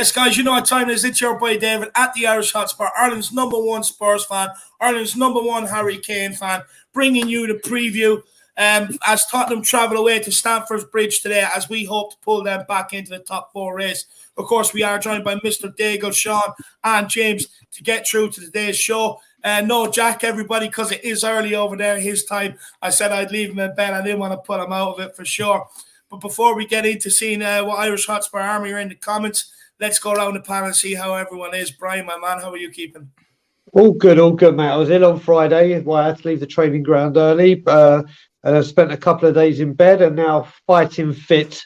Yes, guys, you know what time it is. It's your boy David at the Irish Hotspur, Ireland's #1 Spurs fan, Ireland's #1 Harry Kane fan, bringing you the preview as Tottenham travel away to Stamford Bridge today as we hope to pull them back into the top 4 race. Of course, we are joined by Mr. Daigle, Sean and James to get through to today's show. No Jack, everybody, because it is early over there, his time. I said I'd leave him in bed. I didn't want to put him out of it for sure. But before we get into seeing what Irish Hotspur Army are in the comments, let's go around the panel and see how everyone is. Brian, my man, how are you keeping? All good, mate. I was ill on Friday. Well, I had to leave the training ground early. And I spent a couple of days in bed and now fighting fit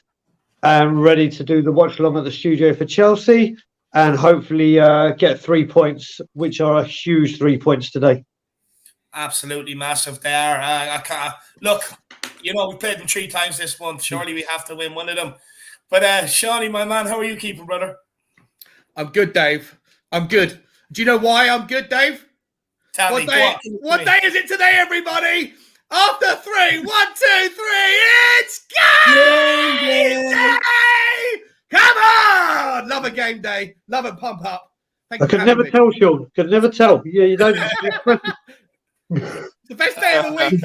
and ready to do the watch along at the studio for Chelsea and hopefully get 3 points, which are a huge 3 points today. Absolutely massive there. I can't look. You know, we played them 3 times this month. Surely we have to win one of them. But Shawnee, my man, how are you keeping, brother? I'm good, Dave. I'm good. Do you know why I'm good, Dave? Tell me. What day is it today, everybody? After 3, 1, 2, 3, it's game day! Come on! Love a game day. Love a pump up. I could never tell, Sean. Could never tell. Yeah, you don't. The best day of the week.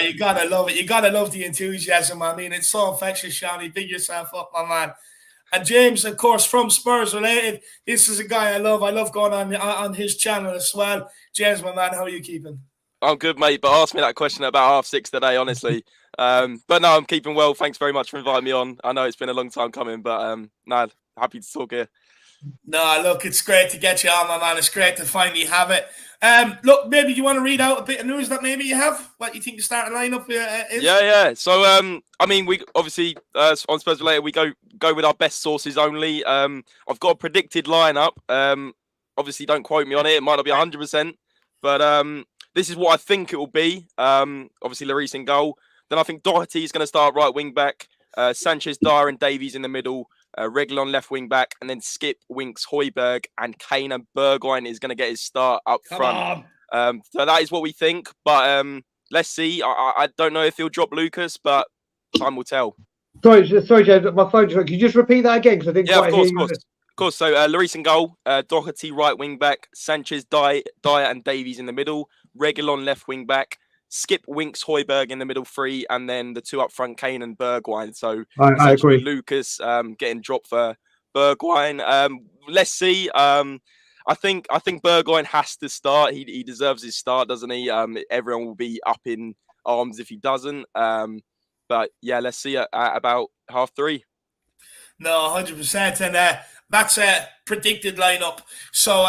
You gotta love it. You gotta love the enthusiasm. I mean, it's so infectious, Shawnee. Big yourself up, my man. And James, of course, from Spurs related. This is a guy I love. I love going on his channel as well. James, my man, how are you keeping? I'm good, mate. But ask me that question at about 6:30 today, honestly. But no, I'm keeping well. Thanks very much for inviting me on. I know it's been a long time coming, but no, happy to talk here. No, look, it's great to get you on, my man. It's great to finally have it. Look, maybe you want to read out a bit of news that maybe you have? What you think the starting lineup is? Yeah. So, I mean, we obviously on Spurs related, we go with our best sources only. I've got a predicted lineup. Obviously, don't quote me on it. It might not be 100%, but this is what I think it will be. Obviously, Lloris in goal. Then I think Doherty is going to start right wing back. Sanchez, Dyer, and Davies in the middle. Reguilón left wing back, and then Skip, Winks, Højbjerg, and Kane and Bergwijn is going to get his start up front. So that is what we think. But let's see. I don't know if he'll drop Lucas, but time will tell. Sorry, James. My phone just went. Can you just repeat that again? Because I didn't quite hear you. Of course. So Lloris in goal, Doherty right wing back, Sanchez, Dyer, and Davies in the middle, Reguilón left wing back, Skip, Winks, Højbjerg in the middle 3, and then the 2 up front, Kane and Bergwijn. So I agree. Lucas getting dropped for Bergwijn. Let's see. I think Bergwijn has to start. He deserves his start, doesn't he? Everyone will be up in arms if he doesn't. But yeah, let's see at about 3:30. No, 100%. And that's a predicted lineup. So,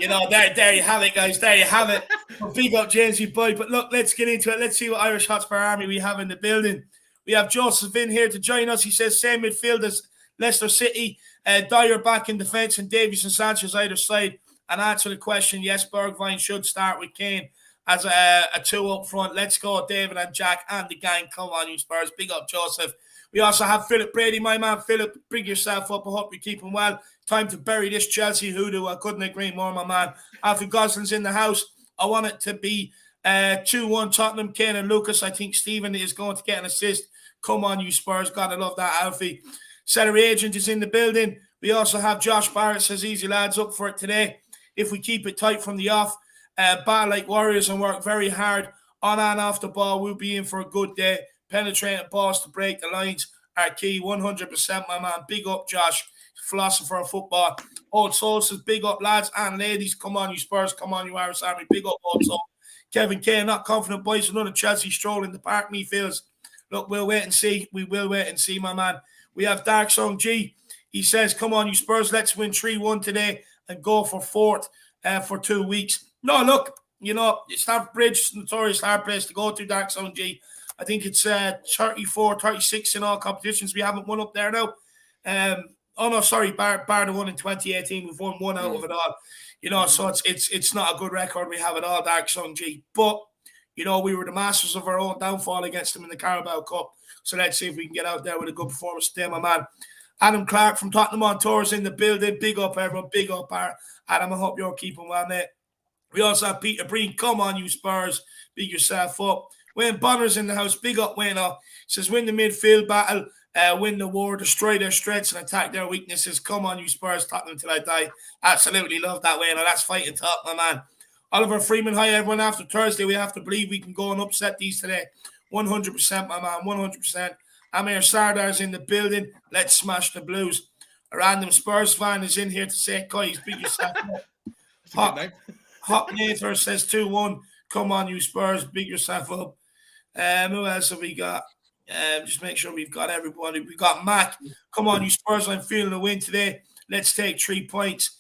there you have it, guys. There you have it. Well, big up James, you boy. But look, let's get into it. Let's see what Irish Hotspur Army we have in the building. We have Joseph in here to join us. He says, same midfield as Leicester City. Dyer back in defence and Davies and Sanchez either side. And answer the question, yes, Bergwijn should start with Kane as a 2 up front. Let's go, David and Jack and the gang. Come on, you Spurs. Big up, Joseph. We also have Philip Brady, my man. Philip, bring yourself up. I hope you're keeping well. Time to bury this Chelsea hoodoo. I couldn't agree more, my man. Alfie Gosling's in the house. I want it to be 2-1 Tottenham, Kane and Lucas. I think Steven is going to get an assist. Come on, you Spurs. Gotta love that, Alfie. Celery Agent is in the building. We also have Josh Barrett says, easy lads, up for it today. If we keep it tight from the off, battle like warriors and work very hard on and off the ball, we'll be in for a good day. Penetrating balls to break the lines are key. 100%, my man. Big up, Josh. Philosopher of football. Old Soul says, big up, lads and ladies. Come on, you Spurs. Come on, you Irish Army. Big up, Old Soul. Kevin Kane, not confident, boys. Another Chelsea stroll in the park, me feels. Look, we'll wait and see. We will wait and see, my man. We have Dark Song G. He says, come on, you Spurs. Let's win 3-1 today and go for 4th for 2 weeks. No, look, Stamford Bridge, notorious hard place to go to, Dark Song G. I think it's 34, 36 in all competitions. We haven't won up there now. Bar the one in 2018. We've won 1 out of it all. So it's not a good record we have at all, Dark Sun G. But, we were the masters of our own downfall against them in the Carabao Cup. So let's see if we can get out there with a good performance today, my man. Adam Clark from Tottenham on Tour is in the building. Big up, everyone. Big up, Adam. I hope you're keeping well, mate. We also have Peter Breen. Come on, you Spurs. Big yourself up. Wayne Bonner's in the house. Big up, Wayne. Says, win the midfield battle. win the war, destroy their strengths, and attack their weaknesses. Come on, you Spurs, Tottenham till I die. Absolutely love that way. Now that's fighting top, my man. Oliver Freeman, hi everyone. After Thursday, we have to believe we can go and upset these today. 100%, my man, 100%. Amir Sardar's in the building. Let's smash the Blues. A random Spurs fan is in here to say, guys, beat yourself up. Hot Nathan says 2-1. Come on, you Spurs, beat yourself up. Who else have we got? Just make sure we've got everybody. We got Mac. Come on, you Spurs, I'm feeling a win today. Let's take 3 points.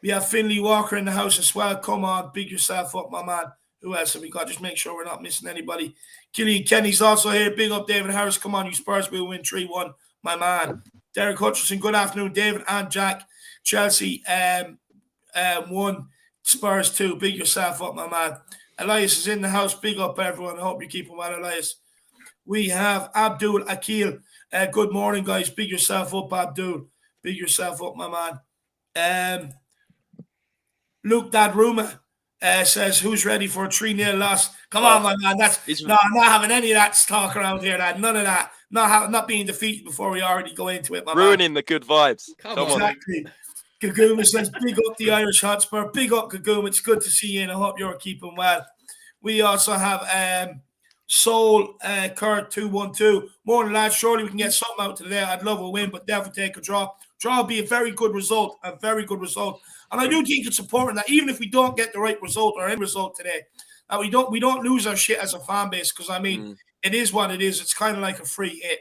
We have Finley Walker in the house as well. Come on, big yourself up, my man. Who else have we got? Just make sure we're not missing anybody. Killian Kenny's also here. Big up, David Harris. Come on, you Spurs. We'll win 3-1, my man. Derek Hutchinson, good afternoon. David and Jack. Chelsea 1, Spurs 2. Big yourself up, my man. Elias is in the house. Big up, everyone. I hope you're keeping well, Elias. We have Abdul Akil. Good morning, guys. Big yourself up, Abdul. Big yourself up, my man. Luke Dadruma says, who's ready for a 3-0 loss? Come on, my man. No, I'm not having any of that talk around here. None of that. Not being defeated before we already go into it, my Ruining man. the good vibes. Come on. Exactly. Kaguma says, big up the Irish Hotspur. Big up, Kaguma. It's good to see you, and I hope you're keeping well. We also have Soul Kurt 212. Morning, lads. Surely we can get something out today. I'd love a win, but definitely take a draw. Draw will be a very good result. A very good result. And I do think it's important that even if we don't get the right result or end result today, that we don't lose our shit as a fan base, because I mean it is what it is. It's kind of like a free hit.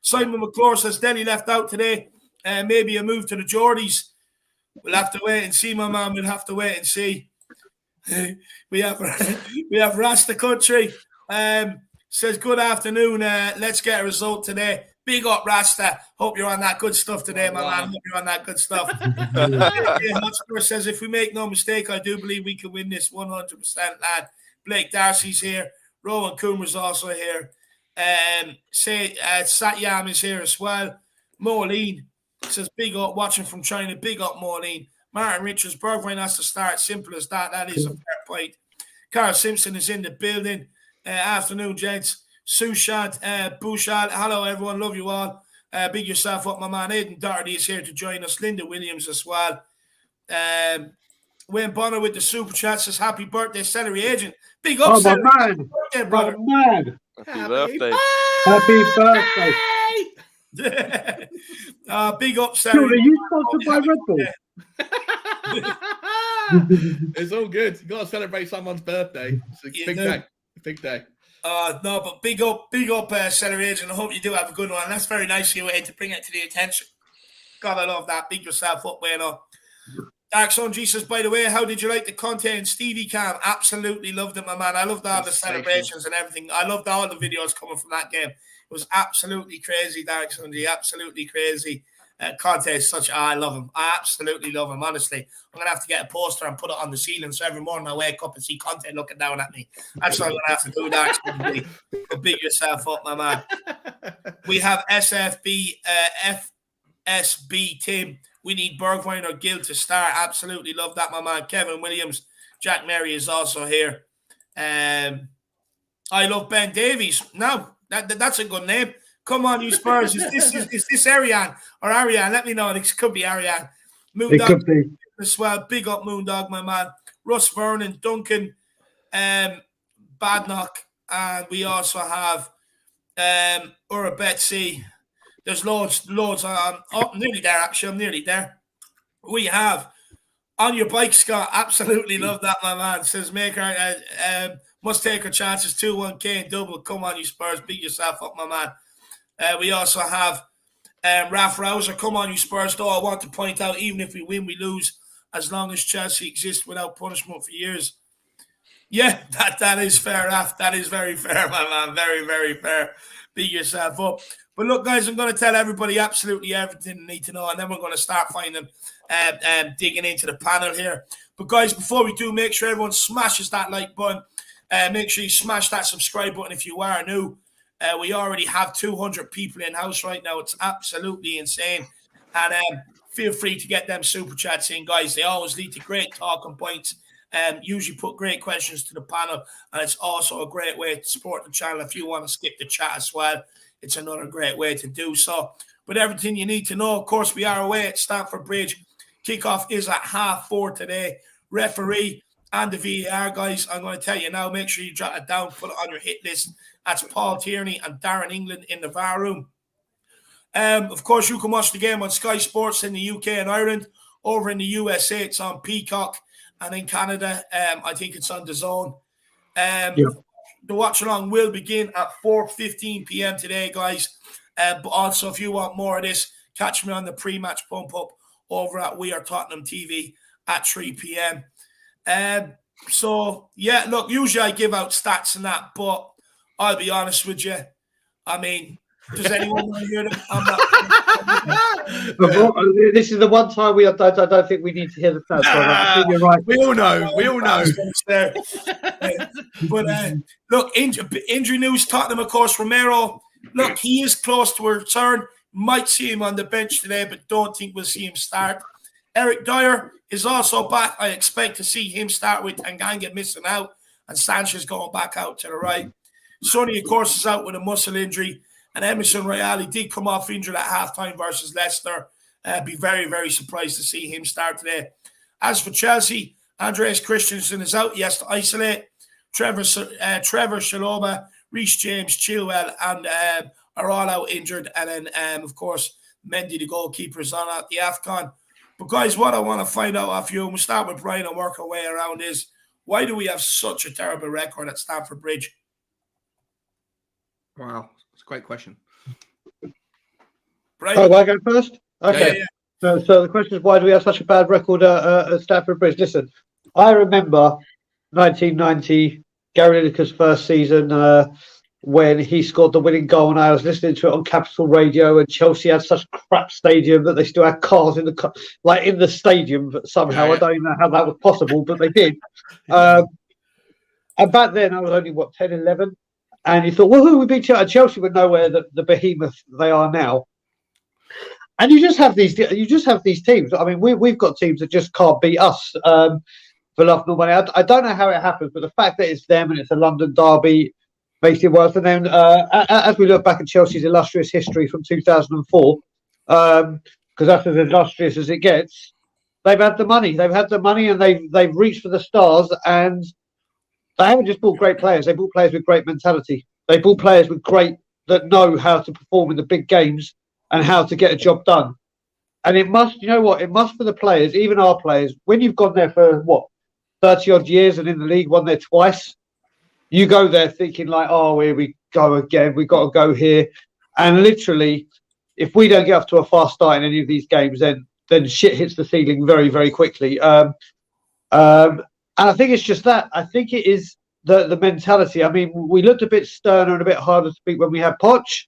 Simon McClure says Denny left out today. Maybe a move to the Geordies. We'll have to wait and see, my man. We'll have to wait and see. we have Rasta Country. Says good afternoon. Let's get a result today. Big up, Rasta. Hope you're on that good stuff today, my man. Hope you're on that good stuff. Hotspur says, if we make no mistake, I do believe we can win this 100%, lad. Blake Darcy's here. Rowan Coomer's also here. Satyam is here as well. Moline says, big up, watching from China. Big up, Moline. Martin Richards, Bergwijn has to start. Simple as that. That is a fair point. Carl Simpson is in the building. Afternoon, gents. Sushant, Bouchard, hello everyone, love you all. Big yourself up, my man. Aidan Doherty is here to join us. Linda Williams as well. Wayne Bonner with the super chat says, happy birthday, Celery Agent. Big up, Celery. My man. Birthday, brother. My man. Happy birthday. Happy birthday. Big up, Celery. Dude, are you sponsored by Red Bull? It's all good. You got to celebrate someone's birthday. It's a big day. Big day. No, but big up, Celery Agent. I hope you do have a good one. That's very nice of you, Wayne, to bring it to the attention. God, I love that. Big yourself up, Wayne. Dark Son Jesus, by the way, how did you like the Conte and Stevie cam? Absolutely loved it, my man. I loved all the celebrations and everything. I loved all the videos coming from that game. It was absolutely crazy, Dark Son G. Absolutely crazy. Conte is I love him. I absolutely love him, honestly. I'm going to have to get a poster and put it on the ceiling so every morning I wake up and see Conte looking down at me. That's what I'm going to have to do, Dark Son G. Big yourself up, my man. We have FSB Tim. We need Bergwijn or Gill to start. Absolutely love that, my man. Kevin Williams. Jack Mary is also here. I love Ben Davies. No, that's a good name. Come on, you Spurs. Is this Ariane or Ariane? Let me know. It could be Ariane. Moondog as well. Big up Moondog, my man. Russ Vernon, Duncan, Badnock, and we also have Ura Betsy. There's loads. I'm nearly there, actually. I'm nearly there. We have On Your Bike, Scott. Absolutely love that, my man. Says, must take our chances. 2-1 Kane double. Come on, you Spurs. Beat yourself up, my man. We also have Raf Rouser. Come on, you Spurs. Though I want to point out, even if we win, we lose. As long as Chelsea exists without punishment for years. Yeah, that is fair, Raf. That is very fair, my man. Very, very fair. Beat yourself up. But look, guys, I'm going to tell everybody absolutely everything they need to know, and then we're going to start digging into the panel here. But, guys, before we do, make sure everyone smashes that like button. Make sure you smash that subscribe button if you are new. We already have 200 people in house right now. It's absolutely insane. And feel free to get them super chats in, guys. They always lead to great talking points Usually put great questions to the panel, and it's also a great way to support the channel. If you want to skip the chat as well, it's another great way to do so. But everything you need to know, of course, we are away at Stamford Bridge. Kickoff is at 4:30 today. Referee and the VAR guys, I'm going to tell you now, make sure you jot it down, put it on your hit list. That's Paul Tierney and Darren England in the VAR room. Of course, you can watch the game on Sky Sports in the UK and Ireland. Over in the USA, it's on Peacock. And in Canada, I think it's on DAZN. The watch-along will begin at 4:15 p.m. today, guys. But also, if you want more of this, catch me on the pre-match pump-up over at We Are Tottenham TV at 3 p.m. So, yeah, look, usually I give out stats and that, but I'll be honest with you. I mean, does anyone want to hear them? I'm not. This is the one time I don't think we need to hear the stats. I think you're right. We all know. We all know. But look, injury news, Tottenham, of course, Romero. Look, he is close to a return. Might see him on the bench today, but don't think we'll see him start. Eric Dyer is also back. I expect to see him start with Tanganga missing out and Sanchez going back out to the right. Sonny, of course, is out with a muscle injury. And Emerson Royale did come off injured at halftime versus Leicester. Be very, very surprised to see him start today. As for Chelsea, Andreas Christensen is out. He has to isolate. Trevor Shaloma, Reece James, Chilwell, and are all out injured. And then, of course, Mendy, the goalkeeper, is on at the AFCON. But, guys, what I want to find out off you, and we'll start with Brian and work our way around, is why do we have such a terrible record at Stamford Bridge? Wow, it's a great question. Brian? Oh, I go first? Okay. Yeah. So the question is, why do we have such a bad record at Stamford Bridge? Listen, I remember 1990, Gary Lineker's first season, when he scored the winning goal, and I was listening to it on Capital Radio, and Chelsea had such crap stadium that they still had cars in the stadium. But somehow, I don't even know how that was possible, but they did. And back then, I was only 10, 11, and you thought, well, who would beat Chelsea? Chelsea were nowhere the behemoth they are now. And you just have these teams. I mean, we've got teams that just can't beat us for love nor money. I don't know how it happens, but the fact that it's them and it's a London derby makes it worse. And then as we look back at Chelsea's illustrious history from 2004, because that's as illustrious as it gets, they've had the money. They've had the money, and they've reached for the stars. And they haven't just bought great players. They bought players with great mentality. They bought players that know how to perform in the big games and how to get a job done. And it must, you know what? It must for the players, even our players. When you've gone there for 30 odd years and in the league won there twice, you go there thinking like, oh, here we go again. We've got to go here. And literally, if we don't get off to a fast start in any of these games, then shit hits the ceiling very, very quickly. And I think it's just that. I think it is the mentality. I mean, we looked a bit sterner and a bit harder to speak when we had Poch,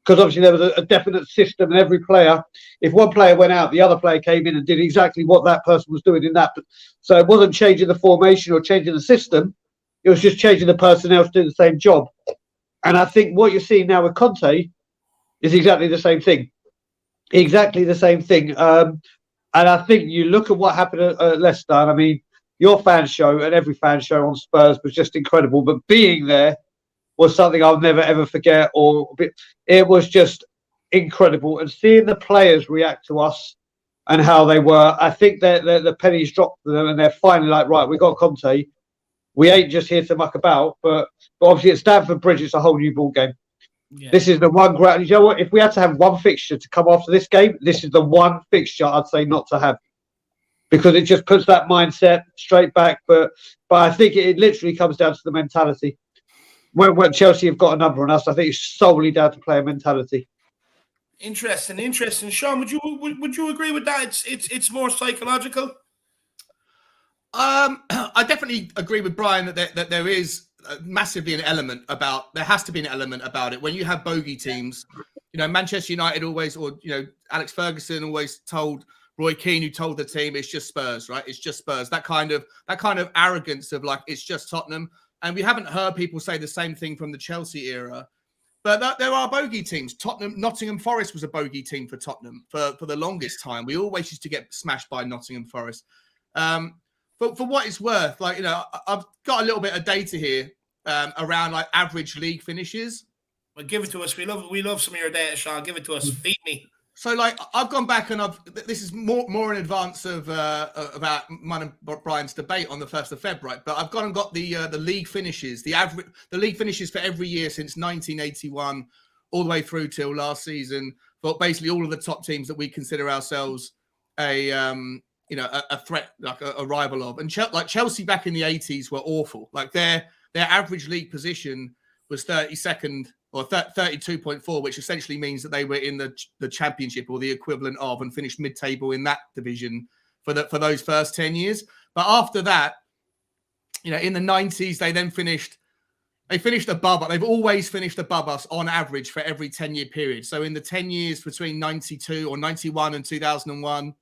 because obviously there was a definite system, and every player, if one player went out, the other player came in and did exactly what that person was doing in that. So it wasn't changing the formation or changing the system. It was just changing the personnel to do the same job. And I think what you're seeing now with Conte is exactly the same thing. Exactly the same thing. And I think you look at what happened at Leicester. I mean, your fan show and every fan show on Spurs was just incredible. But being there was something I'll never, ever forget. It was just incredible. And seeing the players react to us and how they were, I think that the pennies dropped for them, and they're finally like, right, we got Conte. We ain't just here to muck about. But obviously at Stamford Bridge, it's a whole new ball game. Yeah. This is the one ground. You know what? If we had to have one fixture to come after this game, this is the one fixture I'd say not to have, because it just puts that mindset straight back. But I think it literally comes down to the mentality. When Chelsea have got a number on us, I think it's solely down to player mentality. Interesting. Sean, would you agree with that? It's more psychological. I definitely agree with Brian that there is massively an element about. There has to be an element about it when you have bogey teams. You know, Manchester United always, or Alex Ferguson always told Roy Keane, who told the team, it's just Spurs, right? It's just Spurs. That kind of arrogance of like, it's just Tottenham. And we haven't heard people say the same thing from the Chelsea era. But there are bogey teams. Nottingham Forest was a bogey team for Tottenham for the longest time. We always used to get smashed by Nottingham Forest. for what it's worth, like, I've got a little bit of data here around like average league finishes. Well, give it to us. We love some of your data, Sean. Give it to us. Feed me. So, like, I've gone back and this is more in advance of about mine and Brian's debate on the 1st of February, right? But I've gone and got the league finishes, the league finishes for every year since 1981, all the way through till last season, for basically all of the top teams that we consider ourselves a threat, like a rival of. And like Chelsea back in the 80s were awful. Like their average league position was 32nd. Or 32.4, which essentially means that they were in the championship or the equivalent of, and finished mid-table in that division for those first 10 years. But after that, in the 90s, they then finished above us. They've always finished above us on average for every 10-year period. So in the 10 years between 92 or 91 and 2001,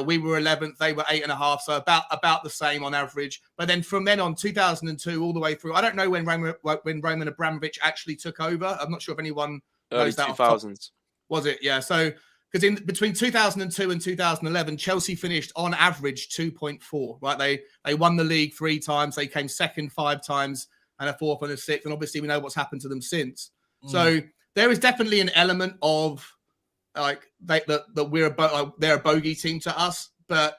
we were 11th, they were 8.5, so about the same on average. But then from then on, 2002 all the way through, I don't know when Roman Abramovich actually took over. I'm not sure if anyone knows that. Early 2000s. Was it? Yeah. So because between 2002 and 2011, Chelsea finished on average 2.4. Right? They won the league 3 times. They came second 5 times and a 4th and a 6th. And obviously we know what's happened to them since. So there is definitely an element of like that they're a bogey team to us, but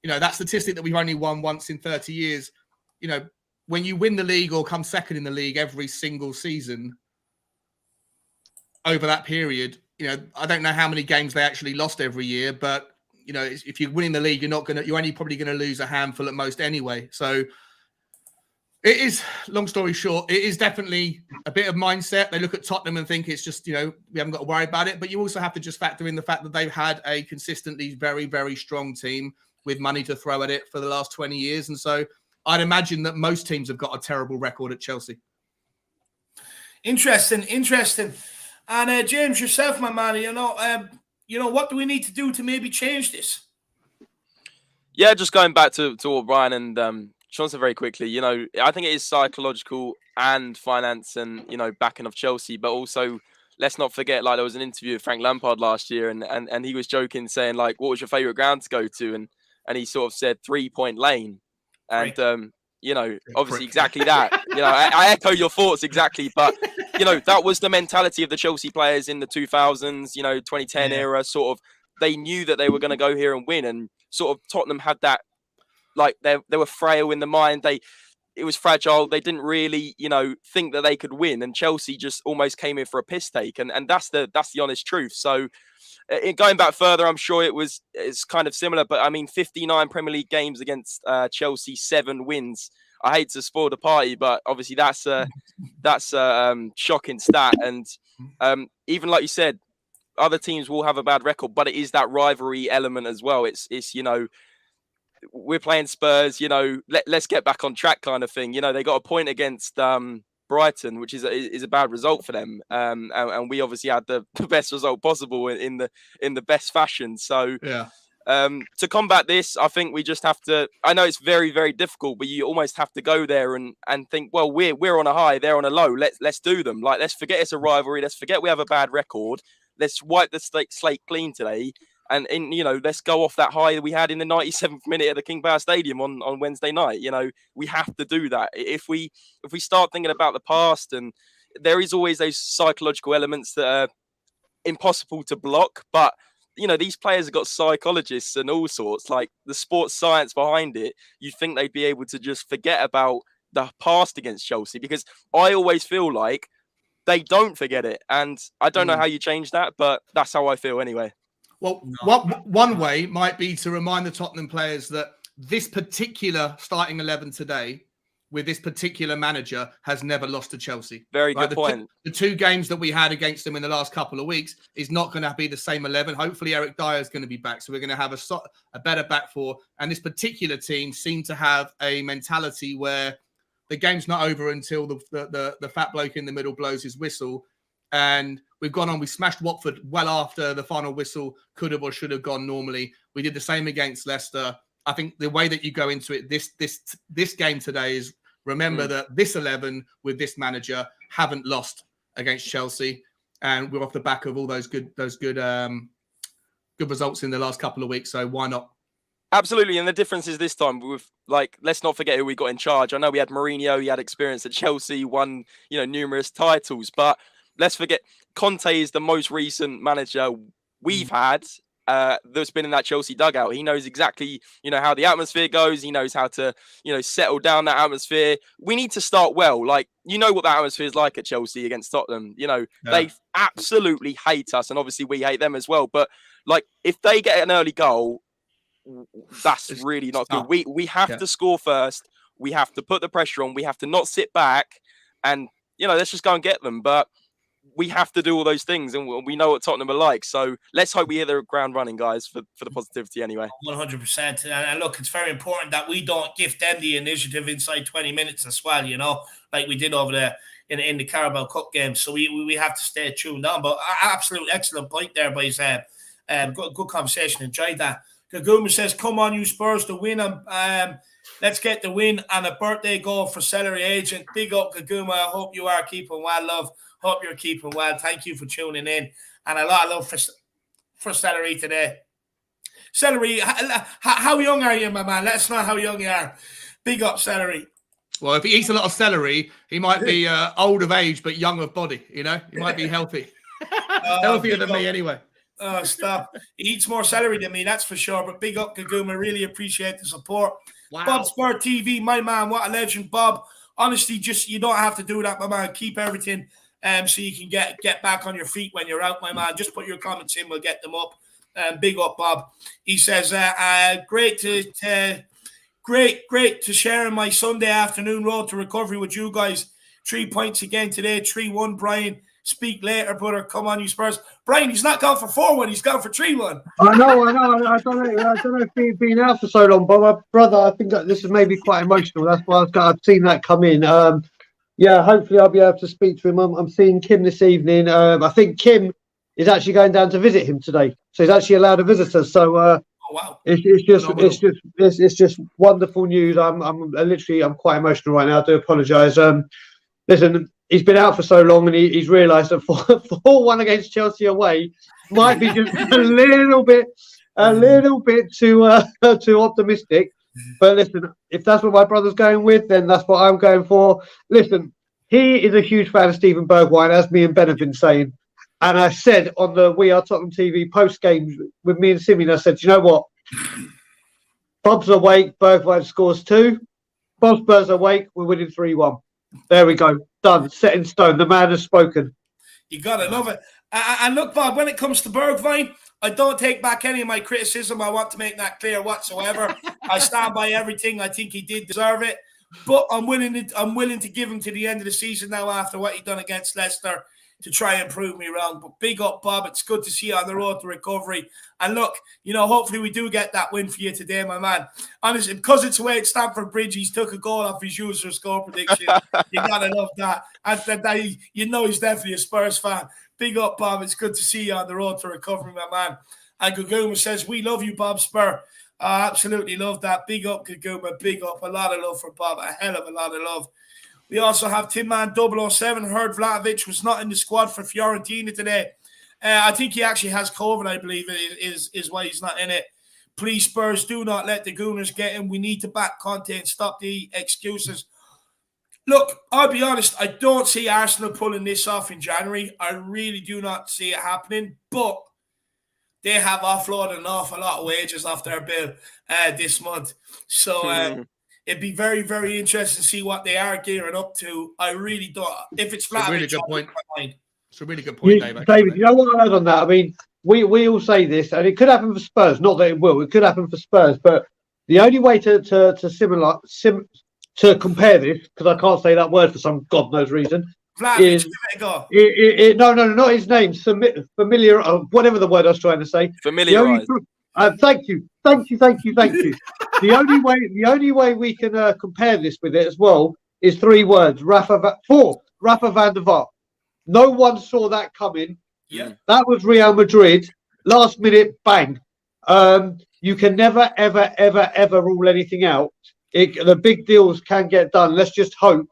that statistic that we've only won once in 30 years, when you win the league or come second in the league every single season over that period, I don't know how many games they actually lost every year, but if you're winning the league, you're only probably going to lose a handful at most anyway. So it is, long story short, it is definitely a bit of mindset. They look at Tottenham and think it's just, we haven't got to worry about it. But you also have to just factor in the fact that they've had a consistently very, very strong team with money to throw at it for the last 20 years. And so I'd imagine that most teams have got a terrible record at Chelsea. Interesting. And James, yourself, my man, what do we need to do to maybe change this? Yeah, just going back to what Brian and Sean said very quickly, I think it is psychological and finance and, backing of Chelsea, but also let's not forget, like, there was an interview with Frank Lampard last year and he was joking, saying, like, what was your favourite ground to go to? And he sort of said 3 Point Lane. And, obviously exactly that. I echo your thoughts exactly, but, that was the mentality of the Chelsea players in the 2000s, 2010 era, sort of, they knew that they were going to go here and win, and sort of Tottenham had that, like, they were frail in the mind. It was fragile. They didn't really, think that they could win. And Chelsea just almost came in for a piss take. And that's the honest truth. So going back further, I'm sure it's kind of similar. But I mean, 59 Premier League games against Chelsea, 7 wins. I hate to spoil the party, but obviously that's a shocking stat. And even like you said, other teams will have a bad record, but it is that rivalry element as well. It's we're playing Spurs, let's get back on track kind of thing. They got a point against Brighton, which is a bad result for them. And we obviously had the best result possible in the best fashion. So to combat this, I think we just have to, I know it's very, very difficult, but you almost have to go there and think, well, we're on a high, they're on a low. Let's do them. Like, let's forget it's a rivalry. Let's forget we have a bad record. Let's wipe the slate clean today. And let's go off that high that we had in the 97th minute at the King Power Stadium on Wednesday night. We have to do that. If we start thinking about the past, and there is always those psychological elements that are impossible to block, but these players have got psychologists and all sorts, like the sports science behind it. You think they'd be able to just forget about the past against Chelsea, because I always feel like they don't forget it. And I don't know how you change that, but that's how I feel anyway. Well, one way might be to remind the Tottenham players that this particular starting 11 today, with this particular manager, has never lost to Chelsea. Very good point. The 2 games that we had against them in the last couple of weeks is not going to be the same 11. Hopefully, Eric Dyer is going to be back, so we're going to have a better back four. And this particular team seemed to have a mentality where the game's not over until the fat bloke in the middle blows his whistle. And we've gone on. We smashed Watford well after the final whistle could have or should have gone normally. We did the same against Leicester. I think the way that you go into it, this game today is remember that this 11 with this manager haven't lost against Chelsea, and we're off the back of all those good results in the last couple of weeks. So why not? Absolutely, and the difference is this time with let's not forget who we got in charge. I know we had Mourinho, he had experience at Chelsea, won numerous titles, but let's forget Conte is the most recent manager we've had that's been in that Chelsea dugout. He knows exactly how the atmosphere goes. He knows how to settle down that atmosphere. We need to start well. What that atmosphere is like at Chelsea against Tottenham. They absolutely hate us, and obviously we hate them as well. But if they get an early goal, that's really not good. We have to score first. We have to put the pressure on. We have to not sit back and let's just go and get them. But we have to do all those things, and we know what Tottenham are like. So let's hope we hit the ground running, guys, for the positivity anyway. 100%. And look, it's very important that we don't give them the initiative inside 20 minutes as well, like we did over there in the Carabao Cup game. So we have to stay tuned on. But absolute excellent point there, boys. Good conversation. Enjoyed that. Kaguma says, come on, you Spurs, to win. Let's get the win and a birthday goal for Celery Agent. Big up, Kaguma. I hope you are keeping well, love. Hope you're keeping well. Thank you for tuning in. And a lot of love for Celery today. Celery, how young are you, my man? Let us know how young you are. Big up, Celery. Well, if he eats a lot of celery, he might be old of age but young of body. He might be healthy. Healthier than me anyway. Oh, stop. He eats more celery than me, that's for sure. But big up, Kaguma. Really appreciate the support. Wow. Bob Spur TV, my man. What a legend, Bob. Honestly, you don't have to do that, my man. Keep everything so you can get back on your feet when you're out, my man. Just put your comments in. We'll get them up. Big up, Bob. He says, great to share in my Sunday afternoon road to recovery with you guys. 3 points again today. 3-1, Brian. Speak later, brother. Come on, you Spurs. Brian, he's not gone for 4-1. He's gone for 3-1. I know. I don't know if he's been out for so long, but my brother, I think that this is maybe quite emotional. That's why I've seen that come in. Hopefully I'll be able to speak to him. I'm seeing Kim this evening. I think Kim is actually going down to visit him today, so he's actually allowed a visitor. So wow, it's just wonderful news. I'm quite emotional right now. I do apologise. Listen, he's been out for so long, and he's realised that 4-1 against Chelsea away might be just a little bit too optimistic. But listen, if that's what my brother's going with, then that's what I'm going for. Listen, he is a huge fan of Steven Bergwijn, as me and Ben have been saying. And I said on the We Are Tottenham TV post-game with me and Simeon, I said, you know what? Bob's awake, Bergwijn scores 2. Bob Spurs awake, we're winning 3-1. There we go. Done. Set in stone. The man has spoken. You got to love it. And look, Bob, when it comes to Bergwijn, I don't take back any of my criticism. I want to make that clear whatsoever. I stand by everything. I think he did deserve it. But I'm willing to give him to the end of the season now after what he done against Leicester to try and prove me wrong. But big up, Bob. It's good to see you on the road to recovery. And look, hopefully we do get that win for you today, my man. Honestly, because it's away at Stamford Bridge, he's took a goal off his usual score prediction. You got to love that. And he's definitely a Spurs fan. Big up, Bob. It's good to see you on the road to recovery, my man. And Kaguma says, we love you, Bob Spur. I absolutely love that. Big up, Kaguma. Big up. A lot of love for Bob. A hell of a lot of love. We also have Tin Man 007. Heard Vlahovic was not in the squad for Fiorentina today. I think he actually has COVID, I believe, is why he's not in it. Please, Spurs, do not let the Gooners get him. We need to back Conte and stop the excuses. Look, I'll be honest, I don't see Arsenal pulling this off in January. I really do not see it happening, but they have offloaded an awful lot of wages off their bill this month. So it'd be very, very interesting to see what they are gearing up to. I really don't. If it's flat, really good point. It's a really good point, David. David, you know what I heard on that? I mean, we all say this, and it could happen for Spurs. Not that it will. It could happen for Spurs, but the only way to compare this, because I can't say that word for some God knows reason, is no, not his name. Familiar, whatever the word I was trying to say. Familiarised. Thank you. The only way we can compare this with it as well is 3 words. Rafa van der Vaart. No one saw that coming. Yeah, that was Real Madrid. Last minute, bang. You can never, ever, ever, ever rule anything out. The big deals can get done. Let's just hope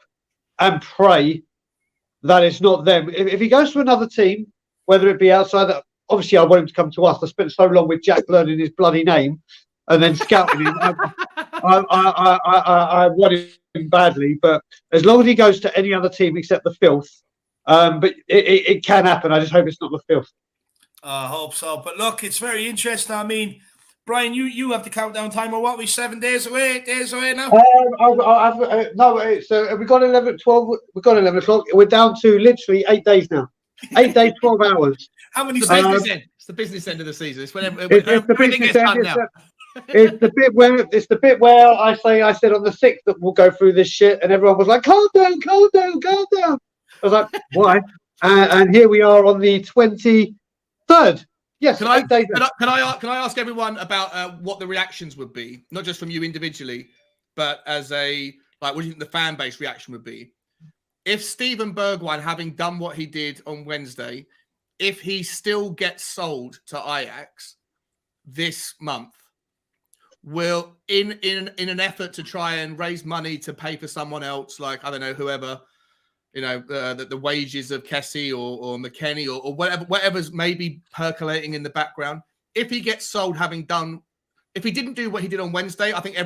and pray that it's not them. If he goes to another team, whether it be outside, obviously I want him to come to us. I spent so long with Jack learning his bloody name. and then scouting him. I want him badly, but as long as he goes to any other team except the Filth, but it can happen. I just hope it's not the Filth. I hope so. But look, it's very interesting. I mean, Brian, you have the countdown timer. What, we 7 days away, 8 days away now? No, we got 11, 12. We got 11 o'clock. We're down to literally 8 days now. 8 days, 12 hours. How many? It's the business end of the season. It's when it's the business end. It's the bit where I said on the 6th that we'll go through this shit, and everyone was like, calm down. I was like, why? And here we are on the 23rd. Yes. Can I ask everyone about what the reactions would be, not just from you individually, but as what do you think the fan base reaction would be if Steven Bergwijn, having done what he did on Wednesday, if he still gets sold to Ajax this month, will in an effort to try and raise money to pay for someone else, like, I don't know, whoever, the wages of Kessie or McKennie or whatever's maybe percolating in the background. If he gets sold, if he didn't do what he did on Wednesday, I think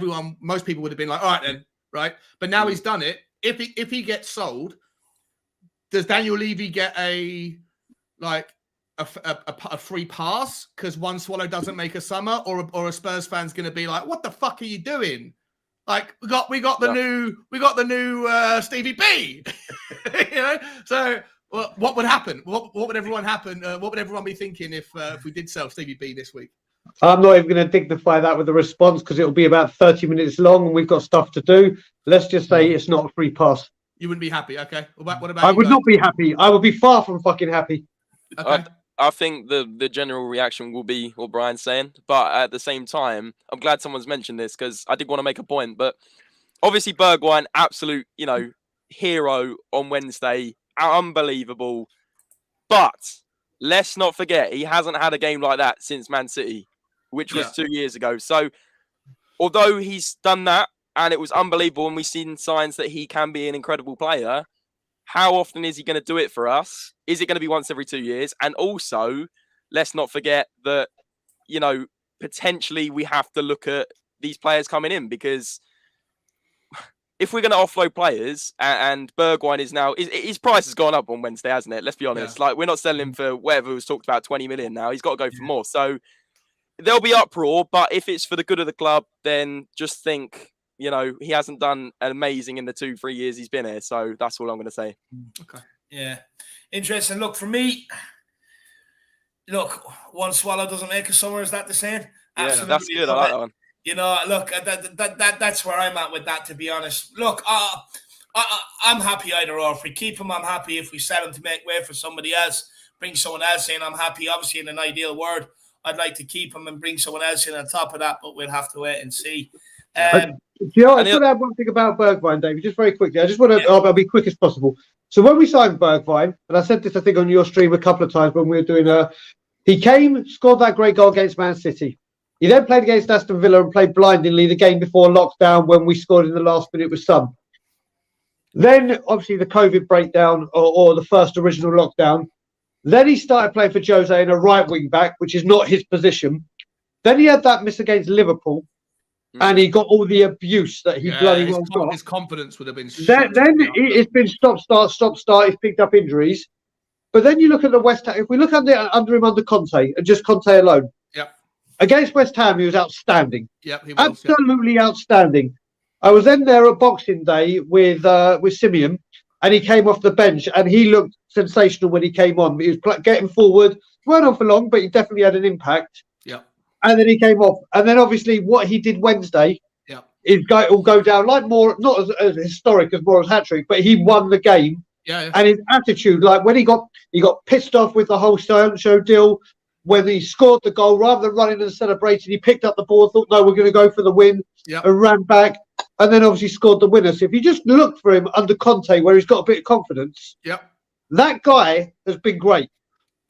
most people would have been like, all right then, right? But now he's done it. If he gets sold, does Daniel Levy get a free pass because one swallow doesn't make a summer, or a Spurs fan's going to be like, what the fuck are you doing? Like, we got the new Stevie B. So what would happen? What would everyone happen? What would everyone be thinking if we did sell Stevie B this week? I'm not even going to dignify that with a response because it'll be about 30 minutes long and we've got stuff to do. Let's just say it's not a free pass. You wouldn't be happy, okay? What about I would not be happy. I would be far from fucking happy. Okay. I think the general reaction will be what Brian's saying, but at the same time, I'm glad someone's mentioned this because I did want to make a point. But obviously, Bergwijn, absolute, hero on Wednesday, unbelievable. But let's not forget, he hasn't had a game like that since Man City, which was 2 years ago. So, although he's done that and it was unbelievable, and we've seen signs that he can be an incredible player, how often is he going to do it for us? Is it going to be once every 2 years? And also, let's not forget that, potentially we have to look at these players coming in, because if we're going to offload players, and Bergwijn is now, his price has gone up on Wednesday, hasn't it? Let's be honest. Yeah. Like, we're not selling him for whatever was talked about, 20 million now. He's got to go for more. So there'll be uproar, but if it's for the good of the club, then just think, he hasn't done amazing in the 2-3 years he's been here. So that's all I'm going to say. Okay. Yeah. Interesting. Look, for me, one swallow doesn't make a summer. Is that the saying? Yeah, absolutely. That's good. I like that one. Look, that's where I'm at with that, to be honest. Look, I'm happy either or. If we keep him, I'm happy. If we sell him to make way for somebody else, bring someone else in, I'm happy. Obviously, in an ideal world, I'd like to keep him and bring someone else in on top of that, but we'll have to wait and see. I just want to add one thing about Bergwijn, David, just very quickly. I just want to, I'll be quick as possible. So when we signed Bergwijn, and I said this, I think, on your stream a couple of times when we were doing he came, scored that great goal against Man City. He then played against Aston Villa and played blindingly the game before lockdown when we scored in the last minute with Son. Then, obviously, the COVID breakdown or the first original lockdown. Then he started playing for Jose in a right wing back, which is not his position. Then he had that miss against Liverpool. And he got all the abuse that he bloody well got. His confidence would have been. Then it's been stop, start. He's picked up injuries. But then you look at the West Ham. If we look under him under Conte and just Conte alone. Yep. Against West Ham, he was outstanding. Yep, he was. Absolutely outstanding. I was then there at Boxing Day with Simeon, and he came off the bench, and he looked sensational when he came on. He was getting forward. Weren't on for long, but he definitely had an impact. Yeah. And then he came off. And then obviously what he did Wednesday will go down like more, not as historic as Mora's hat-trick, but he won the game. Yeah. And his attitude, like when he got pissed off with the whole show deal, when he scored the goal, rather than running and celebrating, he picked up the ball, thought, no, we're going to go for the win, and ran back, and then obviously scored the winner. So if you just look for him under Conte, where he's got a bit of confidence, that guy has been great.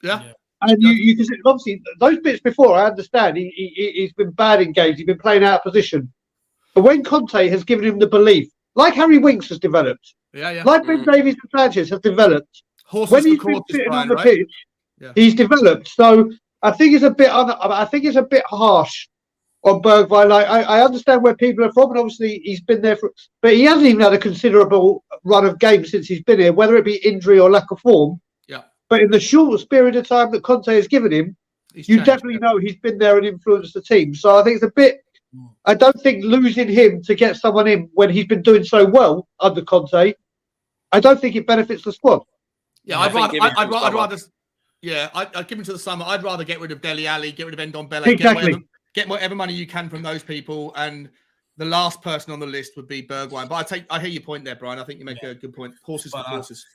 Yeah. And you can see, obviously, those bits before, I understand, he's been bad in games, he's been playing out of position. But when Conte has given him the belief, like Harry Winks has developed, like Ben Davies and Sanchez has developed, when he's been sitting on the pitch, he's developed. So I think it's a bit harsh on Bergwijn. Like I understand where people are from, and obviously he's been there but he hasn't even had a considerable run of games since he's been here, whether it be injury or lack of form. Yeah. But in the shortest period of time that Conte has given him, you definitely know he's been there and influenced the team. So I think it's a bit. I don't think losing him to get someone in when he's been doing so well under Conte, I don't think it benefits the squad. Yeah, I'd rather. Yeah, I'd give him to the summer. I'd rather get rid of Dele Alli, get rid of Ndombele, Exactly. get whatever money you can from those people, and the last person on the list would be Bergwijn. But I hear your point there, Brian. I think you make a good point. Horses for courses.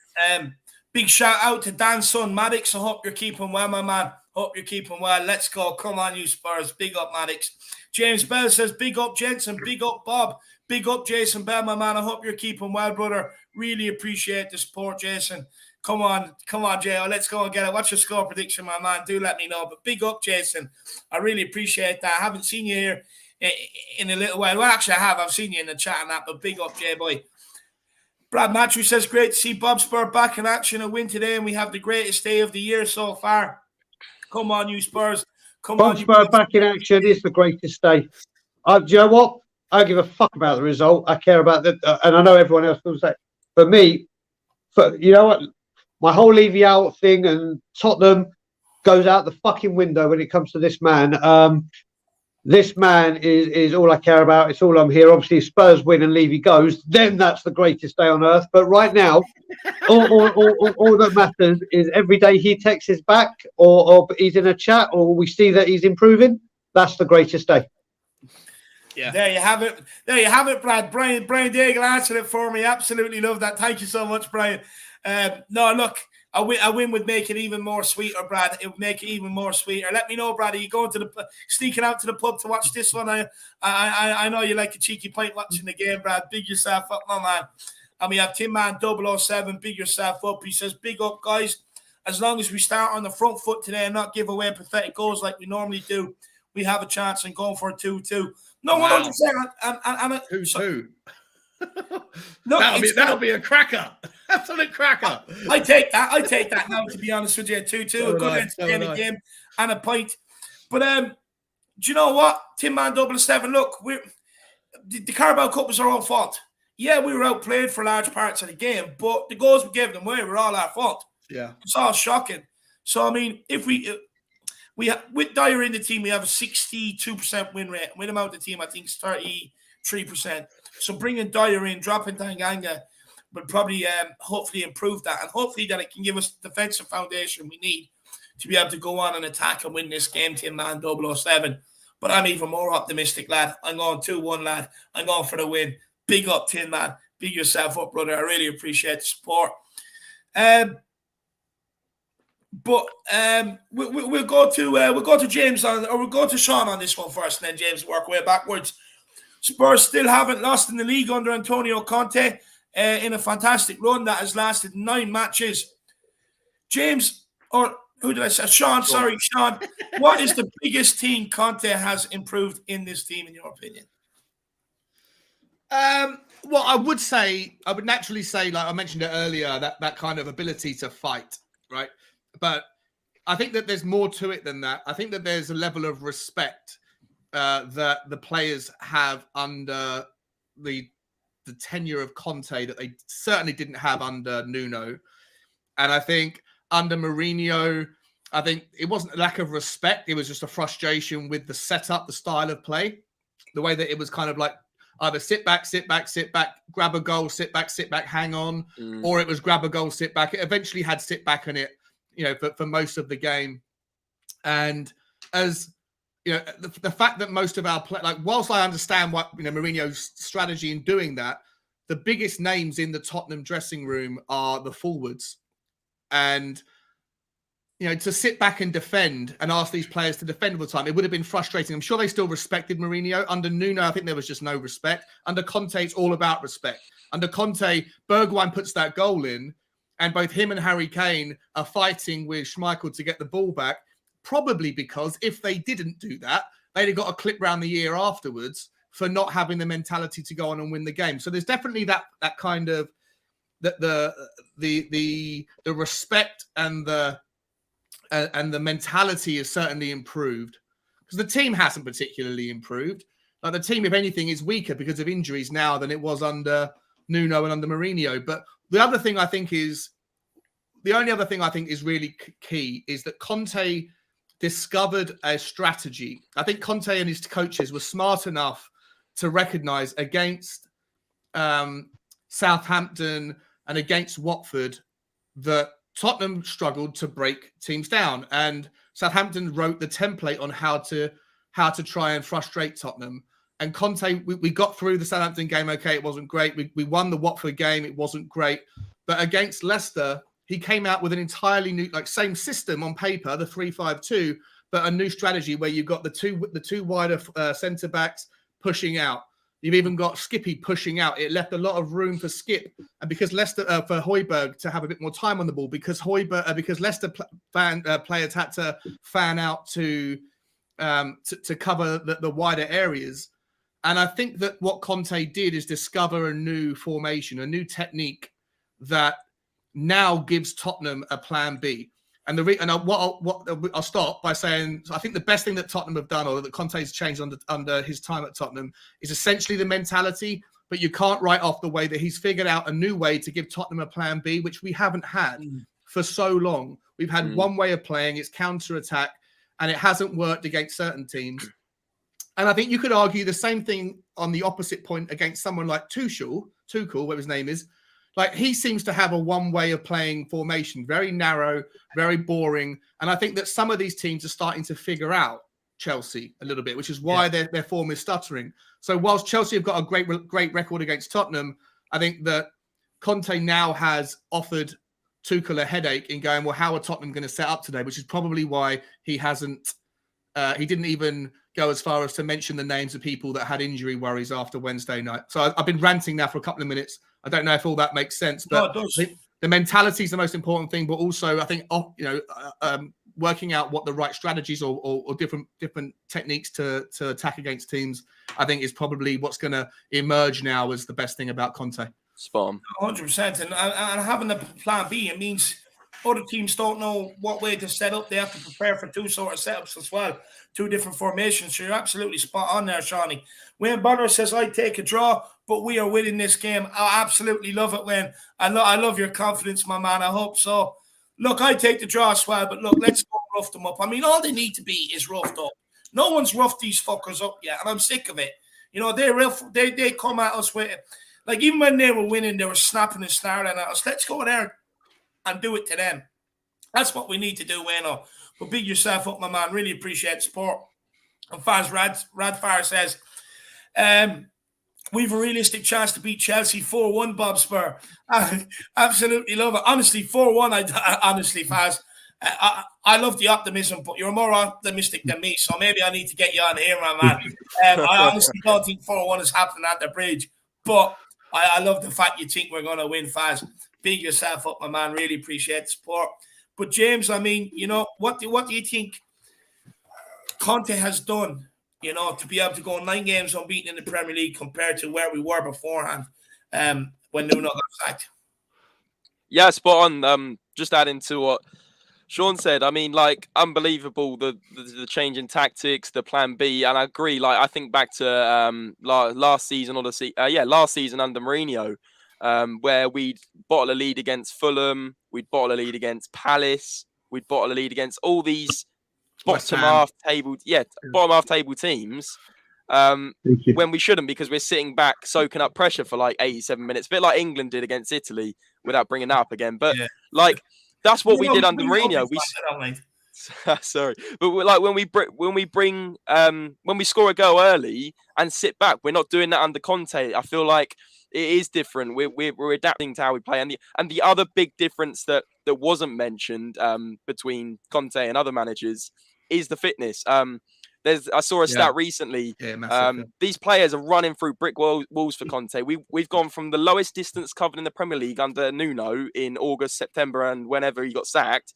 Big shout out to Dan's son, Maddox. I hope you're keeping well, my man. Hope you're keeping well. Let's go. Come on, you Spurs. Big up, Maddox. James Bell says, big up, gents, and big up, Bob. Big up, Jason Bell, my man. I hope you're keeping well, brother. Really appreciate the support, Jason. Come on, Jay. Let's go and get it. What's your score prediction, my man? Do let me know. But big up, Jason. I really appreciate that. I haven't seen you here in a little while. Well, actually, I have. I've seen you in the chat and that, but big up, Jay boy. Brad Matthew says, great to see Bob Spur back in action, a win today, and we have the greatest day of the year so far. Come on, you Spurs. Come Bob on, Spur back in action is the greatest day. Do you know what? I don't give a fuck about the result. I care about and I know everyone else will say. For me, you know what? My whole Levy out thing and Tottenham goes out the fucking window when it comes to this man. This man is all I care about. It's all I'm here. Obviously, if Spurs win and Levy goes, then that's the greatest day on earth. But right now, all that matters is every day he texts us back or he's in a chat or we see that he's improving. That's the greatest day. Yeah. There you have it. There you have it, Brad. Brian Daigle answered it for me. Absolutely love that. Thank you so much, Brian. No, look, a win would make it even more sweeter, Brad. It would make it even more sweeter. Let me know, Brad. Are you going to sneaking out to the pub to watch this one? I know you like a cheeky pint watching the game, Brad. Big yourself up, my man. And we have Tim Man 007. Big yourself up. He says, big up, guys. As long as we start on the front foot today and not give away pathetic goals like we normally do, we have a chance in going for a 2-2. No, 100%. 2-2. Look, that'll be a cracker. Absolute cracker. I take that now, to be honest with you. 2-2, a good entertaining game and a pint. But do you know what? Tim Man 007, look, the Carabao Cup was our own fault. Yeah, we were outplayed for large parts of the game, but the goals we gave them away were all our fault. Yeah. It's all shocking. So, I mean, if we with Dyer in the team, we have a 62% win rate. With him out the team, I think it's 33%. So bringing Dyer in, dropping Tanganga will probably hopefully improve that. And hopefully that it can give us the defensive foundation we need to be able to go on and attack and win this game, Tim Man 007. But I'm even more optimistic, lad. I'm going 2-1, lad. I'm going for the win. Big up, Tin Man. Big yourself up, brother. I really appreciate the support. But we'll go to James we'll go to Sean on this one first, and then James work way backwards. Spurs still haven't lost in the league under Antonio Conte in a fantastic run that has lasted 9 matches. James, or who did I say? Sean. Sorry, Sean. What is the biggest thing Conte has improved in this team, in your opinion? Well, I would naturally say, like I mentioned it earlier, that kind of ability to fight, right? But I think that there's more to it than that. I think that there's a level of respect that the players have under the tenure of Conte that they certainly didn't have under Nuno. And I think under Mourinho, I think it wasn't a lack of respect. It was just a frustration with the setup, the style of play, the way that it was kind of like either sit back, grab a goal, sit back, hang on, or it was grab a goal, sit back. It eventually had sit back in it, for most of the game. And as the fact that most of our whilst I understand what Mourinho's strategy in doing that, the biggest names in the Tottenham dressing room are the forwards, and to sit back and defend and ask these players to defend all the time, it would have been frustrating. I'm sure they still respected Mourinho. Under Nuno, I think there was just no respect. Under Conte, it's all about respect. Under Conte, Bergwijn puts that goal in, and both him and Harry Kane are fighting with Schmeichel to get the ball back, probably because if they didn't do that, they'd have got a clip round the year afterwards for not having the mentality to go on and win the game. So there's definitely that kind of the respect and the mentality is certainly improved. because the team hasn't particularly improved. Like the team, if anything, is weaker because of injuries now than it was under Nuno and under Mourinho. But the only other thing I think is really key is that Conte discovered a strategy. I think Conte and his coaches were smart enough to recognise against Southampton and against Watford that Tottenham struggled to break teams down, and Southampton wrote the template on how to try and frustrate Tottenham. And Conte, we got through the Southampton game. Okay, it wasn't great. We won the Watford game. It wasn't great. But against Leicester, he came out with an entirely new, same system on paper, the 3-5-2, but a new strategy where you've got the two wider centre backs pushing out. You've even got Skippy pushing out. It left a lot of room for Skip, and because Leicester for Højbjerg to have a bit more time on the ball, because Leicester players had to fan out to cover the wider areas. And I think that what Conte did is discover a new formation, a new technique that now gives Tottenham a plan B. And I'll start by saying, I think the best thing that Tottenham have done, or that Conte's changed under his time at Tottenham, is essentially the mentality. But you can't write off the way that he's figured out a new way to give Tottenham a plan B, which we haven't had for so long. We've had one way of playing, it's counter-attack, and it hasn't worked against certain teams. And I think you could argue the same thing on the opposite point against someone like Tuchel, whatever his name is. Like, he seems to have a one way of playing formation, very narrow, very boring. And I think that some of these teams are starting to figure out Chelsea a little bit, which is why their form is stuttering. So whilst Chelsea have got a great record against Tottenham, I think that Conte now has offered Tuchel a headache in going, well, how are Tottenham going to set up today? Which is probably why he didn't even go as far as to mention the names of people that had injury worries after Wednesday night. So I've been ranting now for a couple of minutes. I don't know if all that makes sense, but the mentality is the most important thing. But also, I think working out what the right strategies or different techniques to attack against teams, I think is probably what's going to emerge now as the best thing about Conte. Spot on. 100%. And having a plan B, it means other teams don't know what way to set up. They have to prepare for two sort of setups as well, two different formations. So you're absolutely spot on there, Shawnee. Wayne Bonner says, I take a draw, but we are winning this game. I absolutely love it, Wayne. I love your confidence, my man. I hope so. Look, I take the draw as well, but look, let's go rough them up. I mean, all they need to be is roughed up. No one's roughed these fuckers up yet, and I'm sick of it. You know, they come at us with, like, even when they were winning, they were snapping and snarling at us. Let's go there and do it to them. That's what we need to do, Wayno. But big yourself up, my man. Really appreciate the support. And Faz Radfire says, we've a realistic chance to beat Chelsea 4-1, Bob Spur. I absolutely love it. Honestly, 4-1, honestly, Faz. I love the optimism, but you're more optimistic than me, so maybe I need to get you on here, my man. I honestly don't think 4-1 is happening at the bridge, but I love the fact you think we're going to win, Faz. Big yourself up, my man. Really appreciate the support. But James, I mean, you know, what do you think Conte has done, you know, to be able to go 9 games unbeaten in the Premier League compared to where we were beforehand when Nuno got sacked? Yeah, spot on. Just adding to what Sean said, I mean, like, unbelievable, the change in tactics, the plan B, and I agree. Like, I think back to last season under Mourinho, where we'd bottle a lead against Fulham, we'd bottle a lead against Palace, we'd bottle a lead against all these bottom half table teams, when we shouldn't, because we're sitting back soaking up pressure for like 87 minutes, a bit like England did against Italy, without bringing that up again. But that's what we did under Mourinho. Sorry, but like when we score a goal early and sit back, we're not doing that under Conte. I feel like it is different. We're adapting to how we play, and the other big difference that wasn't mentioned between Conte and other managers is the fitness. I saw a stat recently. These players are running through brick walls for Conte. We've gone from the lowest distance covered in the Premier League under Nuno in August, September, and whenever he got sacked,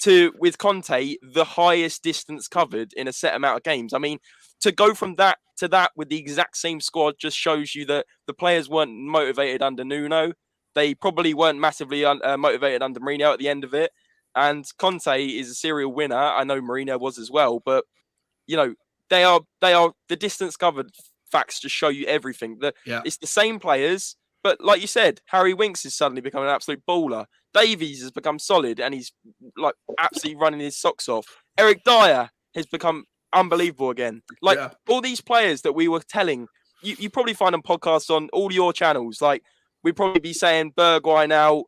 to, with Conte, the highest distance covered in a set amount of games. I mean, to go from that to that with the exact same squad just shows you that the players weren't motivated under Nuno. They probably weren't massively motivated under Mourinho at the end of it. And Conte is a serial winner. I know Mourinho was as well, but they are the distance covered facts just show you everything. It's the same players, but like you said, Harry Winks is suddenly becoming an absolute baller. Davies has become solid and he's like absolutely running his socks off. Eric Dyer has become unbelievable again. Like all these players that we were telling, you probably find on podcasts on all your channels. Like we'd probably be saying Bergwijn out,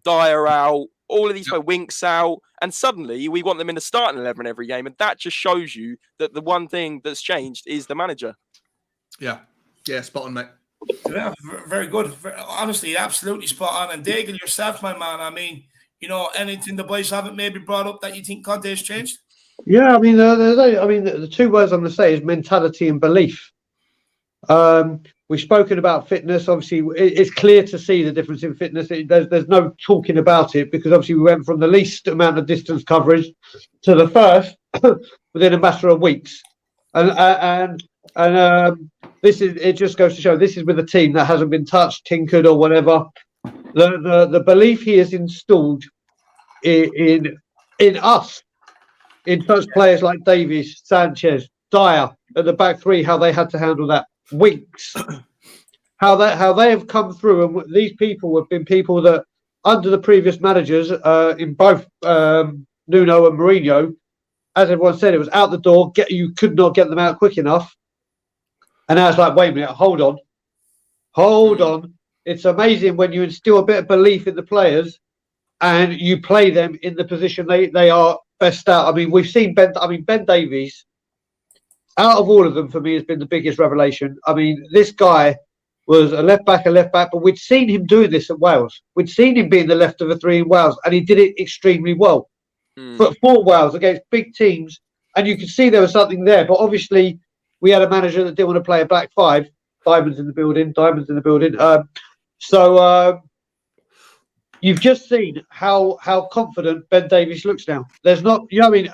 Dyer out, all of these players, Winks out, and suddenly we want them in the starting 11 every game. And that just shows you that the one thing that's changed is the manager. Yeah, spot on, mate. Yeah, very good. Honestly, absolutely spot on. And Dagan, yourself, my man, I mean, anything the boys haven't maybe brought up that you think Conte has changed? Yeah, I mean, the two words I'm going to say is mentality and belief. We've spoken about fitness. Obviously, it's clear to see the difference in fitness. There's no talking about it because obviously we went from the least amount of distance coverage to the first within a matter of weeks. And this is, it just goes to show this is with a team that hasn't been touched, tinkered, or whatever. The belief he has installed in us, in such players like Davies, Sanchez, Dyer at the back three, how they had to handle that. Winks, how they have come through, and these people have been people that under the previous managers, in both Nuno and Mourinho, as everyone said, it was out the door. You could not get them out quick enough. And now it's like, wait a minute, hold on. It's amazing when you instill a bit of belief in the players and you play them in the position they are best at. I mean, we've seen Ben Davies, out of all of them, for me, has been the biggest revelation. I mean, this guy was a left back, but we'd seen him doing this at Wales. We'd seen him being the left of the three in Wales, and he did it extremely well. For Wales against big teams, and you could see there was something there. But obviously, we had a manager that didn't want to play a back five. Diamonds in the building. So you've just seen how confident Ben Davies looks now. There's not, I mean,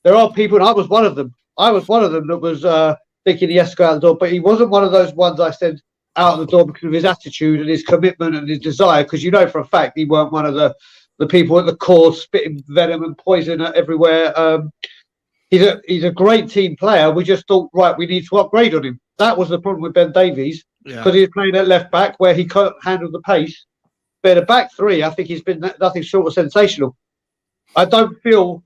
there are people, and I was one of them. That was thinking he has to go out the door, but he wasn't one of those ones I said out the door because of his attitude and his commitment and his desire. Because for a fact he weren't one of the people at the core spitting venom and poison everywhere. He's a great team player. We just thought, right, we need to upgrade on him. That was the problem with Ben Davies because he was playing at left back where he can't handle the pace. But at back three, I think he's been nothing short of sensational. I don't feel,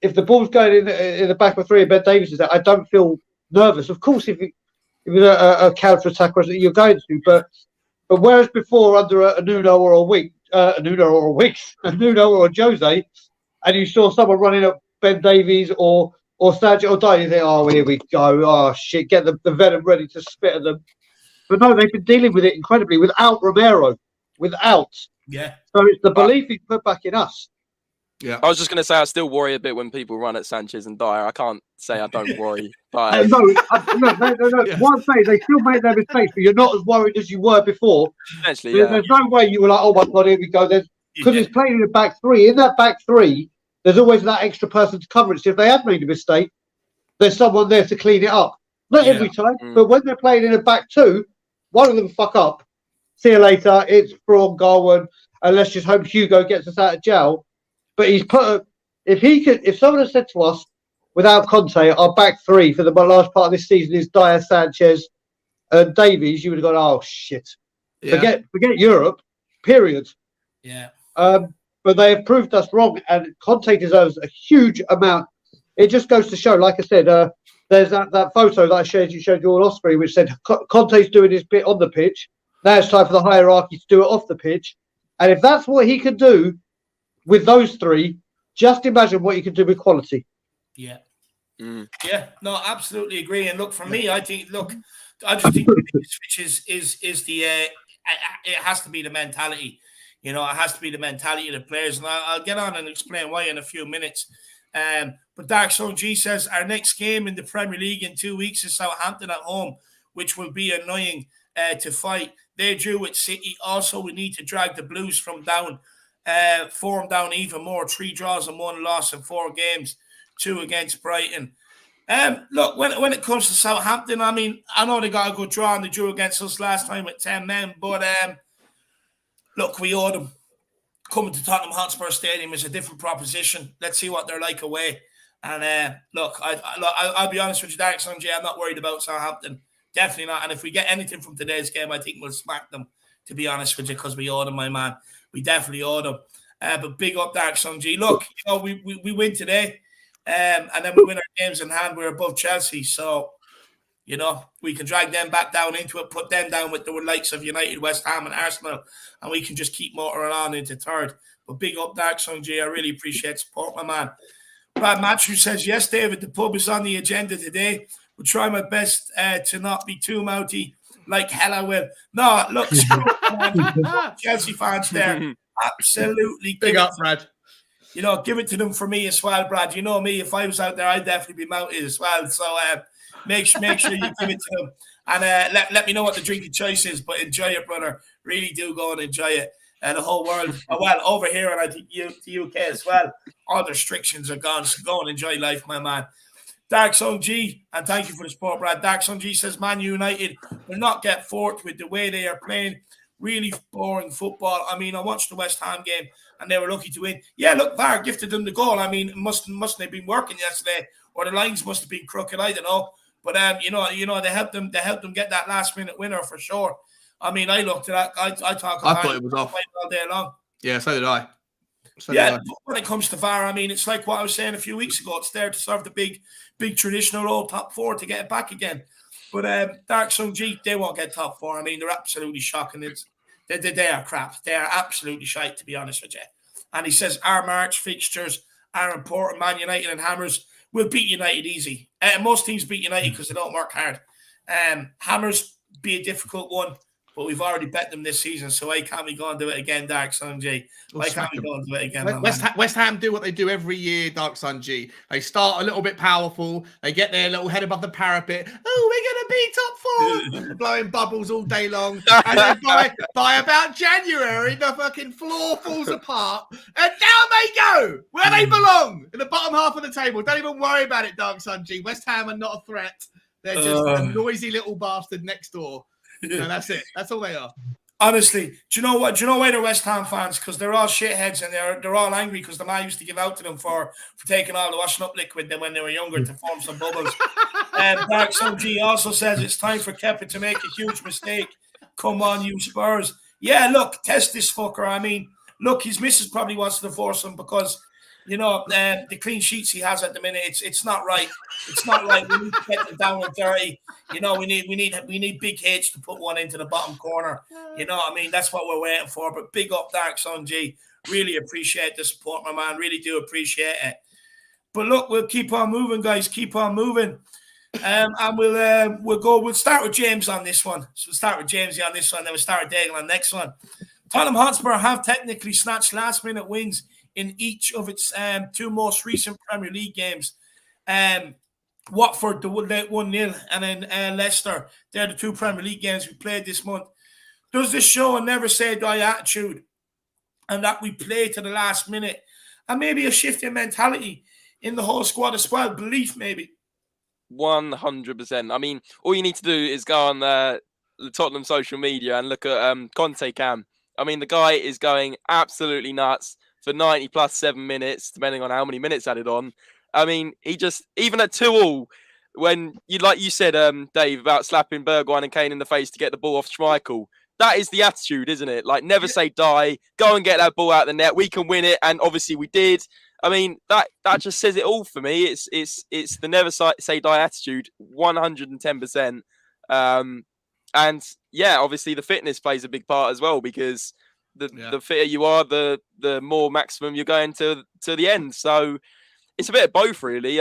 if the ball's going in the back of three and Ben Davies is there, I don't feel nervous. Of course, if it was a counter attack you're going to, but whereas before under a Nuno or a Nuno or a Jose, and you saw someone running up Ben Davies or Sanchez or Dyer, you think, oh, here we go, oh shit, get the venom ready to spit at them. But no, they've been dealing with it incredibly without Romero, Yeah. So it's the belief he's put back in us. Yeah, I was just going to say I still worry a bit when people run at Sanchez and Dyer. I can't say I don't worry. But no. One thing, they still make their mistakes, but you're not as worried as you were before. Essentially, yeah. There's no way you were like, oh my God, here we go. Because it's playing in the back three. In that back three, there's always that extra person to cover it. So if they have made a mistake, there's someone there to clean it up. Not every time, but when they're playing in a back two, one of them fuck up. See you later. It's Braun, Garwan, and let's just hope Hugo gets us out of jail. But he's put if someone had said to us, without Conte, our back three for the large part of this season is Dyer, Sanchez, and Davies, you would have gone, oh shit. Yeah. Forget Europe, period. Yeah. But they have proved us wrong, and Conte deserves a huge amount. It just goes to show, like I said, there's that photo that I showed you all off screen, which said Conte's doing his bit on the pitch. Now it's time for the hierarchy to do it off the pitch. And if that's what he can do with those three, just imagine what you can do with quality. Yeah. Yeah, no, absolutely agree. And look, for me, I just think the biggest switch is the it has to be the mentality. It has to be the mentality of the players. And I'll get on and explain why in a few minutes. But Dark Zone G says our next game in the Premier League in 2 weeks is Southampton at home, which will be annoying to fight. They drew with City. Also, we need to drag the Blues from down. Form down even more. 3 draws and 1 loss in 4 games, 2 against Brighton. Look, when it comes to Southampton, I mean, I know they got a good draw and they drew against us last time with 10 men, but look, we owe them. Coming to Tottenham Hotspur Stadium is a different proposition. Let's see what they're like away. And look, I'll be honest with you, Derek Sanjay, I'm not worried about Southampton. Definitely not. And if we get anything from today's game, I think we'll smack them, to be honest with you, because we owe them, my man. We definitely owe them. But big up, Derek Sanjay. Look, we win today, and then we win our games in hand. We're above Chelsea. So, we can drag them back down into it, put them down with the likes of United, West Ham, and Arsenal, and we can just keep motoring on into third. But big up, Derek Sanjay. I really appreciate support, my man. Brad Matthew says, yes, David, the pub is on the agenda today. We'll try my best to not be too mouthy like hell I will. No, look, Chelsea fans there. Absolutely. Big up, Brad. Give it to them for me as well, Brad. You know me, if I was out there, I'd definitely be mounted as well. So make sure you give it to them. And let me know what the drinking choice is, but enjoy it, brother. Really do go and enjoy it. And the whole world, well, over here, and I think the UK as well, all the restrictions are gone. So go and enjoy life, my man. Dark Song G, and thank you for the support, Brad. Dark Song G says, Man United will not get fourth with the way they are playing. Really boring football. I mean, I watched the West Ham game, and they were lucky to win. Yeah, look, VAR gifted them the goal. I mean, it mustn't have been working yesterday, or the lines must have been crooked. I don't know. But they helped them get that last minute winner for sure. I mean, I looked at that. I thought it was off all day long. Yeah, so did I. When it comes to VAR, I mean, it's like what I was saying a few weeks ago. It's there to serve the big traditional old top four to get it back again. But Dark Sun G, they won't get top four. I mean, they're absolutely shocking. They are crap. They are absolutely shite, to be honest with you. And he says our March fixtures are important. Man United and Hammers will beat United easy. Most teams beat United because they don't work hard. Hammers be a difficult one. But we've already bet them this season, so why can't we go and do it again, Dark Sun G? Why can't we go and do it again? West Ham do what they do every year, Dark Sun G. They start a little bit powerful. They get their little head above the parapet. Oh, we're going to be top four. Blowing bubbles all day long. And then by about January, the fucking floor falls apart. And down they go, where they belong, in the bottom half of the table. Don't even worry about it, Dark Sun G. West Ham are not a threat. They're just a noisy little bastard next door. And that's it. That's all they are. Honestly, do you know what? Do you know why they're West Ham fans? Because they're all shitheads and they're all angry because the man used to give out to them for taking all the washing up liquid then when they were younger to form some bubbles. Dark Sun G also says it's time for Kepa to make a huge mistake. Come on, you Spurs. Yeah, look, test this fucker. I mean, look, his missus probably wants to divorce him because the clean sheets he has at the minute, it's not right. It's not right. We need to get them down and dirty. We need Big H to put one into the bottom corner. I mean, that's what we're waiting for. But big up, Dark Sun G. Really appreciate the support, my man. Really do appreciate it. But look, we'll keep on moving, guys. Keep on moving. And we'll start with James on this one. So we'll start with Jamesy on this one, then we'll start with Daigle on the next one. Tottenham Hotspur have technically snatched last-minute wins in each of its two most recent Premier League games. Watford, the 1-0, and then Leicester. They're the two Premier League games we played this month. Does this show a never say die attitude and that we play to the last minute? And maybe a shift in mentality in the whole squad as well. Belief, maybe. 100%. I mean, all you need to do is go on the Tottenham social media and look at Conte Cam. I mean, the guy is going absolutely nuts for 90 plus 7 minutes, depending on how many minutes added on. I mean, he just, even at 2-2, when you said, Dave, about slapping Bergwijn and Kane in the face to get the ball off Schmeichel, that is the attitude, isn't it? Like, never say die, go and get that ball out of the net, we can win it, and obviously we did. I mean, that just says it all for me. It's the never say die attitude, 110%. And yeah, obviously the fitness plays a big part as well, because the fitter you are, the more maximum you're going to the end. So it's a bit of both, really.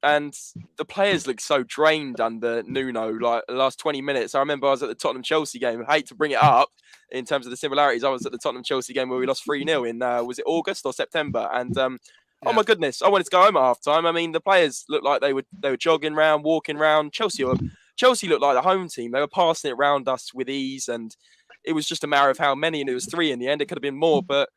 And the players look so drained under Nuno, like the last 20 minutes. I remember I was at the Tottenham-Chelsea game. I hate to bring it up in terms of the similarities. I was at the Tottenham-Chelsea game where we lost 3-0 in, was it August or September? And oh my goodness, I wanted to go home at half-time. I mean, the players looked like they were jogging around, walking around. Chelsea looked like the home team. They were passing it around us with ease, and it was just a matter of how many, and it was 3 in the end. It could have been more, but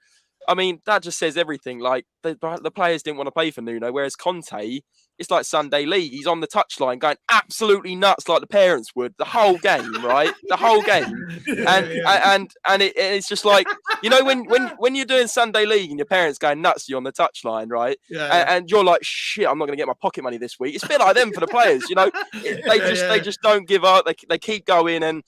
I mean, that just says everything. Like the players didn't want to play for Nuno, whereas Conte, it's like Sunday league. He's on the touchline going absolutely nuts, like the parents would, the whole game, right? The whole game, and it's just like, you know, when you're doing Sunday league and your parents going nuts, you're on the touchline, right? And you're like, shit, I'm not going to get my pocket money this week. It's a bit like them for the players, you know. They just don't give up. They keep going and.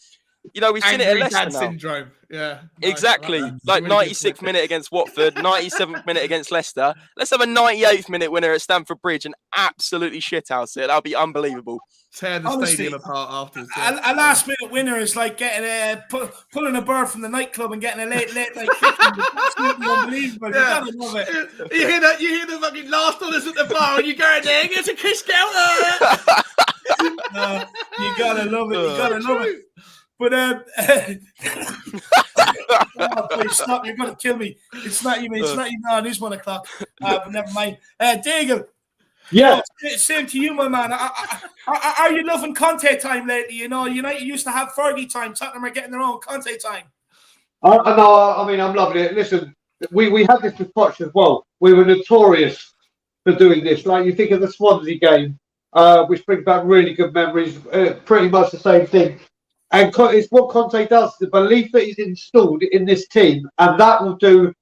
You know, we've seen it at Leicester now. Syndrome. Yeah. Exactly. Like really 96th minute against Watford, 97th minute against Leicester. Let's have a 98th minute winner at Stamford Bridge and absolutely shithouse it. That'll be unbelievable. Tear the stadium apart afterwards. A last minute winner is like getting pulling a bird from the nightclub and getting a late night kick. Absolutely unbelievable. Yeah. You gotta love it. You hear the fucking last dollars at the bar and you go in there, it's a kiss counter. You gotta love it. You gotta love it. But oh, please stop! You're gonna kill me. It's not even. It's not even on. It is 1 o'clock. But never mind. Daigle. Yeah. Same to you, my man. Are you loving Conte time lately? You know, United used to have Fergie time. Tottenham are getting their own Conte time. I mean, I'm loving it. Listen, we had this with Poch as well. We were notorious for doing this. Like, you think of the Swansea game, which brings back really good memories. Pretty much the same thing. And it's what Conte does, the belief that he's installed in this team, and that will do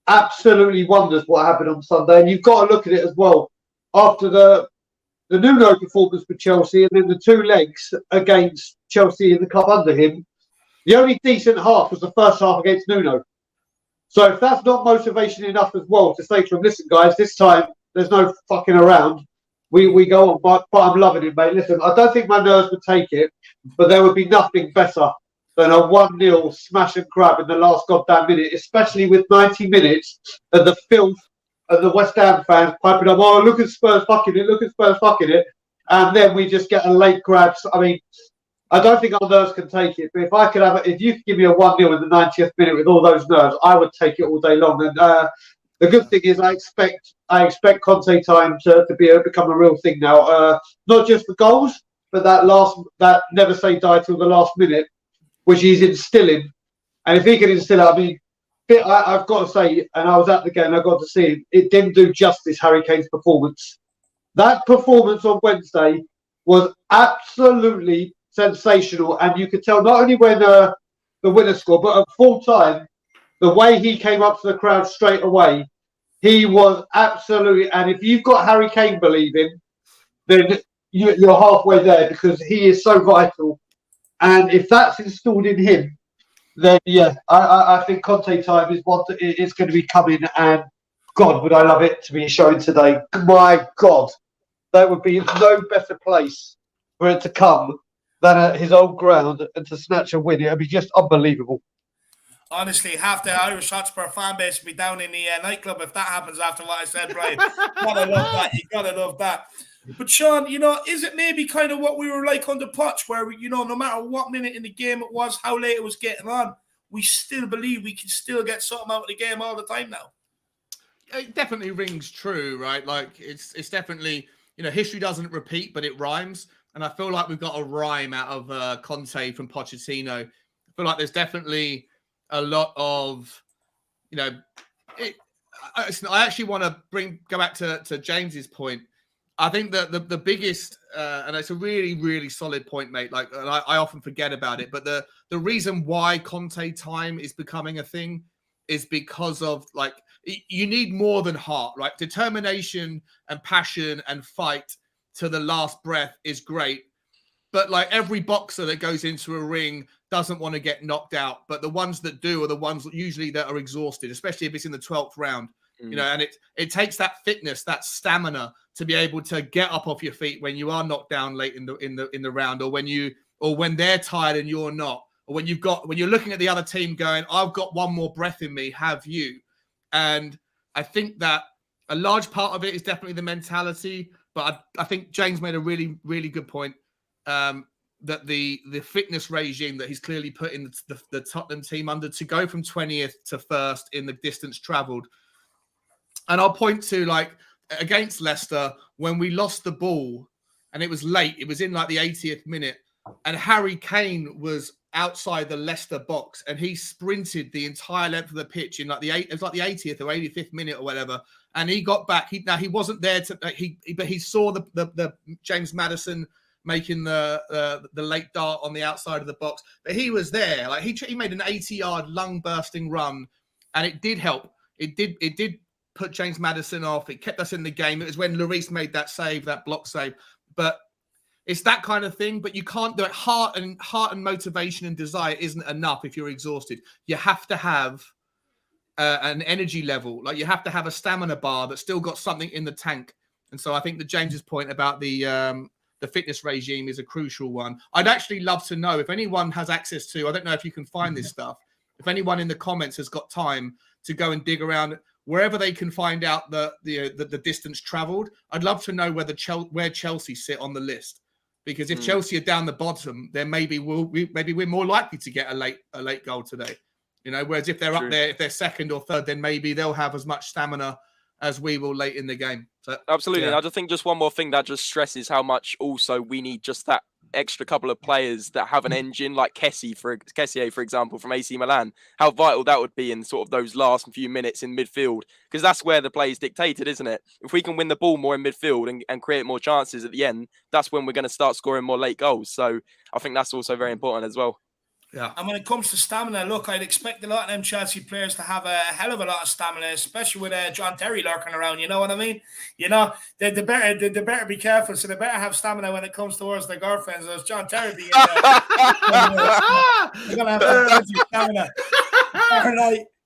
absolutely wonders what happened on Sunday. And you've got to look at it as well. After the Nuno performance for Chelsea and then the 2 legs against Chelsea in the cup under him, the only decent half was the first half against Nuno. So if that's not motivation enough as well to say to him, listen, guys, this time there's no fucking around. We go on, but I'm loving it, mate. Listen, I don't think my nerves would take it, but there would be nothing better than a 1-0 smash and grab in the last goddamn minute, especially with 90 minutes and the filth of the West Ham fans piping up, oh, look at Spurs fucking it, and then we just get a late grab. I mean, I don't think our nerves can take it, but if you could give me a 1-0 in the 90th minute with all those nerves, I would take it all day long. And the good thing is I expect Conte time to become a real thing now. Not just the goals, but that never say die till the last minute, which he's instilling. And if he can instill it, I mean, I've got to say, and I was at the game, I got to see it, it didn't do justice, Harry Kane's performance. That performance on Wednesday was absolutely sensational. And you could tell not only when the winner scored, but at full time, the way he came up to the crowd straight away, he was absolutely. And if you've got Harry Kane believing, then you're halfway there because he is so vital. And if that's installed in him, then yeah, I think Conte time is what it's going to be coming. And God, would I love it to be showing today. My God, that would be no better place for it to come than at his old ground and to snatch a win. It would be just unbelievable. Honestly, half the Irish Hotspur fan base will be down in the nightclub if that happens after what I said, Brian. Gotta love that. You gotta love that. But Sean, is it maybe kind of what we were like under Poch, where no matter what minute in the game it was, how late it was getting on, we still believe we can still get something out of the game all the time now? It definitely rings true, right? Like it's definitely, history doesn't repeat, but it rhymes. And I feel like we've got a rhyme out of Conte from Pochettino. I feel like there's definitely a lot of, I actually want to go back to James's point. I think that the biggest, and it's a really, really solid point, mate. Like, and I often forget about it, but the reason why Conte time is becoming a thing is because of, like, you need more than heart, right? Determination and passion and fight to the last breath is great. But like every boxer that goes into a ring doesn't want to get knocked out. But the ones that do are the ones that usually that are exhausted, especially if it's in the 12th round. And it takes that fitness, that stamina to be able to get up off your feet when you are knocked down late in the round, or when they're tired and you're not, or when you're looking at the other team going, I've got one more breath in me, have you? And I think that a large part of it is definitely the mentality, but I think James made a really, really good point. That the fitness regime that he's clearly put in the Tottenham team under to go from 20th to 1st in the distance travelled. And I'll point to, like, against Leicester, when we lost the ball and it was late, it was in like the 80th minute. and Harry Kane was outside the Leicester box, and he sprinted the entire length of the pitch in like the 80th or 85th minute or whatever. And he got back. He wasn't there but he saw the James Maddison making the late dart on the outside of the box. But he was there. Like he made an 80-yard lung bursting run, and it did help. It did put James Maddison off. It kept us in the game. It was when Lloris made that save, that block save. But it's that kind of thing. But you can't do it. Heart and motivation and desire isn't enough if you're exhausted. You have to have an energy level. Like you have to have a stamina bar that's still got something in the tank. And so I think that James's point about the fitness regime is a crucial one. I'd actually love to know if anyone has access to, I don't know if you can find this stuff, if anyone in the comments has got time to go and dig around wherever they can find out the distance traveled. I'd love to know where Chelsea sit on the list, because if Chelsea are down the bottom, then maybe we're more likely to get a late goal today. You know, whereas if they're up there, if they're second or third, then maybe they'll have as much stamina as we will late in the game. So, absolutely. Yeah. And I just think just one more thing that just stresses how much also we need just that extra couple of players that have an engine, like Kessié, for example, from AC Milan. How vital that would be in sort of those last few minutes in midfield, because that's where the play is dictated, isn't it? If we can win the ball more in midfield and create more chances at the end, that's when we're going to start scoring more late goals. So I think that's also very important as well. Yeah. And when it comes to stamina, look, I'd expect a lot of them Chelsea players to have a hell of a lot of stamina, especially with John Terry lurking around. You know what I mean? You know, they better be careful. So they better have stamina when it comes towards their girlfriends. As John Terry being they're gonna have plenty of stamina.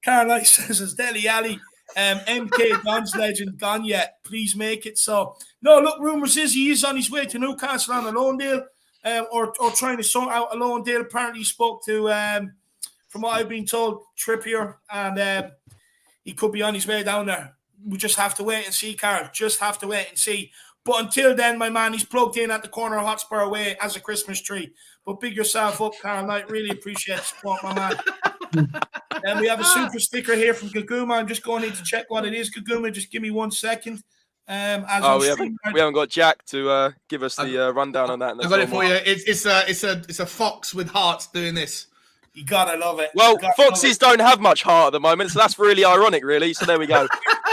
Caroline says, "Is Dele Alli, MK Don's legend gone yet? Please make it so." No, look, rumours is he is on his way to Newcastle on a loan deal. Or trying to sort out a loan deal. Apparently, he spoke to, from what I've been told, Trippier, and he could be on his way down there. We just have to wait and see, Carl. Just have to wait and see. But until then, my man, he's plugged in at the corner of Hotspur away as a Christmas tree. But big yourself up, Carl. I really appreciate the support, my man. And we have a super sticker here from Gaguma. I'm just going in to check what it is. Gaguma, just give me 1 second. We haven't got Jack to give us the rundown on that. I've got it for you. It's a fox with hearts doing this. You gotta love it. Well, foxes don't have much heart at the moment, so that's really ironic, really. So there we go.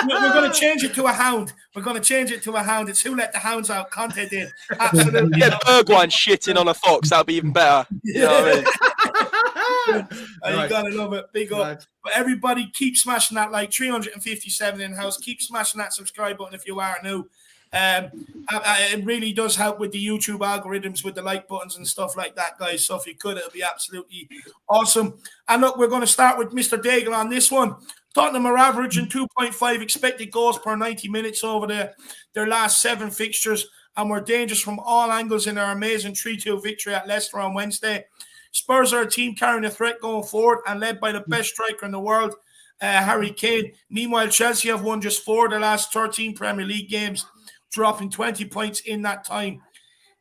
We're going to change it to a hound. It's who let the hounds out. Conte did. Absolutely. Yeah, Bergwijn shitting on a fox. That'd be even better. You know what I mean? You gotta love it. Big up. But everybody keep smashing that like 357 in house. Keep smashing that subscribe button if you are new. It really does help with the YouTube algorithms with the like buttons and stuff like that, guys. So if you could, it would be absolutely awesome. And look, we're going to start with Mr. Daigle on this one. Tottenham are averaging 2.5 expected goals per 90 minutes over their last 7 fixtures, and we're dangerous from all angles in our amazing 3-2 victory at Leicester on Wednesday. Spurs are a team carrying a threat going forward and led by the best striker in the world, Harry Kane. Meanwhile, Chelsea have won just 4 of their last 13 Premier League games, dropping 20 points in that time.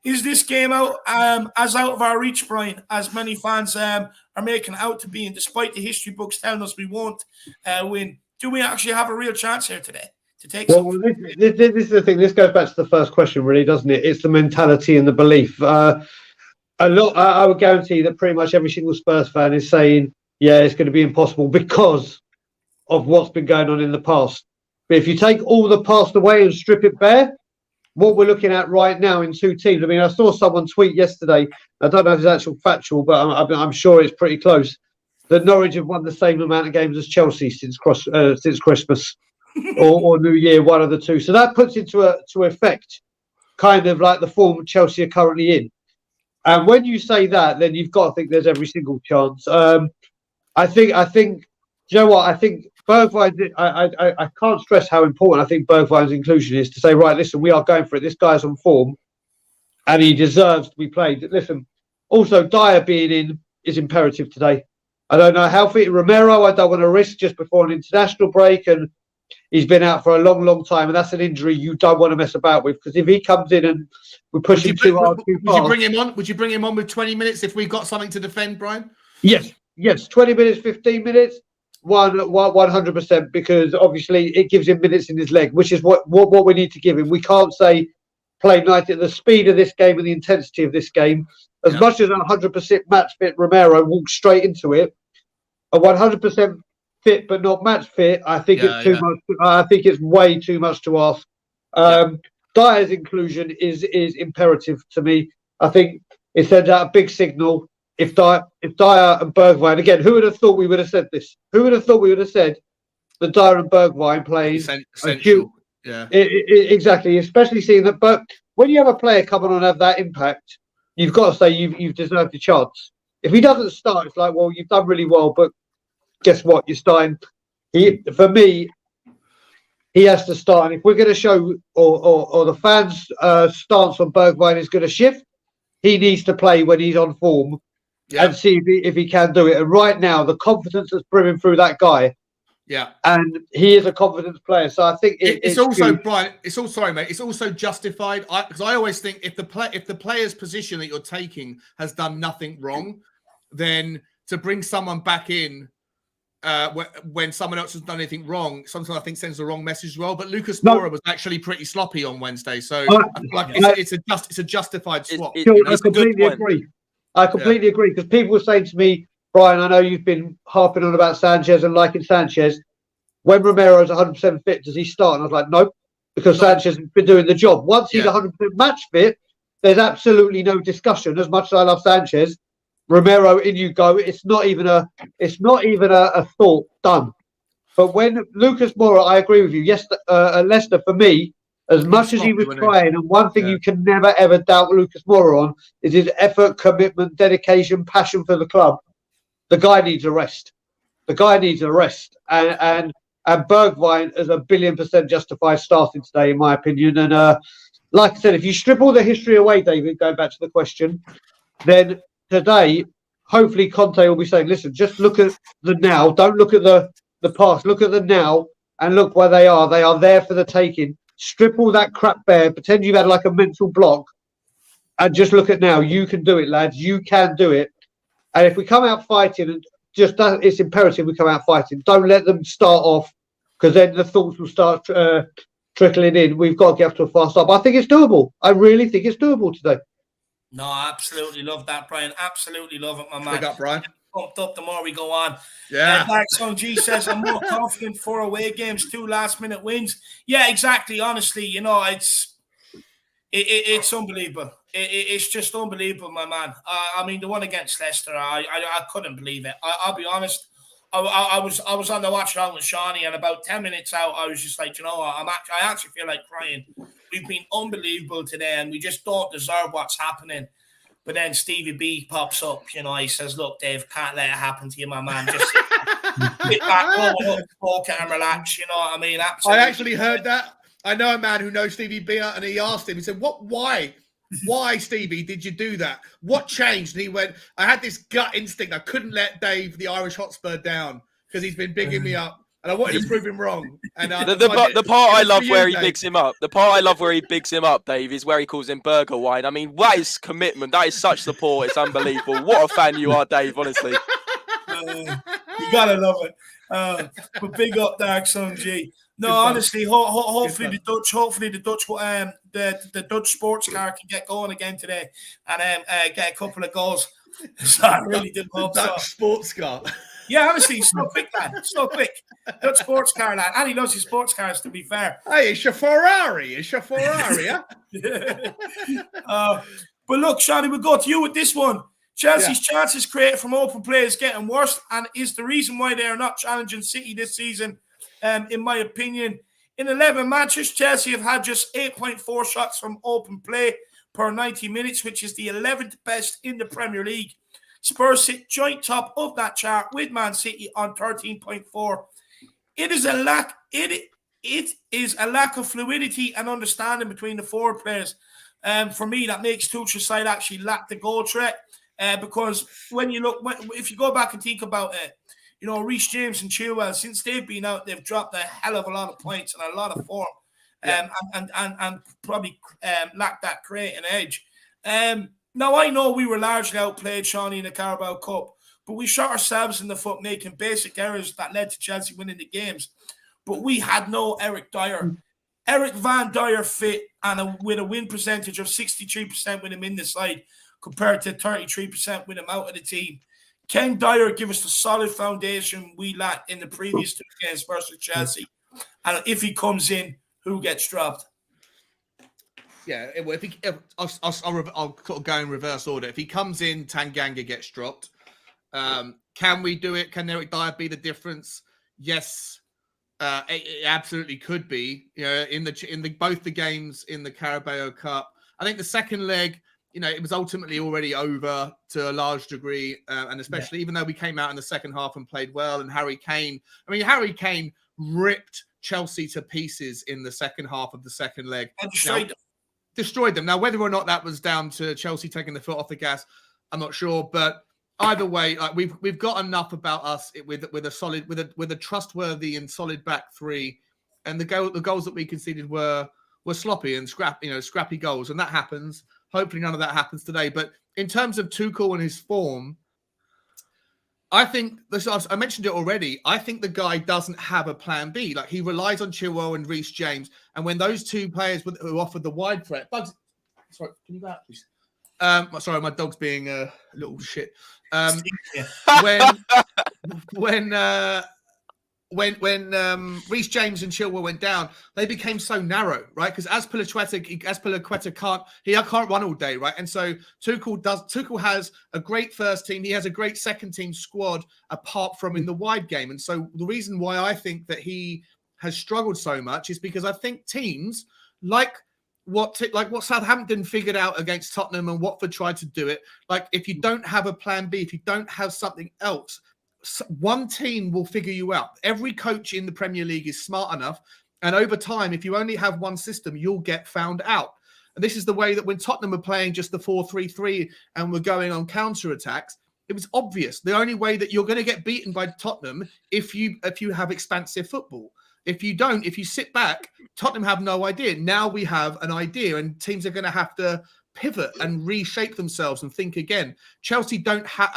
Is this game out as out of our reach, Brian, as many fans are making out to be, and despite the history books telling us we won't win? Do we actually have a real chance here today to take this is the thing. This goes back to the first question, really, doesn't it? It's the mentality and the belief. I would guarantee that pretty much every single Spurs fan is saying, yeah, it's going to be impossible because of what's been going on in the past. But if you take all the past away and strip it bare, what we're looking at right now in 2 teams. I mean, I saw someone tweet yesterday. I don't know if it's actual factual, but I'm sure it's pretty close. That Norwich have won the same amount of games as Chelsea since Christmas or New Year, one of the two. So that puts into effect kind of like the form Chelsea are currently in. And when you say that, then you've got to think there's every single chance. I think. Do you know what? I think Bergwijn. I can't stress how important I think Bergwijn's inclusion is to say, right, listen, we are going for it. This guy's on form, and he deserves to be played. Listen, also Dyer being in is imperative today. I don't know how fit Romero. I don't want to risk just before an international break, and he's been out for a long, long time, and that's an injury you don't want to mess about with, because if he comes in and we're pushing too hard, too far. Would you bring him on with 20 minutes if we've got something to defend, Brian? Yes. 20 minutes, 15 minutes, 100%, because obviously it gives him minutes in his leg, which is what we need to give him. We can't say play 90 at the speed of this game and the intensity of this game. As much as a 100% match fit Romero walks straight into it, a 100% fit but not match fit, I think it's too much. I think it's way too much to ask. Dyer's inclusion is imperative to me. I think it sends out a big signal. If Dyer and Bergwijn, again, who would have thought we would have said this? Who would have thought we would have said that Dyer and Bergwijn playing essential? Exactly. Especially seeing that, but when you have a player coming on and have that impact, you've got to say you've deserved a chance. If he doesn't start, it's like, well, you've done really well, but guess what? You're starting. For me, he has to start. And if we're going to show, or the fans' stance on Bergwijn is going to shift, he needs to play when he's on form and see if he can do it. And right now, the confidence that's brimming through that guy. Yeah, and he is a confidence player, so I think it's also Brian. It's also sorry, mate. It's also justified because I always think if the player's position that you're taking has done nothing wrong, then to bring someone back in when someone else has done anything wrong, sometimes I think sends the wrong message as well. But Lucas Moura was actually pretty sloppy on Wednesday, so it's a justified swap. I completely agree. I completely agree because people were saying to me, Brian, I know you've been harping on about Sanchez and liking Sanchez. When Romero's 100% fit, does he start? And I was like, nope, because Sanchez has been doing the job. Once he's 100% match fit, there's absolutely no discussion. As much as I love Sanchez, Romero, in you go. It's not even a thought done. But when Lucas Moura, I agree with you. Yes, Leicester for me, as much as he was trying, and one thing you can never ever doubt Lucas Moura on is his effort, commitment, dedication, passion for the club. The guy needs a rest. And Bergwijn is 1,000,000,000% justified starting today, in my opinion. And like I said, if you strip all the history away, David, going back to the question, then today, hopefully Conte will be saying, listen, just look at the now. Don't look at the past. Look at the now and look where they are. They are there for the taking. Strip all that crap bare. Pretend you've had like a mental block and just look at now. You can do it, lads. You can do it. And if we come out fighting, and it's imperative we come out fighting. Don't let them start off because then the thoughts will start trickling in. We've got to get off to a fast start. But I think it's doable. I really think it's doable today. No, I absolutely love that, Brian. Absolutely love it, my man. Big up, Brian. Pumped up the more we go on. Yeah. Dark Sun G says, I'm more confident for away games, 2 last-minute wins. Yeah, exactly. Honestly, it's unbelievable. It's just unbelievable, my man. I mean, the one against Leicester, I couldn't believe it. I'll be honest. I was on the watch around with Shawnee, and about 10 minutes out, I was just like, I actually feel like crying. We've been unbelievable today, and we just don't deserve what's happening. But then Stevie B pops up, he says, look, Dave, can't let it happen to you, my man. Just sit back, walk and relax, you know what I mean? Absolutely. I actually heard that. I know a man who knows Stevie B, and he asked him, he said, why, Stevie, did you do that? What changed? And he went, I had this gut instinct. I couldn't let Dave, the Irish Hotspur, down because he's been bigging me up. And I wanted to prove him wrong. And the part I love where he bigs him up. The part I love where he bigs him up, Dave, is where he calls him Bergwijn. I mean, that is commitment. That is such support. It's unbelievable. What a fan you are, Dave. Honestly, you gotta love it. But big up, Dark Sun G. No, honestly, hopefully the Dutch sports car can get going again today and get a couple of goals. So I really do hope so. Dutch sports car. Yeah, honestly, so quick, man. So quick. Dutch sports car, lad. And he loves his sports cars, to be fair. Hey, it's your Ferrari. Huh? But look, Shawnee, we'll go to you with this one. Chelsea's chances created from open play is getting worse and is the reason why they are not challenging City this season, in my opinion. In 11 matches, Chelsea have had just 8.4 shots from open play per 90 minutes, which is the 11th best in the Premier League. Spurs sit joint top of that chart with Man City on 13.4. It is a lack of fluidity and understanding between the forward players. For me, that makes Tuchel's side actually lack the goal threat. Because if you go back and think about it, Reece James and Chilwell, since they've been out, they've dropped a hell of a lot of points and a lot of form, and probably lack that creating edge. Now, I know we were largely outplayed, Shawnee, in the Carabao Cup, but we shot ourselves in the foot making basic errors that led to Chelsea winning the games. But we had no Eric Dyer. Eric Van Dyer fit and with a win percentage of 63% with him in the side compared to 33% with him out of the team. Can Dyer give us the solid foundation we lacked in the previous 2 games versus Chelsea? And if he comes in, who gets dropped? Yeah, I'll sort of go in reverse order. If he comes in, Tanganga gets dropped. Can we do it? Can Eric Dyer be the difference? Yes, it absolutely could be. You know, in both the games in the Carabao Cup, I think the second leg, you know, it was ultimately already over to a large degree, and especially even though we came out in the second half and played well, and Harry Kane ripped Chelsea to pieces in the second half of the second leg. And destroyed them. Now, whether or not that was down to Chelsea taking the foot off the gas, I'm not sure. But either way, like we've got enough about us with a trustworthy and solid back three, and the goals that we conceded were sloppy and scrappy goals, and that happens. Hopefully, none of that happens today. But in terms of Tuchel and his form, I think I mentioned it already. I think the guy doesn't have a plan B. Like, he relies on Chilwell and Reece James, and when those two players who offered the wide threat, Bugs, sorry, can you go out, please? Sorry, my dog's being a little shit. When Reece James and Chilwell went down, they became so narrow, right? Because Azpilicueta can't run all day, right? And so Tuchel has a great first team. He has a great second team squad apart from in the wide game. And so the reason why I think that he has struggled so much is because I think teams like what Southampton figured out against Tottenham and Watford tried to do it. Like, if you don't have a plan B, if you don't have something else, one team will figure you out. Every coach in the Premier League is smart enough. And over time, if you only have one system, you'll get found out. And this is the way that when Tottenham were playing just the 4-3-3 and were going on counter-attacks, it was obvious. The only way that you're going to get beaten by Tottenham if you have expansive football. If you don't, if you sit back, Tottenham have no idea. Now we have an idea, and teams are going to have to pivot and reshape themselves and think again. Chelsea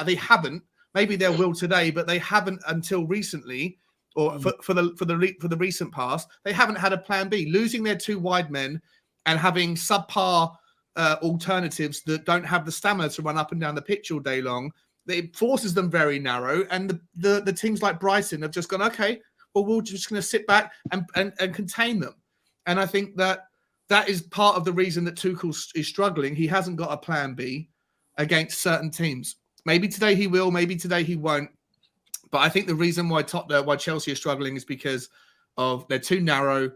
they haven't. Maybe they will today, but they haven't until recently, or for the recent past. They haven't had a plan B. Losing their 2 wide men and having subpar alternatives that don't have the stamina to run up and down the pitch all day long, it forces them very narrow. And the teams like Brighton have just gone, okay, well, we're just going to sit back and contain them. And I think that is part of the reason that Tuchel is struggling. He hasn't got a plan B against certain teams. Maybe today he will, maybe today he won't. But I think the reason why Chelsea are struggling is because of they're too narrow.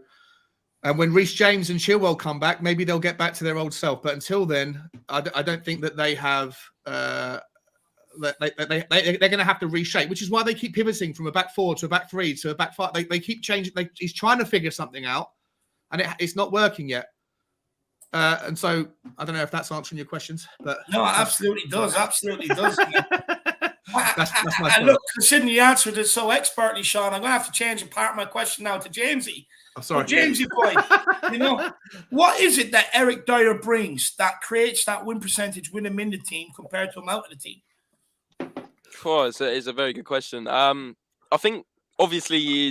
And when Reece James and Chilwell come back, maybe they'll get back to their old self. But until then, I don't think that they have. They're going to have to reshape, which is why they keep pivoting from a back 4 to a back 3 to a back 5. They keep changing. He's trying to figure something out, and it's not working yet. And so I don't know if that's answering your questions, but no, absolutely does. Absolutely does. that's my and look, considering you answered it so expertly, Sean, I'm going to have to change a part of my question now to Jamesy. I'm sorry, Jamesy boy. You know, what is it that Eric Dyer brings that creates that win percentage with him in the team compared to him out of the team? Oh, it's a very good question. I think obviously he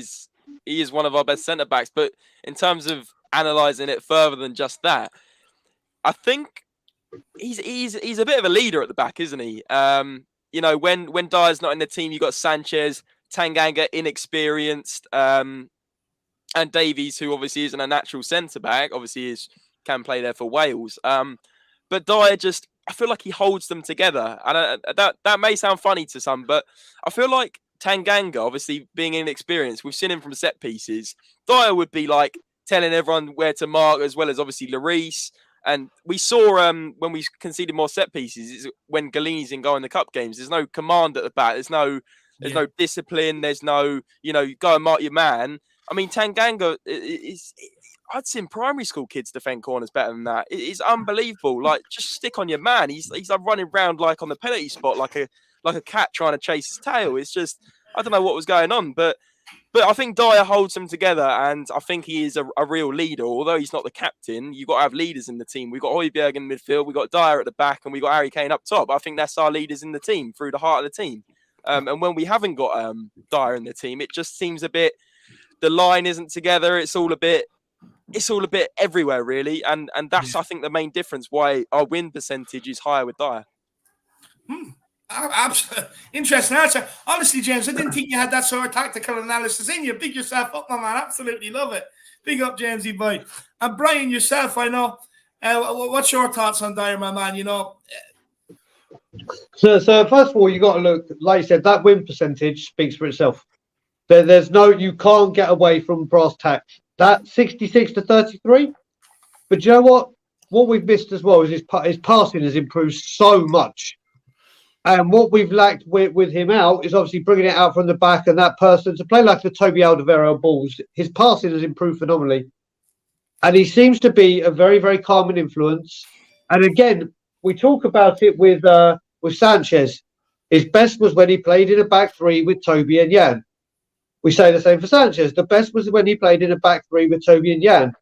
is one of our best centre backs, but in terms of analysing it further than just that, I think he's a bit of a leader at the back, isn't he? You know, when Dyer's not in the team, you've got Sanchez, Tanganga, inexperienced, and Davies, who obviously isn't a natural centre back. Obviously, can play there for Wales. But Dyer just, I feel like he holds them together, and that may sound funny to some, but I feel like Tanganga, obviously being inexperienced, we've seen him from set pieces. Dyer would be like telling everyone where to mark, as well as obviously Lloris. And we saw when we conceded more set pieces, is when Galini's in goal in the cup games. There's no command at the back. There's no discipline. There's no, go and mark your man. I mean, Tanganga is. I'd seen primary school kids defend corners better than that. It's unbelievable. Like, just stick on your man. He's like running around like on the penalty spot, like a cat trying to chase his tail. It's just, I don't know what was going on, but I think Dyer holds them together, and I think he is a real leader. Although he's not the captain, you've got to have leaders in the team. We've got Højbjerg in midfield, we've got Dyer at the back, and we've got Harry Kane up top. I think that's our leaders in the team, through the heart of the team. And when we haven't got Dyer in the team, it just seems a bit, the line isn't together. It's all a bit, it's all a bit everywhere, really, and that's I think the main difference why our win percentage is higher with Dyer. Absolutely. Interesting answer. Honestly, James, I didn't think you had that sort of tactical analysis in you. Big yourself up, my man. Absolutely love it. Big up, Jamesy boy. And Brian, yourself, I know. What's your thoughts on Dyer, my man? You know. So first of all, you got to look, like you said, that win percentage speaks for itself. You can't get away from brass tacks. That 66 to 33. But you know what? What we've missed as well is his passing has improved so much. And what we've lacked with him out is obviously bringing it out from the back and that person to play like the Toby Alderweireld balls. His passing has improved phenomenally. And he seems to be a very, very calming influence. And again, we talk about it with Sanchez. His best was when he played in a back three with Toby and Jan. We say the same for Sanchez. The best was when he played in a back three with Toby and Jan.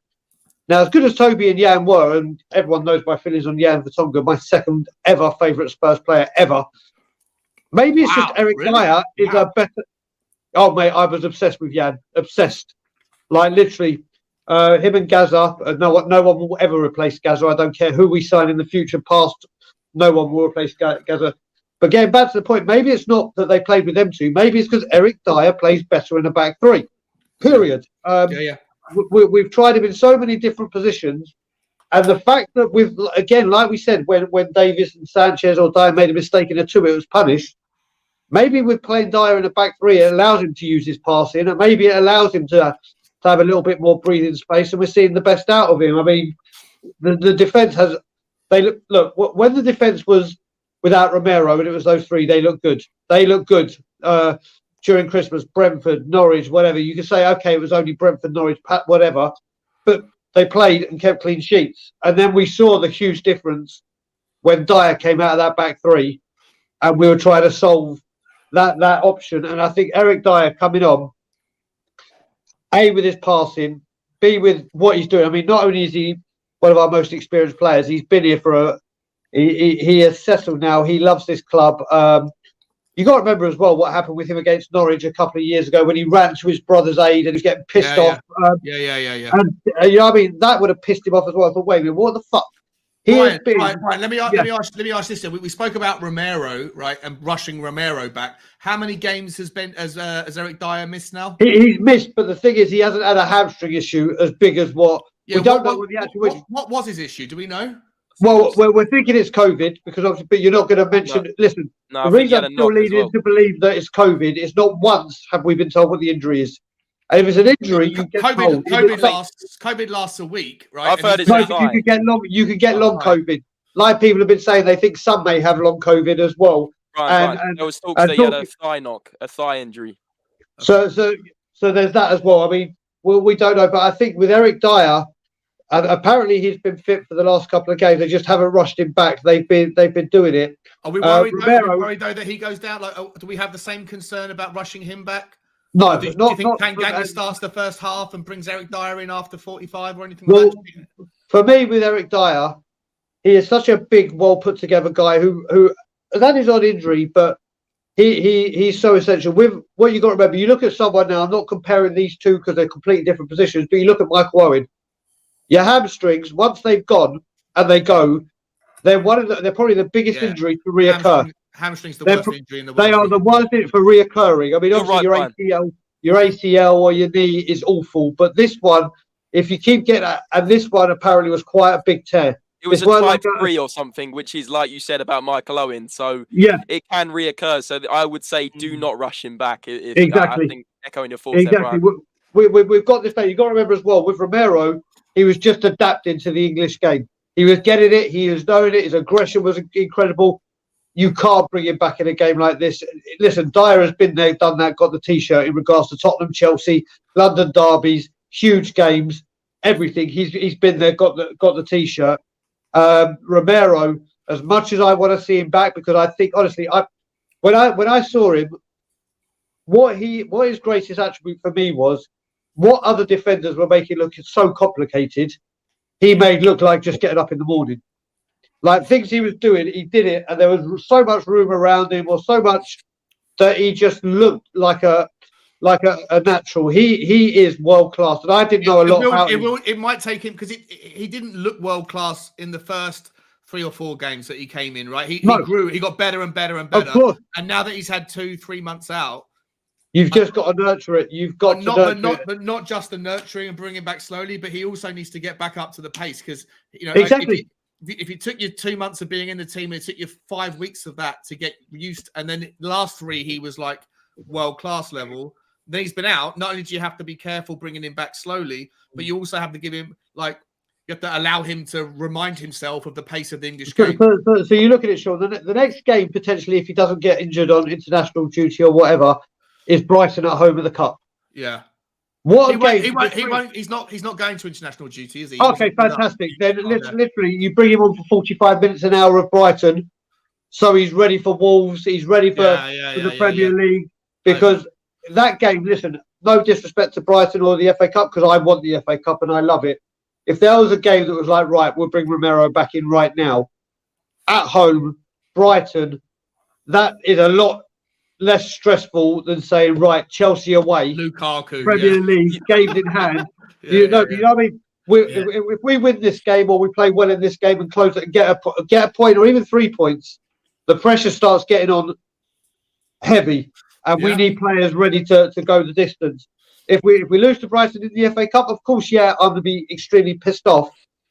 Now, as good as Toby and Jan were, and everyone knows my feelings on Jan Vertonghen, my second ever favourite Spurs player ever, maybe it's just Eric Dyer is a better... Oh, mate, I was obsessed with Jan. Obsessed. Like, literally, him and Gaza, no one will ever replace Gaza. I don't care who we sign in the future past, no one will replace Gaza. But getting back to the point, maybe it's not that they played with them two. Maybe it's because Eric Dyer plays better in a back three. Period. We've tried him in so many different positions, and the fact that again, like we said, when Davies and Sanchez or Dyer made a mistake in a two, it was punished. Maybe with playing Dyer in a back three, it allows him to use his passing, and maybe it allows him to have a little bit more breathing space, and we're seeing the best out of him. I mean, the defense has. Look when the defense was without Romero and it was those three, they looked good. They looked good. During Christmas, Brentford, Norwich, whatever. You could say, okay, it was only Brentford, Norwich, whatever. But they played and kept clean sheets. And then we saw the huge difference when Dyer came out of that back three and we were trying to solve that option. And I think Eric Dyer coming on, A, with his passing, B, with what he's doing. I mean, not only is he one of our most experienced players, he's been here he has settled now. He loves this club. You got to remember as well what happened with him against Norwich a couple of years ago when he ran to his brother's aid and he was getting pissed off. And you know, I mean, that would have pissed him off as well. I thought, wait a minute, what the fuck? Brian, let me ask this. We spoke about Romero, right, and rushing Romero back. How many games has Eric Dyer missed now? He's missed, but the thing is, he hasn't had a hamstring issue as big as what we don't know. What was his issue? Do we know? Well, we're thinking it's COVID because obviously, but you're not going to mention. Listen, the reason I'm still leading to believe that it's COVID is not once have we been told what the injury is. And if it's an injury, you get told. COVID lasts a week, right? I've heard you could get long COVID. Like people have been saying, they think some may have long COVID as well. Right. There was talk that he had a thigh knock, a thigh injury. So there's that as well. I mean, we don't know, but I think with Eric Dyer. Apparently he's been fit for the last couple of games. They just haven't rushed him back. They've been doing it. Are we worried, though, that he goes down? Like, do we have the same concern about rushing him back? No, do you think Tanganga starts the first half and brings Eric Dyer in after 45 or anything like that? For me, with Eric Dyer, he is such a big, well put together guy who that is on injury, but he's so essential. With what you got to remember, you look at someone now. I'm not comparing these two because they're completely different positions, but you look at Michael Owen. Your hamstrings, once they've gone and they go, they're probably the biggest injury to reoccur. Hamstrings the worst injury in the world. They are the worst thing for reoccurring. I mean, obviously your ACL or your knee is awful, but this one, if you keep getting, and this one apparently was quite a big tear. It was a type 3 or something, which is like you said about Michael Owen. So it can reoccur. So I would say do not rush him back. Exactly. I think echoing your thoughts exactly. There, we've got this thing. You've got to remember as well with Romero. He was just adapting to the English game. He was getting it. He was knowing it. His aggression was incredible. You can't bring him back in a game like this. Listen, Dyer has been there, done that, got the T-shirt in regards to Tottenham, Chelsea, London derbies, huge games, everything. He's been there, got the T-shirt. Romero, as much as I want to see him back, because I think honestly, when I saw him, what his greatest attribute for me was. What other defenders were making look so complicated, he made look like just getting up in the morning. Like things he was doing, he did it, and there was so much room around him, or so much that he just looked like a like a natural. He is world class, and I didn't know a lot about him. It might take him because he didn't look world class in the first 3 or 4 games that he came in. Right, he grew. He got better and better and better. Of course. And now that he's had 2-3 months out, you've just got to nurture it. You've got to nurture it. But not just the nurturing and bringing back slowly, but he also needs to get back up to the pace because exactly. If it took you 2 months of being in the team, it took you 5 weeks of that to get used. And then the last 3, he was like world class level. Then he's been out. Not only do you have to be careful bringing him back slowly, but you also have to give him you have to allow him to remind himself of the pace of the English game. So you look at it, Sean. The next game potentially, if he doesn't get injured on international duty or whatever, is Brighton at home at the Cup. Yeah. What game? He won't. He's not going to international duty, is he? Okay, fantastic. Then literally, you bring him on for 45 minutes an hour of Brighton, so he's ready for Wolves. He's ready for the Premier League because that game. Listen, no disrespect to Brighton or the FA Cup because I want the FA Cup and I love it. If there was a game that was like, right, we'll bring Romero back in right now, at home, Brighton, that is a lot less stressful than saying, right, Chelsea away, Lukaku, Premier League, games in hand. You know what I mean? If we win this game or we play well in this game and close it and get a point or even 3 points, the pressure starts getting on heavy, and we need players ready to go the distance. If we lose to Brighton in the FA Cup, of course, I'm going to be extremely pissed off.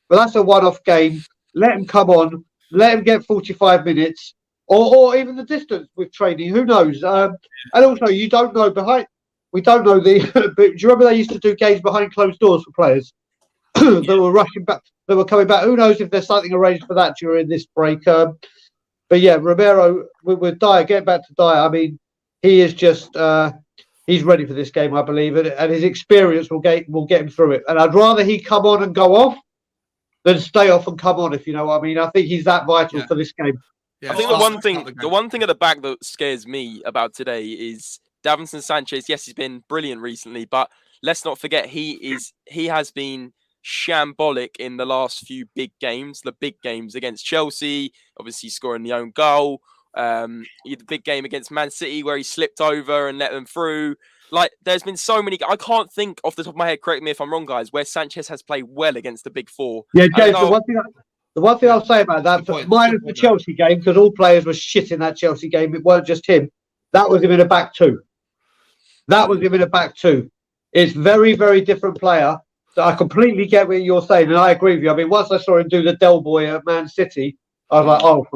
But that's a one-off game. Let him come on. Let him get 45 minutes. Or even the distance with training, who knows? And also, you don't know we don't know the. Do you remember they used to do games behind closed doors for players that were rushing back, that were coming back? Who knows if there's something arranged for that during this break? But yeah, Romero with Dyer, getting back to Dyer. I mean, he is just he's ready for this game, I believe, and his experience will get him through it. And I'd rather he come on and go off than stay off and come on, if you know what I mean. I think he's that vital for this game. Yeah, I think the one thing at the back that scares me about today is Davinson Sanchez. Yes, he's been brilliant recently, but let's not forget he has been shambolic in the last few big games. The big games against Chelsea, obviously scoring the own goal. The big game against Man City where he slipped over and let them through. Like, there's been so many. I can't think off the top of my head. Correct me if I'm wrong, guys. Where Sanchez has played well against the big four. Yeah, James. The one thing I'll say about that, minus the Chelsea game, because all players were shit in that Chelsea game. It weren't just him. That was him in a back two. It's very, very different player. So I completely get what you're saying, and I agree with you. I mean, once I saw him do the Del Boy at Man City, I was like, oh,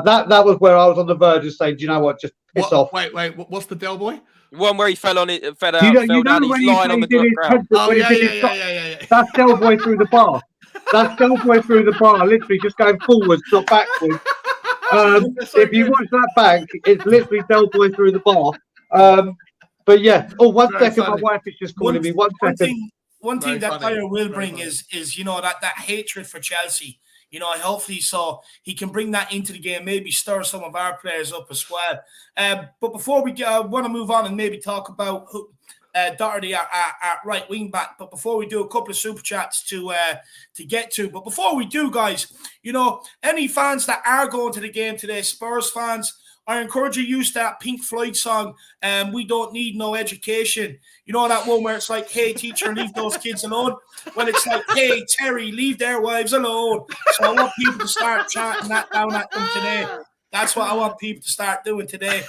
that was where I was on the verge of saying, do you know what, just piss off. Wait, what's the Del Boy? One where he fell on it, fell down his line on the ground. Yeah. That's Del Boy through the bar. That's Del Boy through the bar, literally just going forwards, not backwards. If you watch that back, it's literally Del Boy through the bar. But yeah, one second, my wife is just calling me. 1 second. One thing that Dyer will bring is that hatred for Chelsea. Hopefully so he can bring that into the game, maybe stir some of our players up as well. But before we want to move on and maybe talk about Doherty at right wing back. But before we do, a couple of super chats to get to. But before we do, guys, any fans that are going to the game today, Spurs fans, I encourage you to use that Pink Floyd song, We Don't Need No Education. You know that one where it's like, hey, teacher, leave those kids alone? Well, it's like, hey, Terry, leave their wives alone. So I want people to start chanting that down at them today. That's what I want people to start doing today.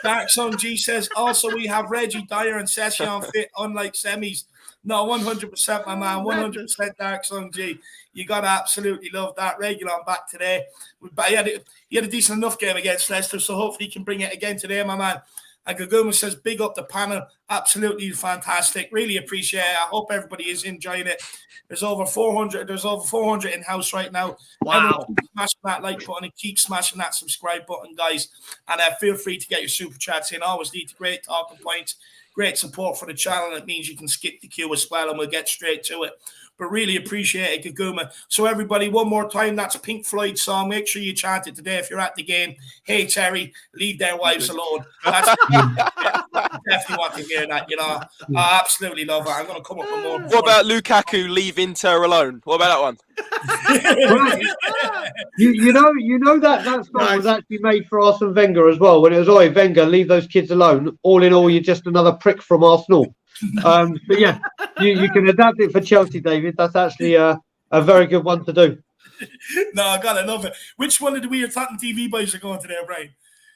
Dark Sun G says, also, we have Reggie, Dyer, and Session fit, unlike semis. No, 100%, my man, 100% Dark Sun G. You got to absolutely love that. Regulon back today. But he had a decent enough game against Leicester, so hopefully he can bring it again today, my man. And Gaguma says, big up the panel. Absolutely fantastic. Really appreciate it. I hope everybody is enjoying it. There's over 400 in house right now. Wow. Keep smashing that like button and keep smashing that subscribe button, guys. And feel free to get your super chats in. Always lead to great talking points. Great support for the channel. It means you can skip the queue as well, and we'll get straight to it. but really appreciate it, Kaguma. So everybody, one more time, that's Pink Floyd's song. Make sure you chant it today if you're at the game. Hey, Terry, leave their wives alone. That's definitely want to hear that, I absolutely love it. I'm going to come up with more. What about Lukaku, leave Inter alone? What about that one? you know that song was actually made for Arsene Wenger as well. When it was, "Oi, Wenger, leave those kids alone." All in all, you're just another prick from Arsenal. But yeah, you can adapt it for Chelsea, David. That's actually a very good one to do. No, I gotta love it. Which one of the weird Tottenham TV boys are going to there, Brian?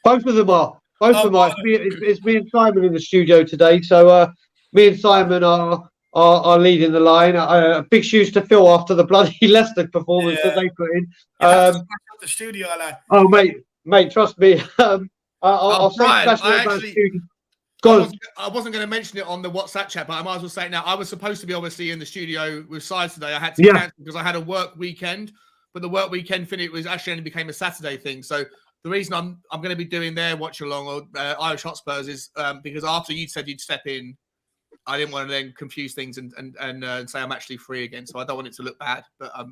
Both of them are. It's me and Simon in the studio today. So me and Simon are leading the line. Big shoes to fill after the bloody Leicester performance that they put in. The studio, lad. Oh, mate, trust me. I'll say Brian, about studio. I wasn't going to mention it on the WhatsApp chat, but I might as well say it now. I was supposed to be obviously in the studio with Sides today. I had to cancel because I had a work weekend, but the work weekend finished was actually only became a Saturday thing. So the reason I'm going to be doing their watch along or Irish Hotspurs is because after you said you'd step in, I didn't want to then confuse things and say I'm actually free again. So I don't want it to look bad, but I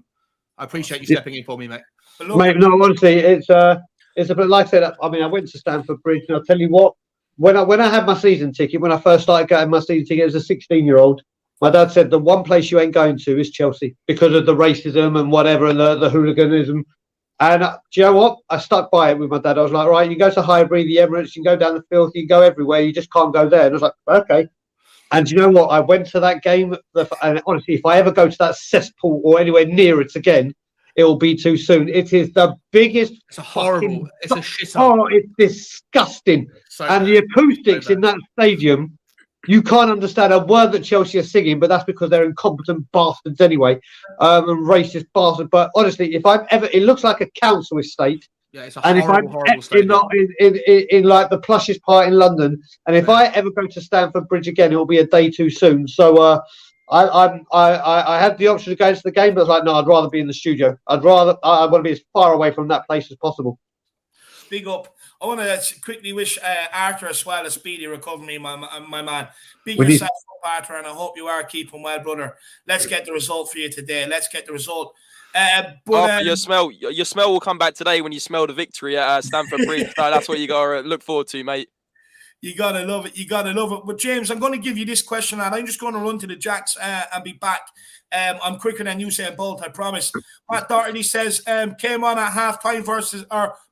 appreciate you stepping in for me, mate. Mate, no, honestly, it's a bit like I said. I mean, I went to Stamford Bridge, and I'll tell you what. When I had my season ticket, when I first started getting my season ticket as a 16-year-old, my dad said the one place you ain't going to is Chelsea because of the racism and whatever and the hooliganism. And do you know what? I stuck by it with my dad. I was like, right, you go to Highbury, the Emirates, you can go down the field, you can go everywhere. You just can't go there. And I was like, okay. And do you know what? I went to that game. And honestly, if I ever go to that cesspool or anywhere near it again, it will be too soon. It is the biggest. It's a horrible. It's a shit. Oh, it's disgusting. And the acoustics in that stadium, you can't understand a word that Chelsea are singing, but that's because they're incompetent bastards anyway, and racist bastards. But honestly, if I'm ever, it looks like a council estate. Yeah, it's a horrible stadium. In like the plushest part in London, and if I ever go to Stamford Bridge again, it'll be a day too soon. So I had the option to go to the game, but I was like, no, I'd rather be in the studio. I want to be as far away from that place as possible. Big up. I want to quickly wish Arthur as well a speedy recovery, my man. Big yourself up, Arthur, and I hope you are keeping well, brother. Let's get the result for you today. Let's get the result. Your smell will come back today when you smell the victory at Stamford Bridge. So that's what you got to look forward to, mate. You gotta love it. You gotta love it. But James, I'm going to give you this question, and I'm just going to run to the Jacks and be back. I'm quicker than Usain Bolt, I promise. Matt Doherty says came on at halftime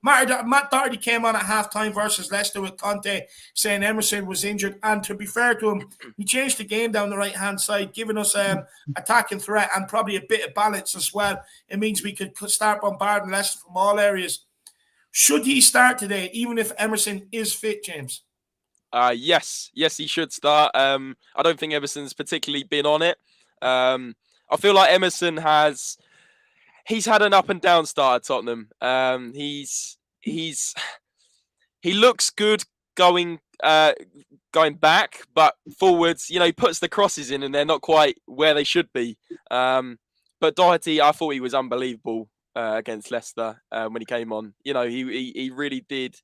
Matt Doherty came on at halftime versus Leicester with Conte saying Emerson was injured, and to be fair to him, he changed the game down the right hand side, giving us attacking threat and probably a bit of balance as well. It means we could start bombarding Leicester from all areas. Should he start today, even if Emerson is fit, James? Yes, he should start. I don't think Emerson's particularly been on it. I feel like Emerson he's had an up and down start at Tottenham. He looks good going back, but forwards, he puts the crosses in and they're not quite where they should be. But Doherty, I thought he was unbelievable against Leicester when he came on. He really did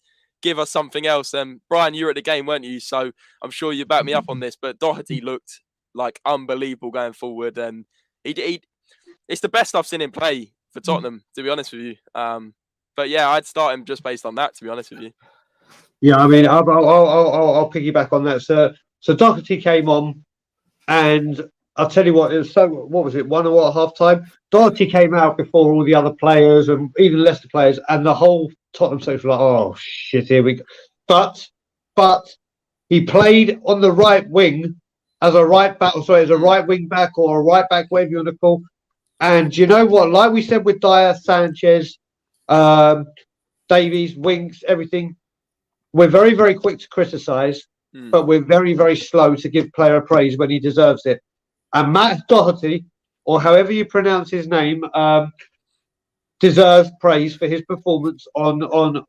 give us something else. Brian, you were at the game, weren't you? So I'm sure you back me up on this, but Doherty looked like unbelievable going forward, and it's the best I've seen him play for Tottenham, to be honest with you. But yeah, I'd start him just based on that, to be honest with you. Yeah, I mean, I'll piggyback on that. So Doherty came on, and I'll tell you what, it was what was it, 1-1 at half time? Doherty came out before all the other players and even Leicester players, and the whole Tottenham side were like, oh shit, here we go. But he played on the right wing as a right wing back or a right back, whatever you want to call. And you know what? Like we said with Dyer, Sanchez, Davies, Winks, everything, we're very, very quick to criticise, but we're very, very slow to give player praise when he deserves it. And Matt Doherty, or however you pronounce his name, deserves praise for his performance on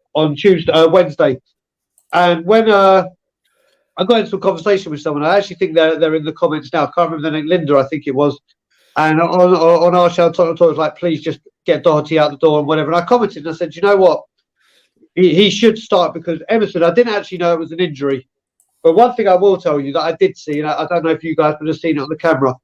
Wednesday. And when I got into a conversation with someone, I actually think they're in the comments now. I can't remember the name, Linda, I think it was. And on our show, Tottenham Talk was like, please just get Doherty out the door and whatever. And I commented and I said, you know what? He should start because Emerson, I didn't actually know it was an injury. But one thing I will tell you that I did see, and I don't know if you guys would have seen it on the camera,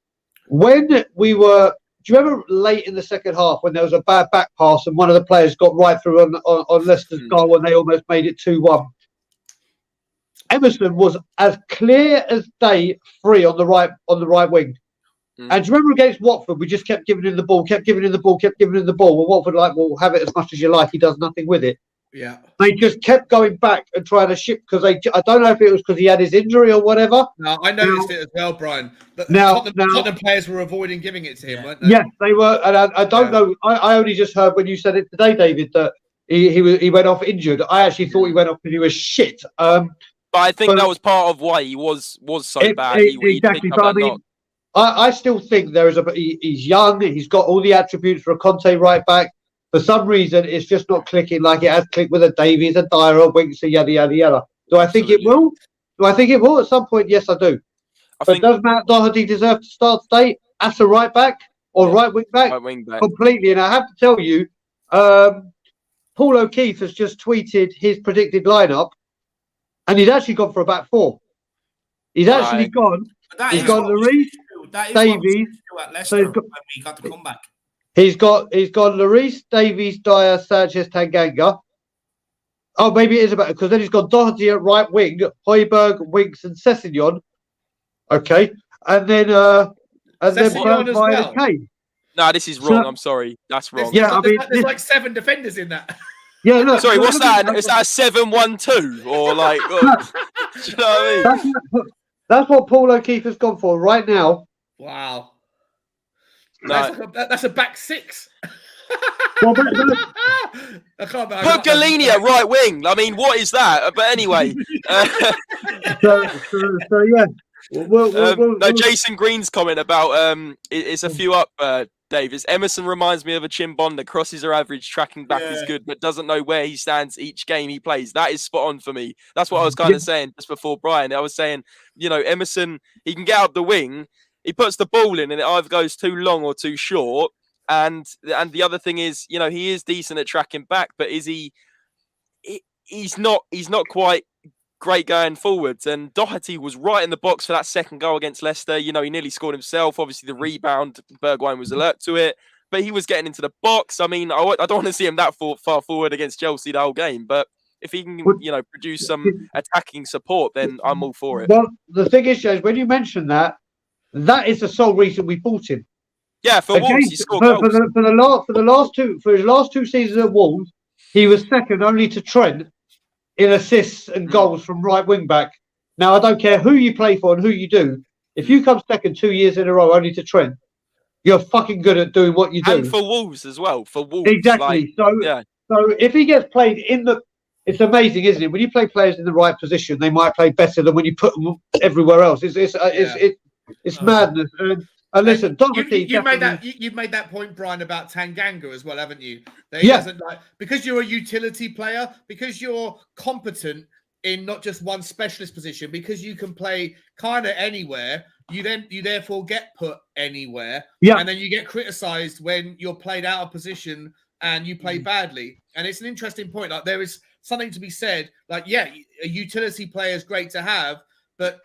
when we were. Do you remember late in the second half when there was a bad back pass and one of the players got right through on Leicester's goal and they almost made it 2-1? Emerson was as clear as day free on the right wing. And do you remember against Watford, we just kept giving him the ball, kept giving him the ball. Well, Watford well, have it as much as you like. He does nothing with it. Yeah. They just kept going back and trying to ship because I don't know if it was because he had his injury or whatever. No, I noticed it as well, Brian. Tottenham players were avoiding giving it to him, weren't they? Yes, they were. And I don't know. I only just heard when you said it today, David, that he went off injured. I actually thought he went off because he was shit. But I think that was part of why he was so bad. Exactly. But I mean, I still think he's young. He's got all the attributes for a Conte right back. For some reason, it's just not clicking like it has clicked with a Davies, a Dyer, a Winks, a yada, yada, yada. Do I think it will? Do I think it will at some point? Yes, I do. But does Matt Doherty deserve to start today as a right back or right wing back? Right wing back. Completely. And I have to tell you, Paul O'Keefe has just tweeted his predicted lineup, and he's actually gone for a back four. He's actually gone. He's gone Lloris, Davies. So when we got the comeback. He's gone Lloris, Davies, Dyer, Sanchez, Tanganga. Oh, maybe it is about because then he's got Doherty at right wing, Højbjerg, Winks, and Sessegnon. Okay, and then Bergwijn Kane. No, this is wrong. I'm sorry, that's wrong. There's like 7 defenders in that. Yeah, look. Sorry, what's that? Is that a 7-1-2 or like? Do you know what I mean? That's what Paul O'Keefe has gone for right now. Wow. No. That's a back 6. Well, Put Galini at right wing. I mean, what is that? But anyway. So yeah. No, Jason Green's comment about it's a few up, Davis. Emerson reminds me of a Chimbonda. Crosses are average, tracking back is good, but doesn't know where he stands each game he plays. That is spot on for me. That's what I was kind of saying just before Brian. I was saying, Emerson, he can get up the wing. He puts the ball in and it either goes too long or too short. And the other thing is, he is decent at tracking back, but is he's not quite great going forwards. And Doherty was right in the box for that second goal against Leicester. He nearly scored himself. Obviously, the rebound, Bergwijn was alert to it, but he was getting into the box. I mean, I don't want to see him that far forward against Chelsea the whole game, but if he can, produce some attacking support, then I'm all for it. Well, the thing is, James, when you mention that is the sole reason we bought him. Yeah, for Wolves, he scored goals. For his last 2 seasons at Wolves, he was second only to Trent in assists and goals from right wing back. Now, I don't care who you play for and who you do. If you come second 2 years in a row only to Trent, you're fucking good at doing what you do. And for Wolves as well. For Wolves, exactly. So if he gets played it's amazing, isn't it? When you play players in the right position, they might play better than when you put them everywhere else. It's madness. And listen, Doherty. You've made that point, Brian, about Tanganga as well, haven't you? That he doesn't because you're a utility player, because you're competent in not just one specialist position, because you can play kind of anywhere. You therefore get put anywhere, and then you get criticised when you're played out of position and you play badly. And it's an interesting point. Like there is something to be said. Like a utility player is great to have. But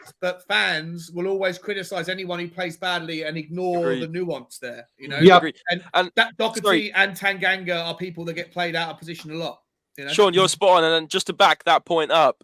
fans will always criticize anyone who plays badly and ignore the nuance there, Yeah. And that Doherty and Tanganga are people that get played out of position a lot. Sean, you're spot on. And just to back that point up,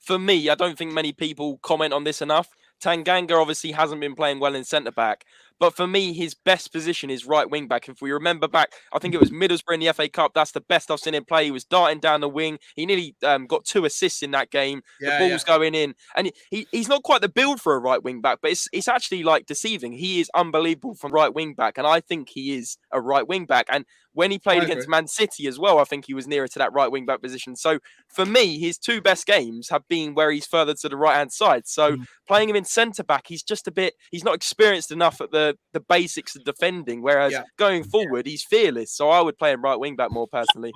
for me, I don't think many people comment on this enough. Tanganga obviously hasn't been playing well in centre back, but for me, his best position is right wing back. If we remember back, I think it was Middlesbrough in the FA Cup. That's the best I've seen him play. He was darting down the wing. He nearly got 2 assists in that game. The ball's going in, and he's not quite the build for a right wing back, but it's actually like deceiving. He is unbelievable from right wing back, and I think he is a right wing back. And when he played against Man City as well, I think he was nearer to that right wing back position. So for me, his 2 best games have been where he's further to the right hand side. So playing him in centre back, he's not experienced enough at the basics of defending. Whereas going forward, he's fearless. So I would play him right wing back more personally.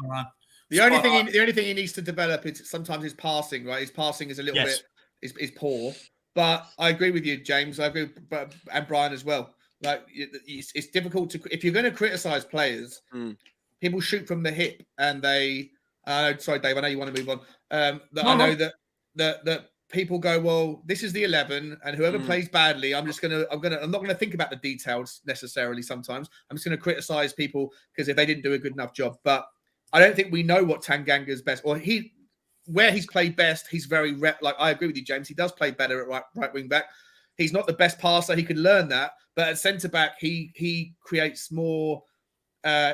The only thing he needs to develop is sometimes his passing. Right, his passing is a little bit is poor. But I agree with you, James. I agree, and Brian as well. Like it's difficult to if you're going to criticize players, people shoot from the hip, and they. Sorry, Dave. I know you want to move on. I know that people go, well, this is the 11, and whoever plays badly, I'm not gonna think about the details necessarily. Sometimes I'm just gonna criticize people because if they didn't do a good enough job. But I don't think we know what Tanganga's best, or where he's played best. He's very like I agree with you, James. He does play better at right wing back. He's not the best passer. He could learn that, but at centre back, he creates more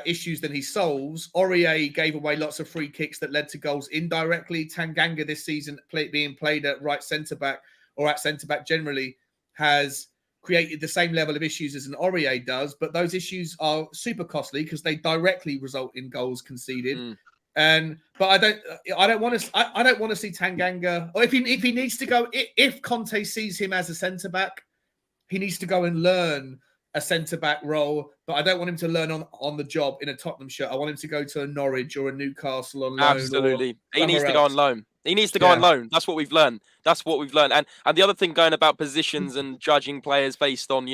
issues than he solves. Aurier gave away lots of free kicks that led to goals indirectly. Tanganga this season being played at right centre back or at centre back generally has created the same level of issues as an Aurier does, but those issues are super costly because they directly result in goals conceded. But I don't want to see Tanganga, or if he needs to go, if Conte sees him as a centre back, he needs to go and learn a centre-back role, but I don't want him to learn on the job in a Tottenham shirt. I want him to go to a Norwich or a Newcastle on loan. Absolutely. He needs to go on loan. He needs to go on loan. That's what we've learned. And the other thing going about positions and judging players based on,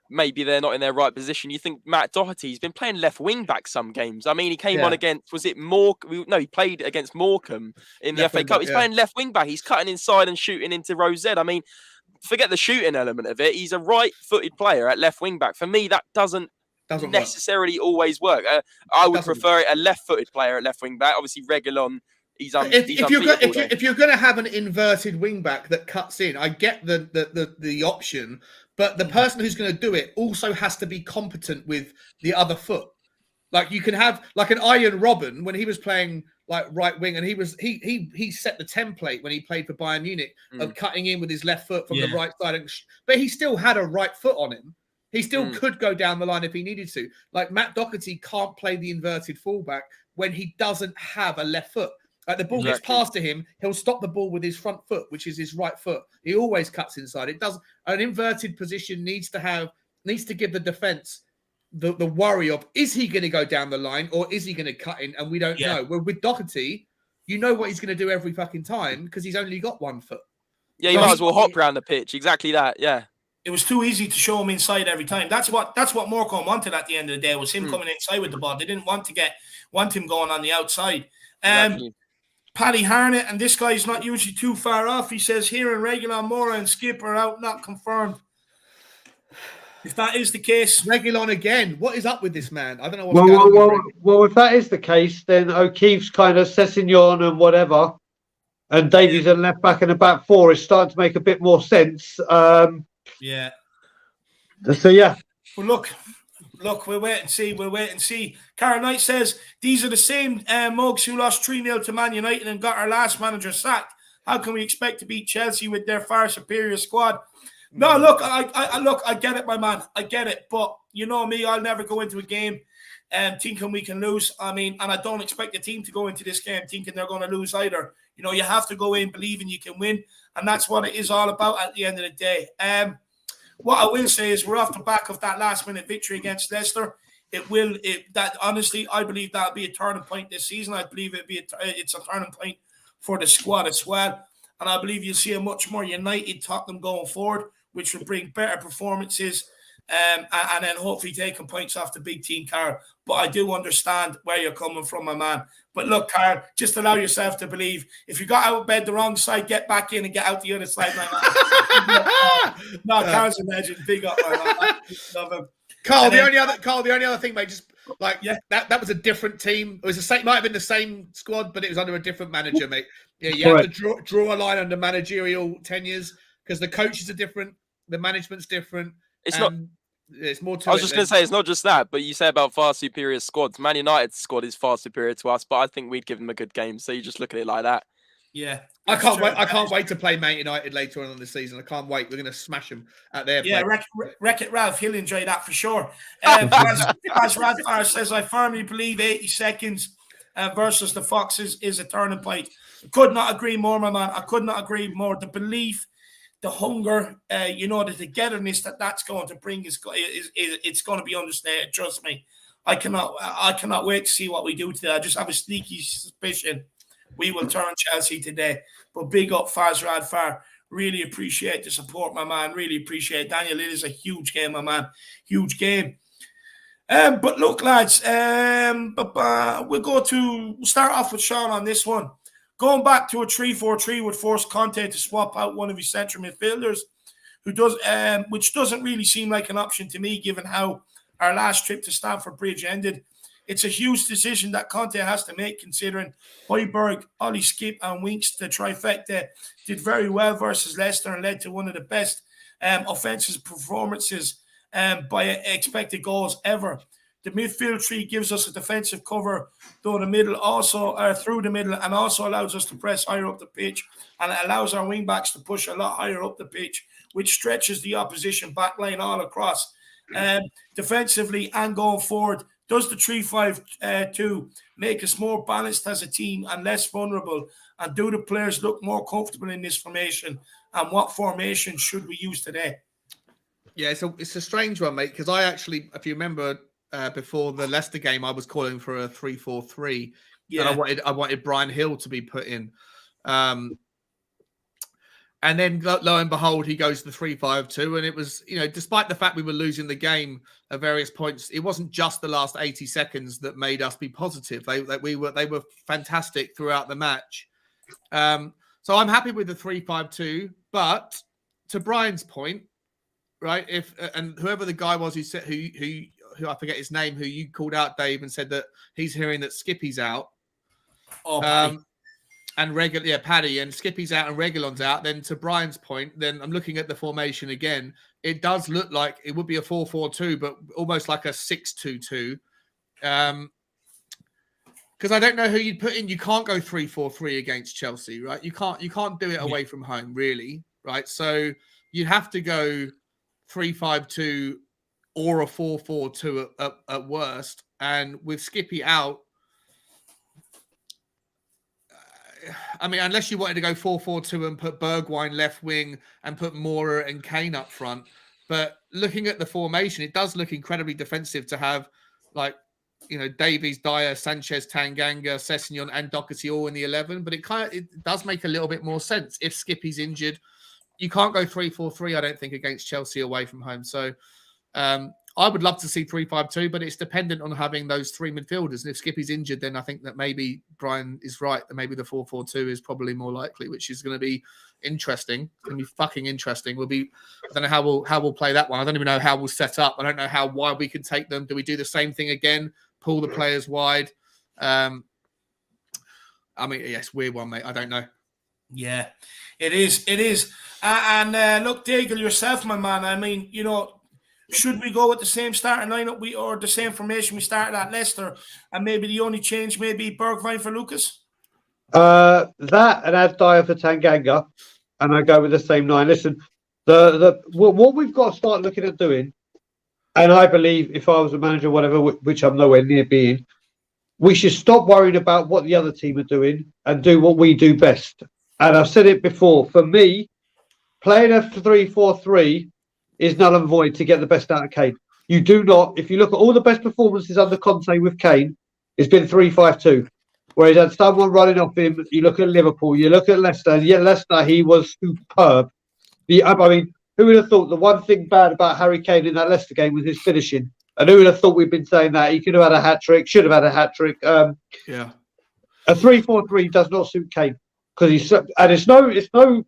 maybe they're not in their right position. You think Matt Doherty's been playing left wing back some games. I mean, he came on against, was it Morecambe? No, he played against Morecambe in the FA Cup. He's playing left wing back. He's cutting inside and shooting into row Z. I mean, forget the shooting element of it. He's a right-footed player at left wing back. For me, that doesn't necessarily always work. I would prefer a left-footed player at left wing back. Obviously, Reguilon, if you're going to have an inverted wing back that cuts in, I get the option, but the person who's going to do it also has to be competent with the other foot. Like you can have like an Iron Robben when he was playing like right wing, and he set the template when he played for Bayern Munich of cutting in with his left foot from the right side, but he still had a right foot on him. He still could go down the line if he needed to. Like Matt Doherty can't play the inverted fullback when he doesn't have a left foot. Like the ball gets passed to him, he'll stop the ball with his front foot, which is his right foot. He always cuts inside. An inverted position needs to give the defense the worry of, is he going to go down the line or is he going to cut in? And we don't know. Well, with Doherty, you know what he's going to do every fucking time because he's only got one foot. Yeah, you might as well hop around the pitch. Exactly that. Yeah. It was too easy to show him inside every time. That's what Morecambe wanted at the end of the day, was him coming inside with the ball. They didn't want him going on the outside. Paddy Harnett, and this guy's not usually too far off. He says here in Reguilon, Mora and Skip are out, not confirmed. If that is the case, Reguilon again. What is up with this man? I don't know what's going on. Well, if that is the case, then O'Keefe's kind of Sessegnon and whatever, and Davies and left back and a back four is starting to make a bit more sense. So yeah. Well, look, we'll wait and see. Karen Knight says these are the same mugs who lost 3-0 to Man United and got our last manager sacked. How can we expect to beat Chelsea with their far superior squad? No, look, I get it, my man. I get it. But you know me, I'll never go into a game thinking we can lose. I mean, and I don't expect the team to go into this game thinking they're going to lose either. You know, you have to go in believing you can win. And that's what it is all about at the end of the day. What I will say is we're off the back of that last-minute victory against Leicester. Honestly, I believe that'll be a turning point this season. I believe it's a turning point for the squad as well. And I believe you'll see a much more united Tottenham going forward, which will bring better performances and then hopefully taking points off the big team, Carl. But I do understand where you're coming from, my man. But look, Carl, just allow yourself to believe. If you got out of bed the wrong side, get back in and get out the other side, my man. No, Carl's a legend. Big up, my man. Love him. Carl, the only other thing, mate, just like that was a different team. It was the same, might have been the same squad, but it was under a different manager, mate. Yeah, you have to draw a line under managerial tenures because the coaches are different, the management's different. It's more to I was just going to say, it's not just that, but you say about far superior squads. Man United's squad is far superior to us, but I think we'd give them a good game. So you just look at it like that. Yeah. I can't wait to play Man United later on in the season. I can't wait. We're going to smash them at their place. Yeah, Wreck-It Ralph, he'll enjoy that for sure. As Radfar says, I firmly believe 80 seconds versus the Foxes is a turning point. Could not agree more, my man. I could not agree more. The belief, the hunger, the togetherness that's going to bring is it's going to be understated. Trust me. I cannot wait to see what we do today. I just have a sneaky suspicion we will turn Chelsea today. But big up Faz Radfar. Really appreciate the support, my man. Really appreciate it. Daniel, it is a huge game, my man. Huge game. But look, lads, we'll start off with Sean on this one. Going back to a 3-4-3 would force Conte to swap out one of his central midfielders, which doesn't really seem like an option to me, given how our last trip to Stamford Bridge ended. It's a huge decision that Conte has to make, considering Højbjerg, Ollie Skip, and Winks, the trifecta, did very well versus Leicester and led to one of the best offensive performances by expected goals ever. The midfield three gives us a defensive cover through the middle, and also allows us to press higher up the pitch, and it allows our wing backs to push a lot higher up the pitch, which stretches the opposition backline all across. Defensively and going forward, does the 3-5-2 make us more balanced as a team and less vulnerable? And do the players look more comfortable in this formation? And what formation should we use today? Yeah, so it's a strange one, mate, because I actually, if you remember, before the Leicester game, I was calling for a 3-4-3. Yeah. And I wanted Brian Hill to be put in. And then, lo and behold, he goes to the 3-5-2. And it was, despite the fact we were losing the game at various points, it wasn't just the last 80 seconds that made us be positive. They were fantastic throughout the match. So I'm happy with the 3-5-2. But to Brian's point, right? And whoever the guy was who said who I forget his name, who you called out, Dave, and said that he's hearing that Skippy's out. And Paddy, and Skippy's out and Reguilon's out. Then to Brian's point, then I'm looking at the formation again. It does look like it would be a 4-4-2, but almost like a 6-2-2. Because I don't know who you'd put in. You can't go 3-4-3 against Chelsea, right? You can't do it away from home, really, right? So you'd have to go 3-5-2 or a 4-4-2 at worst. And with Skippy out, I mean, unless you wanted to go 4-4-2 and put Bergwijn left wing and put Mora and Kane up front. But looking at the formation, it does look incredibly defensive to have, Davies, Dyer, Sanchez, Tanganga, Sessegnon, and Doherty all in the 11. But it does make a little bit more sense. If Skippy's injured, you can't go 3-4-3, I don't think, against Chelsea away from home. So I would love to see 3-5-2, but it's dependent on having those three midfielders. And if Skippy's injured, then I think that maybe Brian is right. That maybe the 4-4-2 is probably more likely, which is going to be interesting. It's going to be fucking interesting. I don't know how we'll play that one. I don't even know how we'll set up. I don't know how wide we can take them. Do we do the same thing again? Pull the players wide? I mean, yes, weird one, mate. I don't know. Yeah, it is. It is. And look, Daigle, yourself, my man. I mean, should we go with the same starting lineup or the same formation we started at Leicester, and maybe the only change may be Bergwijn for Lucas? That and add Dyer for Tanganga, and I go with the same 9. Listen, what we've got to start looking at doing, and I believe if I was a manager, whatever, which I'm nowhere near being, we should stop worrying about what the other team are doing and do what we do best. And I've said it before. For me, playing a 3-4-3 is null and void to get the best out of Kane. You do not, if you look at all the best performances under Conte with Kane, it's been 3-5-2, where he's had someone running off him. You look at Liverpool, you look at Leicester, and yet Leicester, he was superb. I mean, who would have thought the one thing bad about Harry Kane in that Leicester game was his finishing? And who would have thought we've been saying that? He could have had a hat-trick, should have had a hat-trick. Yeah. A 3-4-3 does not suit Kane, because it's no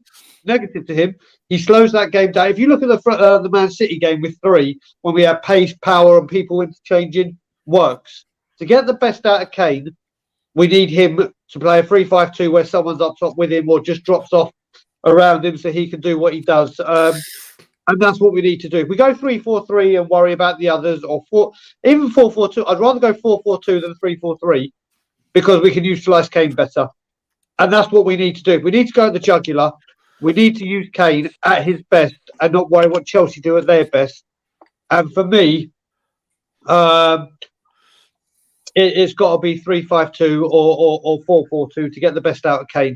negative to him. He slows that game down. If you look at the Man City game with 3, when we have pace, power, and people interchanging, works. To get the best out of Kane, we need him to play a 3-5-2 where someone's up top with him or just drops off around him so he can do what he does. And that's what we need to do. If we go 3-4-3 and worry about the others, or even 4-4-2, I'd rather go 4-4-2 than 3-4-3 because we can utilise Kane better. And that's what we need to do. We need to go at the jugular. We need to use Kane at his best and not worry what Chelsea do at their best. And for me, it's got to be 3-5-2 or 4-4-2 to get the best out of Kane.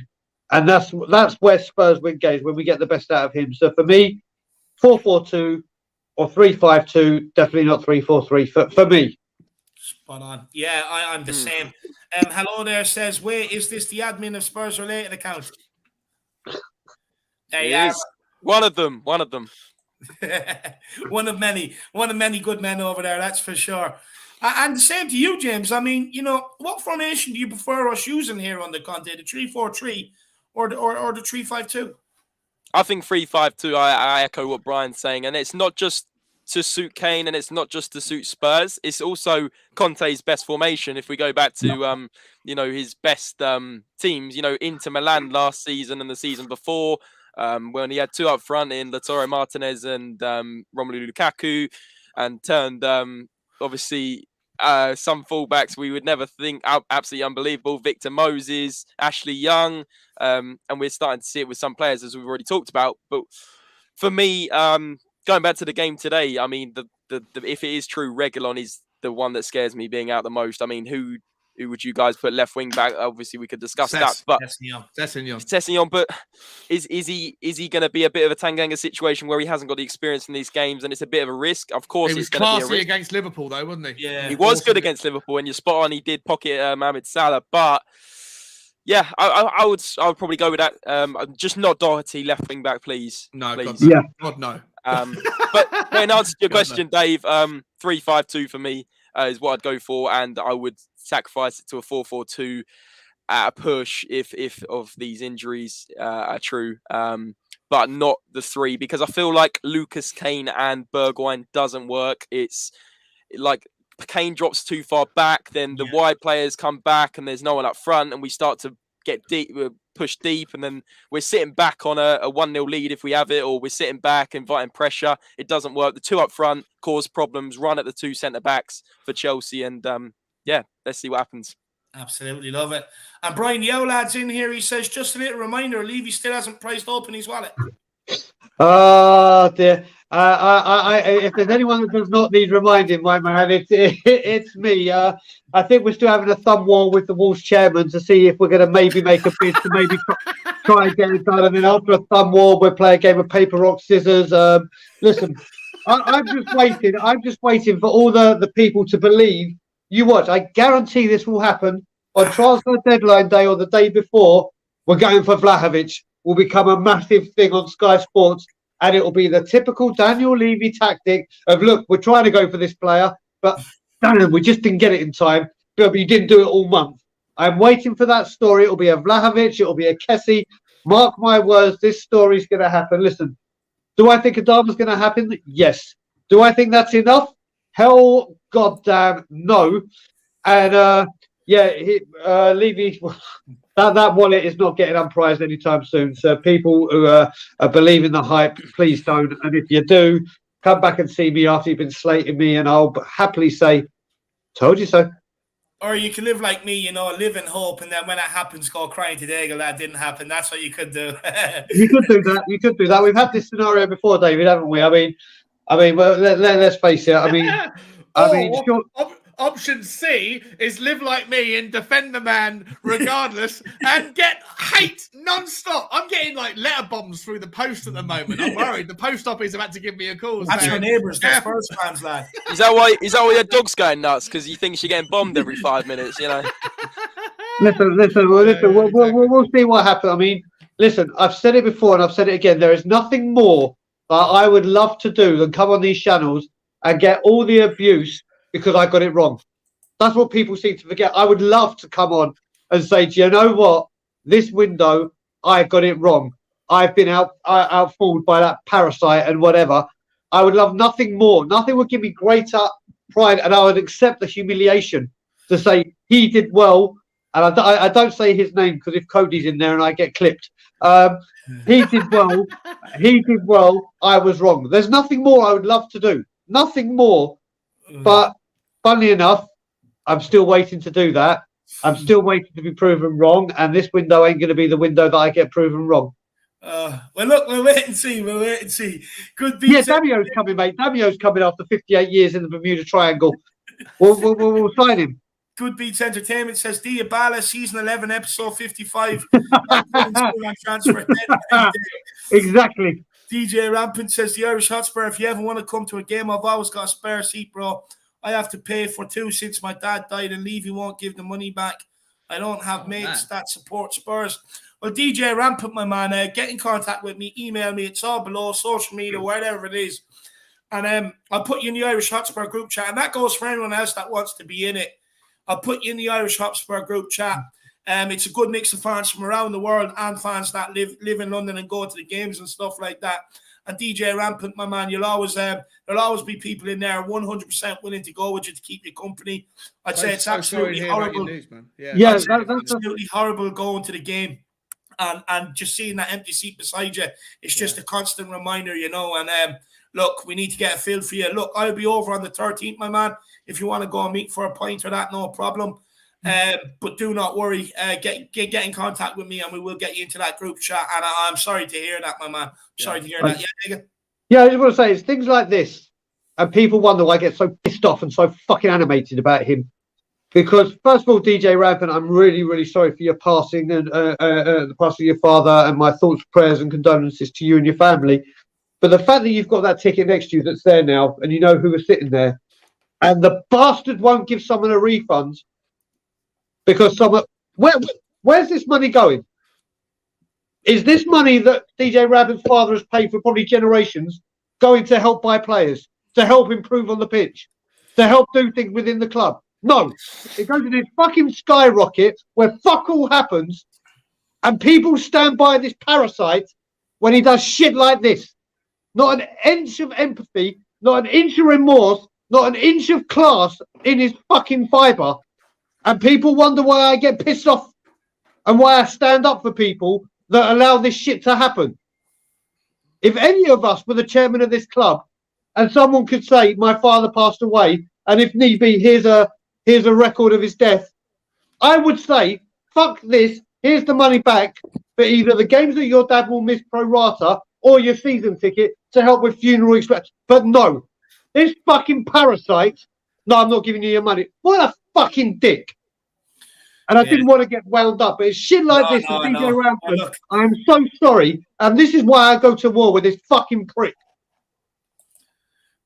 And that's where Spurs win games, when we get the best out of him. So for me, 4-4-2 or 3-5-2, definitely not 3-4-3 for me. Spot on. Yeah, I'm the same. Hello there says, wait, is this the admin of Spurs related account? There you are. One of them. one of many good men over there, that's for sure. And the same to you, James. I mean, what formation do you prefer us using here on the Conte? The 3-4-3 or the 3-5-2? I think 3-5-2. I echo what Brian's saying, and it's not just to suit Kane, and it's not just to suit Spurs. It's also Conte's best formation. If we go back to his best teams, Inter Milan last season and the season before, when he had two up front in Lautaro Martinez and Romelu Lukaku, and turned obviously some fullbacks we would never think absolutely unbelievable. Victor Moses, Ashley Young, and we're starting to see it with some players as we've already talked about. But for me, going back to the game today, I mean, the if it is true, Reguilon is the one that scares me being out the most. I mean, who would you guys put left wing back? Obviously, we could discuss that. But Sessegnon. But is he going to be a bit of a Tanganga situation where he hasn't got the experience in these games and it's a bit of a risk? Of course, he was going to be a classy risk against Liverpool, though, wasn't he? Yeah, he was good against Liverpool, and you're spot on. He did pocket Mohamed Salah, but yeah, I would probably go with that. Just not Doherty left wing back, please. No, please. God no. But in answer to your question, Dave, 3-5-2 for me is what I'd go for, and I would sacrifice it to a 4-4-2 at a push if of these injuries are true, but not the three, because I feel like Lucas, Kane, and Bergwijn doesn't work. It's like Kane drops too far back, then the wide players come back, and there's no one up front, and we start to get deep, push deep, and then we're sitting back on a 1-0 lead if we have it, or we're sitting back inviting pressure. It doesn't work. The two up front cause problems, run at the two centre backs for Chelsea, and let's see what happens. Absolutely love it. And Brian Yo lad's in here. He says, just a little reminder, Levy still hasn't priced open his wallet. Oh dear. If there's anyone that does not need reminding, my man, it's me. I think we're still having a thumb war with the Wolves chairman to see if we're going to maybe make a bid to maybe try and get it done. And then after a thumb war, we'll play a game of paper, rock, scissors. Listen, I'm just waiting for all the people to believe. You watch. I guarantee this will happen on transfer deadline day or the day before. We're going for Vlahovic. Will become a massive thing on Sky Sports, and it will be the typical Daniel Levy tactic of, look, we're trying to go for this player, but damn, we just didn't get it in time. But you didn't do it all month. I'm waiting for that story. It'll be a Vlahovic. It'll be a Kessie. Mark my words, this story's going to happen. Listen, do I think Adama's going to happen? Yes. Do I think that's enough? Hell, goddamn, no. And Levy. That wallet is not getting unprized anytime soon. So people who are believing the hype, please don't. And if you do, come back and see me after you've been slating me, and I'll happily say, told you so. Or you can live like me, live in hope, and then when it happens, go crying to Daigle that didn't happen. That's what you could do. You could do that. You could do that. We've had this scenario before, David, haven't we? I mean, well, let's face it. Option C is live like me and defend the man regardless and get hate non-stop. I'm getting like letter bombs through the post at the moment. I'm worried. The post office is about to give me a call. That's your neighbours. That's first fans, lad. Is that why your dog's going nuts? Because he thinks you're getting bombed every 5 minutes, Listen. We'll see what happens. I mean, listen, I've said it before and I've said it again. There is nothing more that I would love to do than come on these channels and get all the abuse because I got it wrong. That's what people seem to forget. I would love to come on and say, do you know what? This window, I got it wrong. I've been outfooled by that parasite and whatever. I would love nothing more. Nothing would give me greater pride, and I would accept the humiliation to say he did well. And I don't say his name because if Cody's in there and I get clipped, he did well. He did well. I was wrong. There's nothing more I would love to do. Nothing more. But funnily enough, I'm still waiting to do that. I'm still waiting to be proven wrong, and this window ain't going to be the window that I get proven wrong. Well, look, we'll wait and see. Could be. Yeah, Damio's coming, mate. Damio's coming after 58 years in the Bermuda Triangle. We'll sign him. Good Beats Entertainment says Diabala, season 11, episode 55. Transfer. Exactly. DJ Rampant says the Irish Hotspur, if you ever want to come to a game, I've always got a spare seat, bro. I have to pay for 2 since my dad died, and Levy won't give the money back. I don't have mates that support Spurs. Well, DJ Rampant, my man, get in contact with me. Email me. It's all below. Social media, wherever it is. And I'll put you in the Irish Hotspur group chat. And that goes for anyone else that wants to be in it. I'll put you in the Irish Hotspur group chat. It's a good mix of fans from around the world and fans that live in London and go to the games and stuff like that. And DJ Rampant, my man, there'll always be people in there 100% willing to go with you to keep you company. I'd say it's absolutely horrible. News, man. That's absolutely horrible going to the game and just seeing that empty seat beside you. It's just a constant reminder, you know. And look, we need to get a feel for you. Look, I'll be over on the 13th, my man. If you want to go and meet for a pint or that, no problem. But do not worry. Get in contact with me and we will get you into that group chat. And I'm sorry to hear that, my man. Sorry to hear that. Yeah, I just want to say, it's things like this. And people wonder why I get so pissed off and so fucking animated about him. Because, first of all, DJ Rampant, I'm really, really sorry for your passing and the passing of your father, and my thoughts, prayers and condolences to you and your family. But the fact that you've got that ticket next to you that's there now, and you know who was sitting there, and the bastard won't give someone a refund because someone... Where's this money going? Is this money that DJ Rampant's father has paid for probably generations going to help buy players, to help improve on the pitch, to help do things within the club? No. It goes in this fucking skyrocket where fuck all happens and people stand by this parasite when he does shit like this. Not an inch of empathy, not an inch of remorse, not an inch of class in his fucking fibre. And people wonder why I get pissed off and why I stand up for people that allow this shit to happen. If any of us were the chairman of this club and someone could say, my father passed away, and if need be, here's a record of his death, I would say, fuck this, here's the money back for either the games that your dad will miss pro rata or your season ticket to help with funeral expenses. But no, this fucking parasite, no, I'm not giving you your money. What a fucking dick. And I didn't want to get wound up, but it's shit like this with DJ Rampant. I'm so sorry. And this is why I go to war with this fucking prick.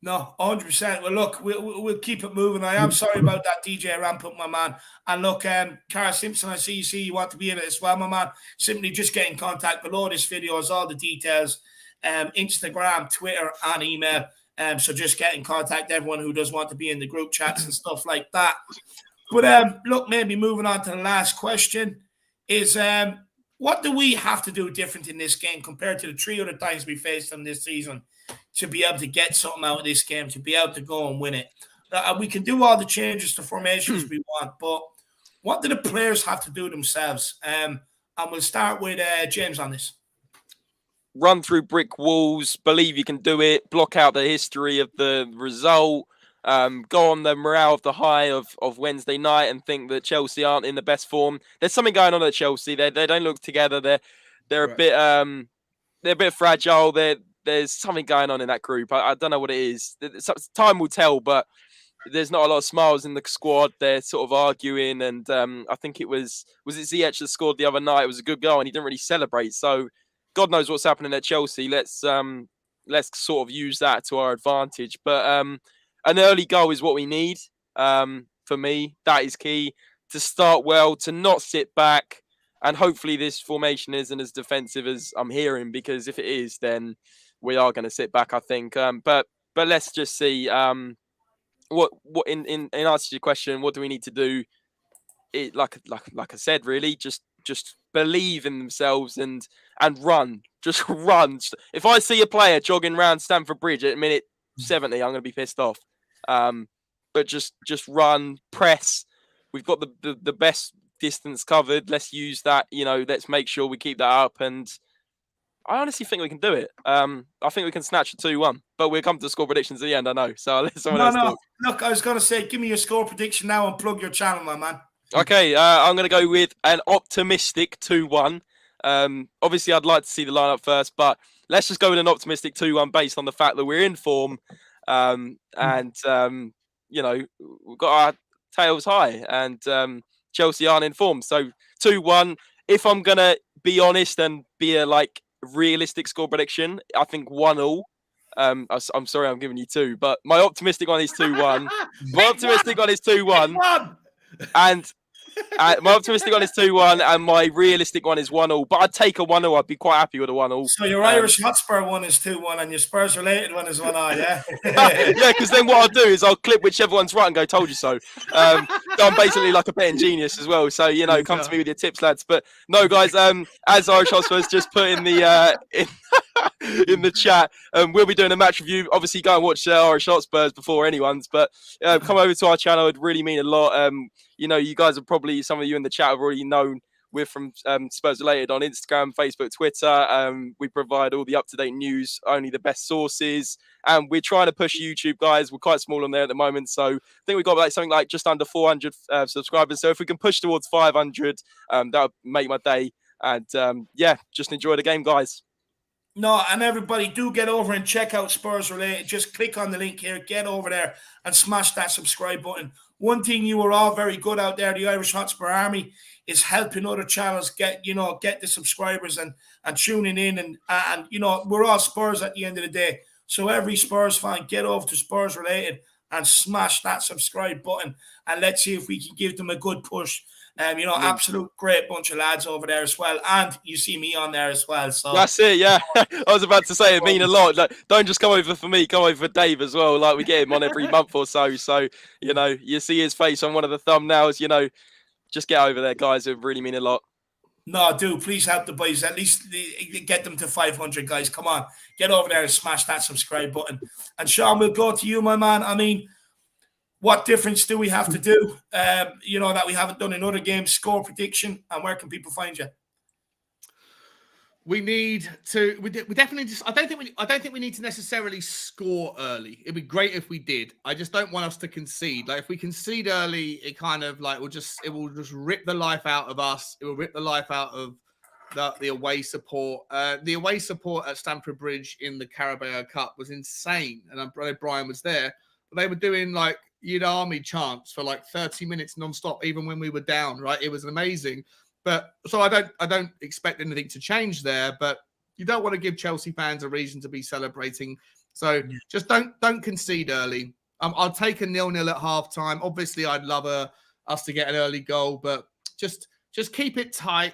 No, 100%. Well, look, we'll keep it moving. I am sorry about that, DJ Rampant, my man. And look, Cara Simpson, I see you want to be in it as well, my man. Simply just get in contact below this video is all the details. Instagram, Twitter, and email. So just get in contact, everyone who does want to be in the group chats and stuff like that. But look, maybe moving on to the last question is what do we have to do different in this game compared to the 3 other times we faced them this season to be able to get something out of this game, to be able to go and win it? We can do all the changes to formations we want, but what do the players have to do themselves? And we'll start with James on this. Run through brick walls, believe you can do it, block out the history of the result, go on the morale of the high of Wednesday night and think that Chelsea aren't in the best form. There's something going on at Chelsea. They don't look together. They're a bit fragile. There's something going on in that group. I don't know what it is. Time will tell, but there's not a lot of smiles in the squad. They're sort of arguing, and I think it was it Ziyech that scored the other night. It was a good goal, and he didn't really celebrate. So God knows what's happening at Chelsea. Let's sort of use that to our advantage. But an early goal is what we need. For me, that is key. To start well, to not sit back, and hopefully this formation isn't as defensive as I'm hearing, because if it is, then we are going to sit back, I think. But let's just see. What in answer to your question, what do we need to do? It like I said, really, just believe in themselves and run. Just run. If I see a player jogging around Stamford Bridge at minute 70, I'm going to be pissed off. But just run, press. We've got the best distance covered. Let's use that. Let's make sure we keep that up. And I honestly think we can do it. I think we can snatch a 2-1. But we'll come to score predictions at the end, I know. So I'll let someone else talk. Look, I was going to say, give me your score prediction now and plug your channel, my man. Okay, I'm going to go with an optimistic 2-1. Obviously, I'd like to see the lineup first, but let's just go with an optimistic 2-1 based on the fact that we're in form. We've got our tails high, and Chelsea aren't in form. So 2-1. If I'm going to be honest and be a realistic score prediction, I think 1-1. I'm sorry, I'm giving you 2, but my optimistic one is 2-1. My optimistic one is 2-1. And My optimistic one is 2-1, and my realistic one is 1-1. But I'd take a 1-0. I'd be quite happy with a 1-0. So your Irish Hotspur one is 2-1, and your Spurs related one is 1-0. Yeah. Yeah, because then what I'll do is I'll clip whichever one's right and go, "Told you so." So I'm basically like a betting genius as well. So come to me with your tips, lads. But no, guys. As Irish Hotspurs just put in the in the chat, we'll be doing a match review. Obviously, go and watch Irish Hotspurs before anyone's. But come over to our channel. It'd really mean a lot. You guys are probably, some of you in the chat have already known we're from Spurs Related on Instagram, Facebook, Twitter. We provide all the up-to-date news, only the best sources. And we're trying to push YouTube, guys. We're quite small on there at the moment. So I think we've got something like just under 400 subscribers. So if we can push towards 500, that would make my day. And just enjoy the game, guys. No, and everybody do get over and check out Spurs Related. Just click on the link here, get over there and smash that subscribe button. One thing you are all very good out there, the Irish Hotspur Army, is helping other channels get the subscribers and tuning in. And we're all Spurs at the end of the day. So every Spurs fan, get over to Spurs Related and smash that subscribe button. And let's see if we can give them a good push. Absolute great bunch of lads over there as well. And you see me on there as well. So that's it, yeah. I was about to say it mean a lot. Like, don't just come over for me, come over for Dave as well. Like, we get him on every month or so. So, you see his face on one of the thumbnails, just get over there, guys. It would really mean a lot. No, please help the boys. At least get them to 500, guys. Come on. Get over there and smash that subscribe button. And Sean, we'll go to you, my man. I mean, what difference do we have to do, that we haven't done in other games? Score prediction, and where can people find you? We need to. We definitely just. I don't think we need to necessarily score early. It'd be great if we did. I just don't want us to concede. Like, if we concede early, it kind of like it will just rip the life out of us. It will rip the life out of the away support. The away support at Stamford Bridge in the Carabao Cup was insane, and I know Brian was there. But they were doing like Yid Army chants for like 30 minutes non-stop, even when we were down. Right, it was amazing. But so I don't expect anything to change there, but you don't want to give Chelsea fans a reason to be celebrating. So just don't concede early. I'll take a 0-0 at halftime. Obviously, I'd love us to get an early goal, but just keep it tight.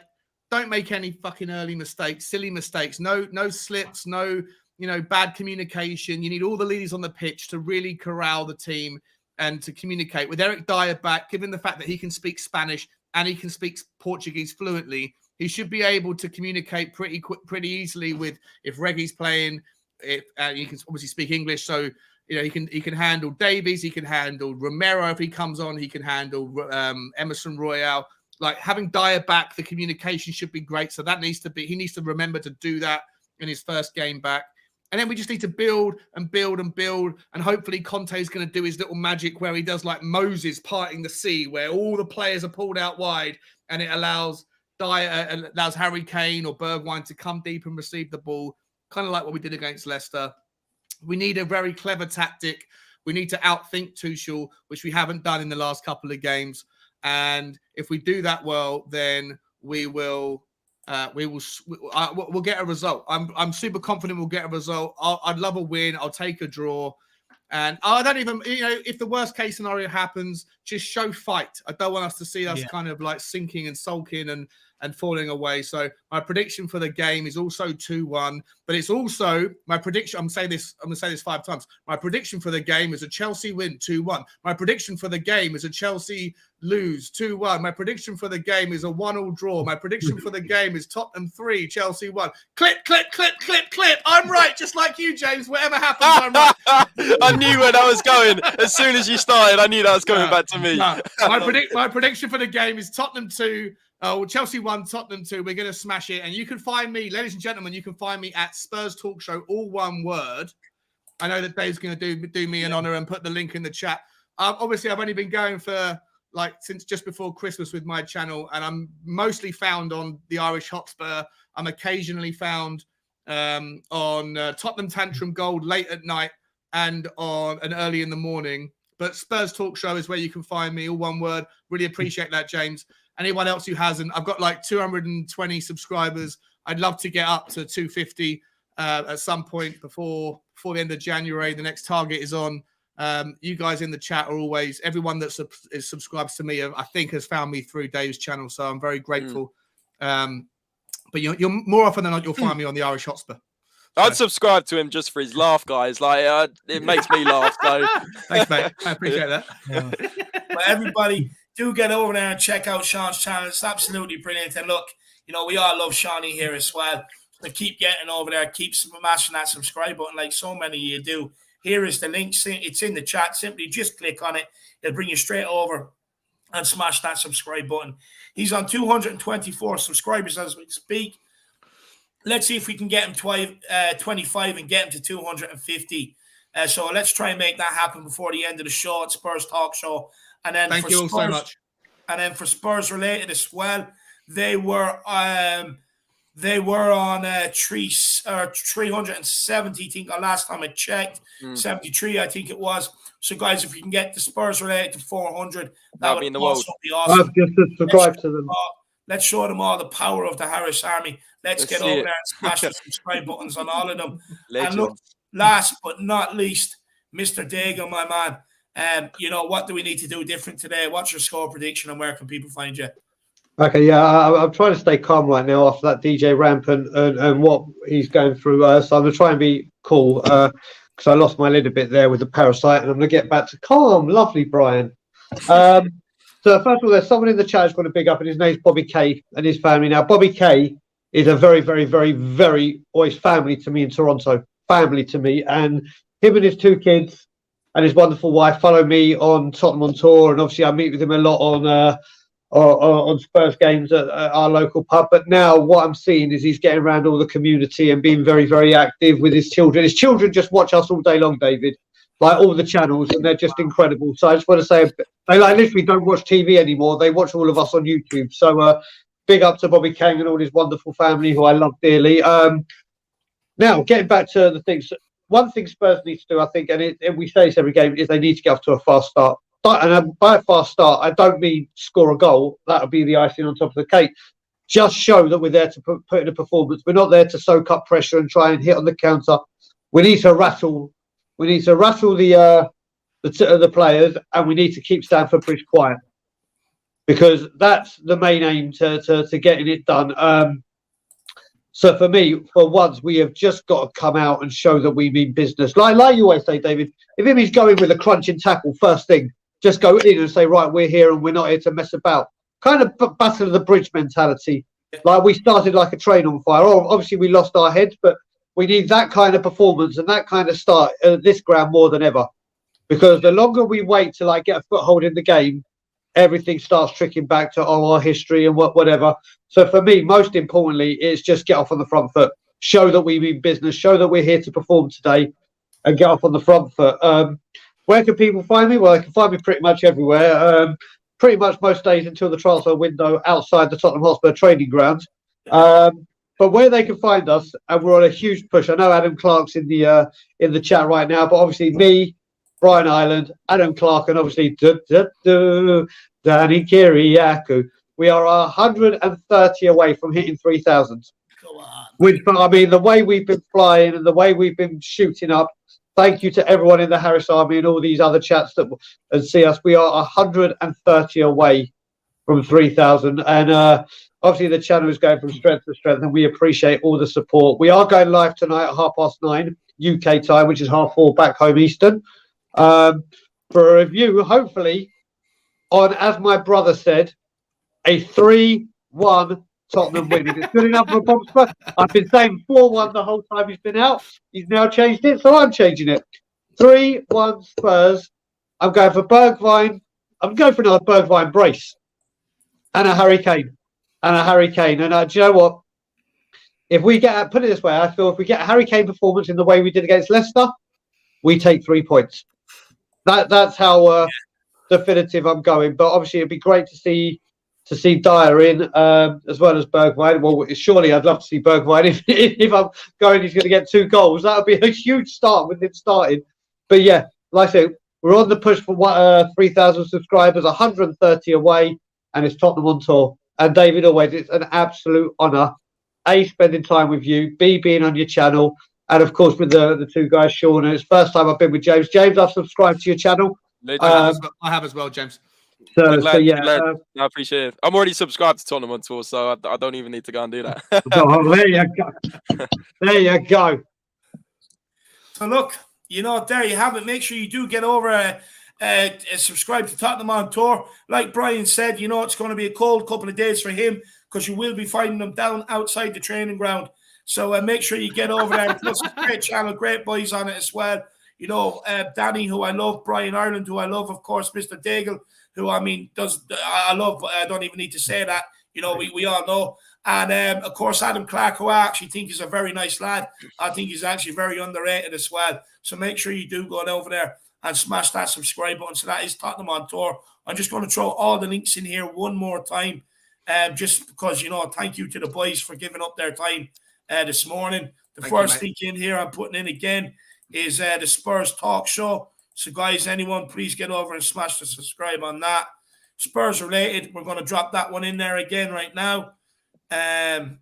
Don't make any fucking early mistakes, silly mistakes. No slips, no bad communication. You need all the leaders on the pitch to really corral the team and to communicate. With Eric Dyer back, given the fact that he can speak Spanish and he can speak Portuguese fluently, he should be able to communicate pretty easily with, if Reggie's playing, he can obviously speak English, so he can handle Davies, he can handle Romero if he comes on, he can handle Emerson Royale. Like, having Dyer back, the communication should be great. So he needs to remember to do that in his first game back. And then we just need to build and build and build. And hopefully Conte is going to do his little magic where he does like Moses parting the sea, where all the players are pulled out wide and it allows Harry Kane or Bergwijn to come deep and receive the ball, kind of like what we did against Leicester. We need a very clever tactic. We need to outthink Tuchel, which we haven't done in the last couple of games. And if we do that well, then we'll get a result. I'm super confident we'll get a result. I'd love a win. I'll take a draw. And I don't even, if the worst case scenario happens, just show fight. I don't want us to see us kind of like sinking and sulking and falling away. So my prediction for the game is also 2-1, but it's also my prediction. I'm going to say this 5 times. My prediction for the game is a Chelsea win 2-1. My prediction for the game is a Chelsea lose 2-1. My prediction for the game is a 1-1 draw. My prediction for the game is Tottenham 3, Chelsea 1. Clip, clip, clip, clip, clip. I'm right, just like you, James. Whatever happens, I'm right. I knew where that was going. As soon as you started, I knew that was coming back to me. No. My prediction for the game is Tottenham 2, Chelsea 1, Tottenham 2. We're going to smash it. And you can find me, ladies and gentlemen, you can find me at Spurs Talk Show, all one word. I know that Dave's going to do me an honor and put the link in the chat. Obviously, I've only been going for since just before Christmas with my channel, and I'm mostly found on the Irish Hotspur. I'm occasionally found on Tottenham Tantrum Gold late at night and early in the morning. But Spurs Talk Show is where you can find me, all one word. Really appreciate that, James. Anyone else who hasn't, I've got like 220 subscribers. I'd love to get up to 250 at some point before the end of January. The next target is on You guys in the chat are always, everyone that is subscribes to me, I think, has found me through Dave's channel. So I'm very grateful. But you're more often than not, you'll find me on the Irish Hotspur. I'd subscribe to him just for his laugh, guys. Like, it makes me laugh. So thanks, mate. I appreciate that. Yeah. But everybody, do get over there and check out Sean's channel. It's absolutely brilliant. And look, you know, we all love Shawnee here as well. So keep getting over there. Keep smashing that subscribe button like so many of you do. Here is the link. It's in the chat. Simply just click on it. It'll bring you straight over and smash that subscribe button. He's on 224 subscribers as we speak. Let's see if we can get him 25 and get him to 250. So let's try and make that happen before the end of the show at Spurs Talk Show. And then thank you all so much. And then for Spurs related as well, they were on 370. I think last time I checked, 73. I think it was. So guys, if you can get the Spurs related to 400, that would also be awesome. I've just subscribed to them. Let's show them all the power of the Harris Army. Let's get over there and smash the subscribe buttons on all of them. And look, last but not least, Mr. Dago, my man. You know, what do we need to do different today? What's your score prediction and where can people find you? Okay, yeah, I'm trying to stay calm right now after that DJ ramp and what he's going through. So I'm going to try and be cool because I lost my lid a bit there with the parasite, and I'm going to get back to calm. Lovely, Brian. So first of all, there's someone in the chat who's got to big up, and his name's Bobby K and his family. Now, Bobby K is a very, very, very, very always family to me in Toronto. Family to me, and him and his two kids and his wonderful wife follow me on Tottenham on tour, and obviously I meet with him a lot on Spurs games at our local pub. But now what I'm seeing is he's getting around all the community and being very, very active with his children. His children just watch us all day long, David, like all the channels, and they're just incredible. So I just want to say they literally don't watch TV anymore. They watch all of us on YouTube. So big up to Bobby Kane and all his wonderful family who I love dearly. Now, getting back to the things, one thing Spurs need to do, I think, and we say this every game, is they need to get off to a fast start. And by a fast start, I don't mean score a goal. That would be the icing on top of the cake. Just show that we're there to put in a performance. We're not there to soak up pressure and try and hit on the counter. We need to rattle. We need to rattle the players, and we need to keep Stamford Bridge quiet, because that's the main aim to getting it done. So for me, for once, we have just got to come out and show that we mean business. Like you always say, David, if it means going with a crunching tackle first thing, just go in and say, right, we're here and we're not here to mess about. Kind of battle of the bridge mentality. Like we started like a train on fire. Oh, obviously we lost our heads, but we need that kind of performance and that kind of start at this ground more than ever. Because the longer we wait to like get a foothold in the game, everything starts tricking back to our history and whatever. So for me, most importantly, is just get off on the front foot. Show that we mean business. Show that we're here to perform today and get off on the front foot. Where can people find me? Well, they can find me pretty much everywhere. Pretty much most days until the transfer window outside the Tottenham Hotspur training ground. But where they can find us, and we're on a huge push. I know Adam Clark's in the chat right now, but obviously me, Brian Ireland, Adam Clark, and obviously Danny Kiriakou. We are 130 away from hitting 3,000. Which, I mean, the way we've been flying and the way we've been shooting up, thank you to everyone in the Harris Army and all these other chats that see us. We are 130 away from 3,000. And obviously the channel is going from strength to strength, and we appreciate all the support. We are going live tonight at 9:30 UK time, which is 4:30 back home Eastern. For a review, hopefully, on, as my brother said, a 3-1 Tottenham win. If it's good enough for Bob Spurs, I've been saying 4-1 the whole time he's been out. He's now changed it, so I'm changing it. 3-1 Spurs. I'm going for Bergwijn. I'm going for another Bergwijn brace. And a Harry Kane. And do you know what? If we get, put it this way, I feel if we get a Harry Kane performance in the way we did against Leicester, we take 3 points. That's how definitive I'm going. But obviously, it'd be great to see Dyer in as well as Bergwijn. Well, surely I'd love to see Bergwijn. If I'm going, he's going to get 2 goals. That would be a huge start with him starting. But yeah, like I say, we're on the push for 3,000 subscribers, 130 away, and it's Tottenham on tour. And David, always, it's an absolute honour. A, spending time with you. B, being on your channel. And of course, with the two guys, Sean, and it's the first time I've been with James. James, I've subscribed to your channel. I have as well, James. So yeah, I appreciate it. I'm already subscribed to Tottenham on Tour, so I don't even need to go and do that. oh, there you go. There you go. So look, there you have it. Make sure you do get over subscribe to Tottenham on Tour. Like Brian said, it's going to be a cold couple of days for him because you will be finding them down outside the training ground. So make sure you get over there. Plus, it's a great channel, great boys on it as well. Danny, who I love, Brian Ireland, who I love, of course, Mr. Daigle, who I love, but I don't even need to say that. We all know. And of course, Adam Clark, who I actually think is a very nice lad. I think he's actually very underrated as well. So make sure you do go over there and smash that subscribe button. So that is Tottenham on Tour. I'm just going to throw all the links in here one more time, just because, thank you to the boys for giving up their time this morning. The first link in here I'm putting in again is the Spurs Talk Show. So guys, anyone, please get over and smash the subscribe on that. Spurs related, we're going to drop that one in there again right now. And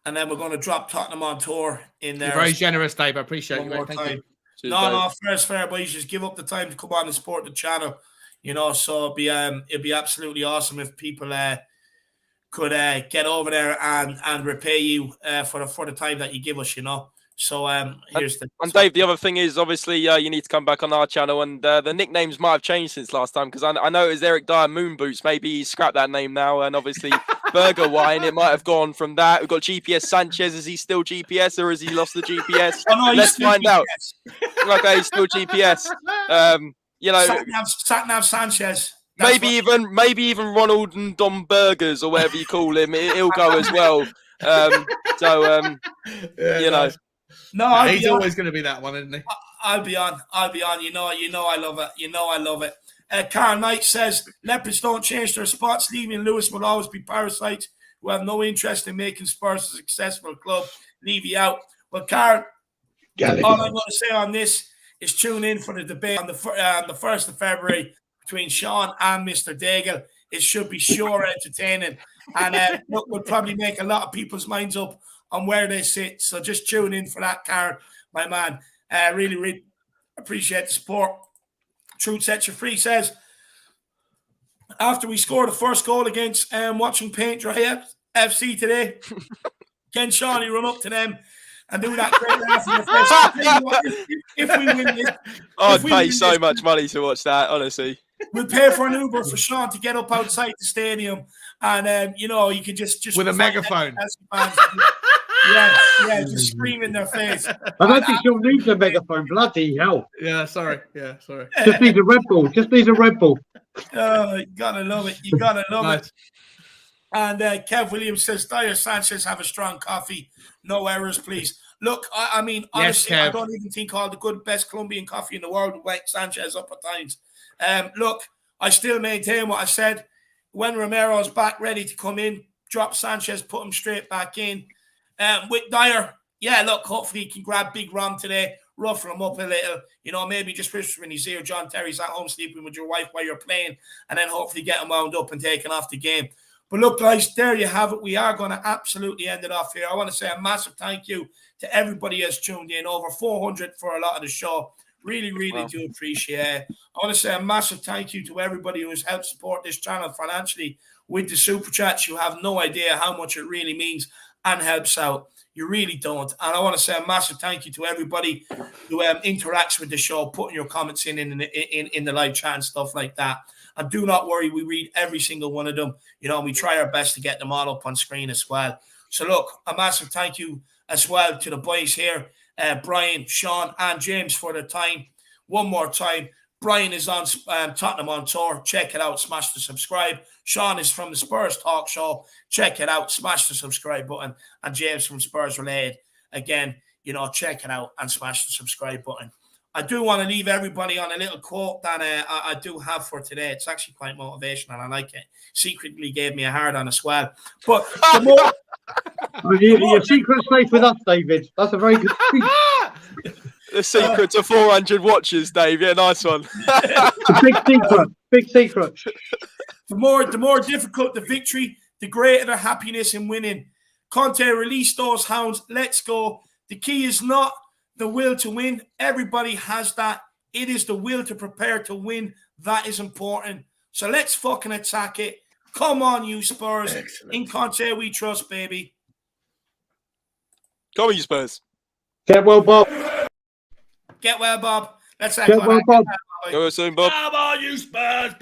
then we're going to drop Tottenham on Tour in there. You're very generous, Dave. I appreciate you. Thank you. No, fair, boys. Just give up the time to come on and support the channel. So it'd be absolutely awesome if people could get over there and repay you for the time that you give us. So here's and Dave, the other thing is obviously you need to come back on our channel, and the nicknames might have changed since last time, because I know it was Eric Dyer Moon Boots. Maybe he scrapped that name now, and obviously Bergwijn, it might have gone from that. We've got GPS Sanchez. Is he still GPS, or has he lost the GPS? Oh, no, let's find out. Okay, he's still GPS. Satnav Sanchez. Maybe even Ronald and Don Burgers, or whatever you call him, he'll go as well. No, he's always going to be that one, isn't he? I'll be on. I love it. I love it. Carl Knight says, leopards don't change their spots. Levy and Lewis will always be parasites who have no interest in making Spurs a successful club. Levy out. But Carl, all I'm going to say on this is tune in for the debate on the 1st of February between Sean and Mr. Daigle. It should be sure entertaining. And we'll probably make a lot of people's minds up on where they sit. So just tune in for that, Carl, my man. Really, really appreciate the support. Truth Sets You Free says, after we scored the first goal against watching paint dry FC today, Ken Shawnee run up to them and do that great laugh in the face. If we win this, I'd pay so much money to watch that, honestly. We'll pay for an Uber for Sean to get up outside the stadium, and you can just with a megaphone. Yeah, just scream in their face. I don't think she'll need the megaphone. Bloody hell! Yeah, sorry. Just needs a Red Bull. Oh, you gotta love it. It. And Kev Williams says, Dyer Sanchez have a strong coffee. No errors, please. Look, I mean, honestly, yes, I don't even think all the best Colombian coffee in the world will wake Sanchez up at times. Look, I still maintain what I said. When Romero's back ready to come in, drop Sanchez, put him straight back in. With Dyer, look, hopefully he can grab Big Rom today, ruffle him up a little, maybe just whisper in his ear, John Terry's at home sleeping with your wife while you're playing, and then hopefully get him wound up and taken off the game. But look, guys, there you have it. We are going to absolutely end it off here. I want to say a massive thank you to everybody who's tuned in. Over 400 for a lot of the show. Really, really do appreciate it. I want to say a massive thank you to everybody who has helped support this channel financially with the super chats. You have no idea how much it really means and helps out. You really don't. And I want to say a massive thank you to everybody who interacts with the show, putting your comments in the live chat and stuff like that. And do not worry, we read every single one of them. And we try our best to get them all up on screen as well. So look, a massive thank you as well to the boys here, Brian, Sean, and James for their time. One more time, Brian is on Tottenham on Tour. Check it out. Smash the subscribe. Sean is from the Spurs Talk Show. Check it out. Smash the subscribe button. And James from Spurs Related. Again, check it out and smash the subscribe button. I do want to leave everybody on a little quote that I do have for today. It's actually quite motivational. I like it. Secretly gave me a hard on as well. But the more... Your secret's safe with us, David. That's a very good thing. The secret to 400 watches, Dave. Yeah, nice one. It's a big secret. Big secret. The more difficult the victory, the greater the happiness in winning. Conte, release those hounds. Let's go. The key is not the will to win. Everybody has that. It is the will to prepare to win. That is important. So let's fucking attack it. Come on, you Spurs. Excellent. In Conte we trust, baby. Come on, you Spurs. Get well, Bob. Get well, Bob. Let's Get well, Bob. Go soon, Bob. Come on, you Spurs.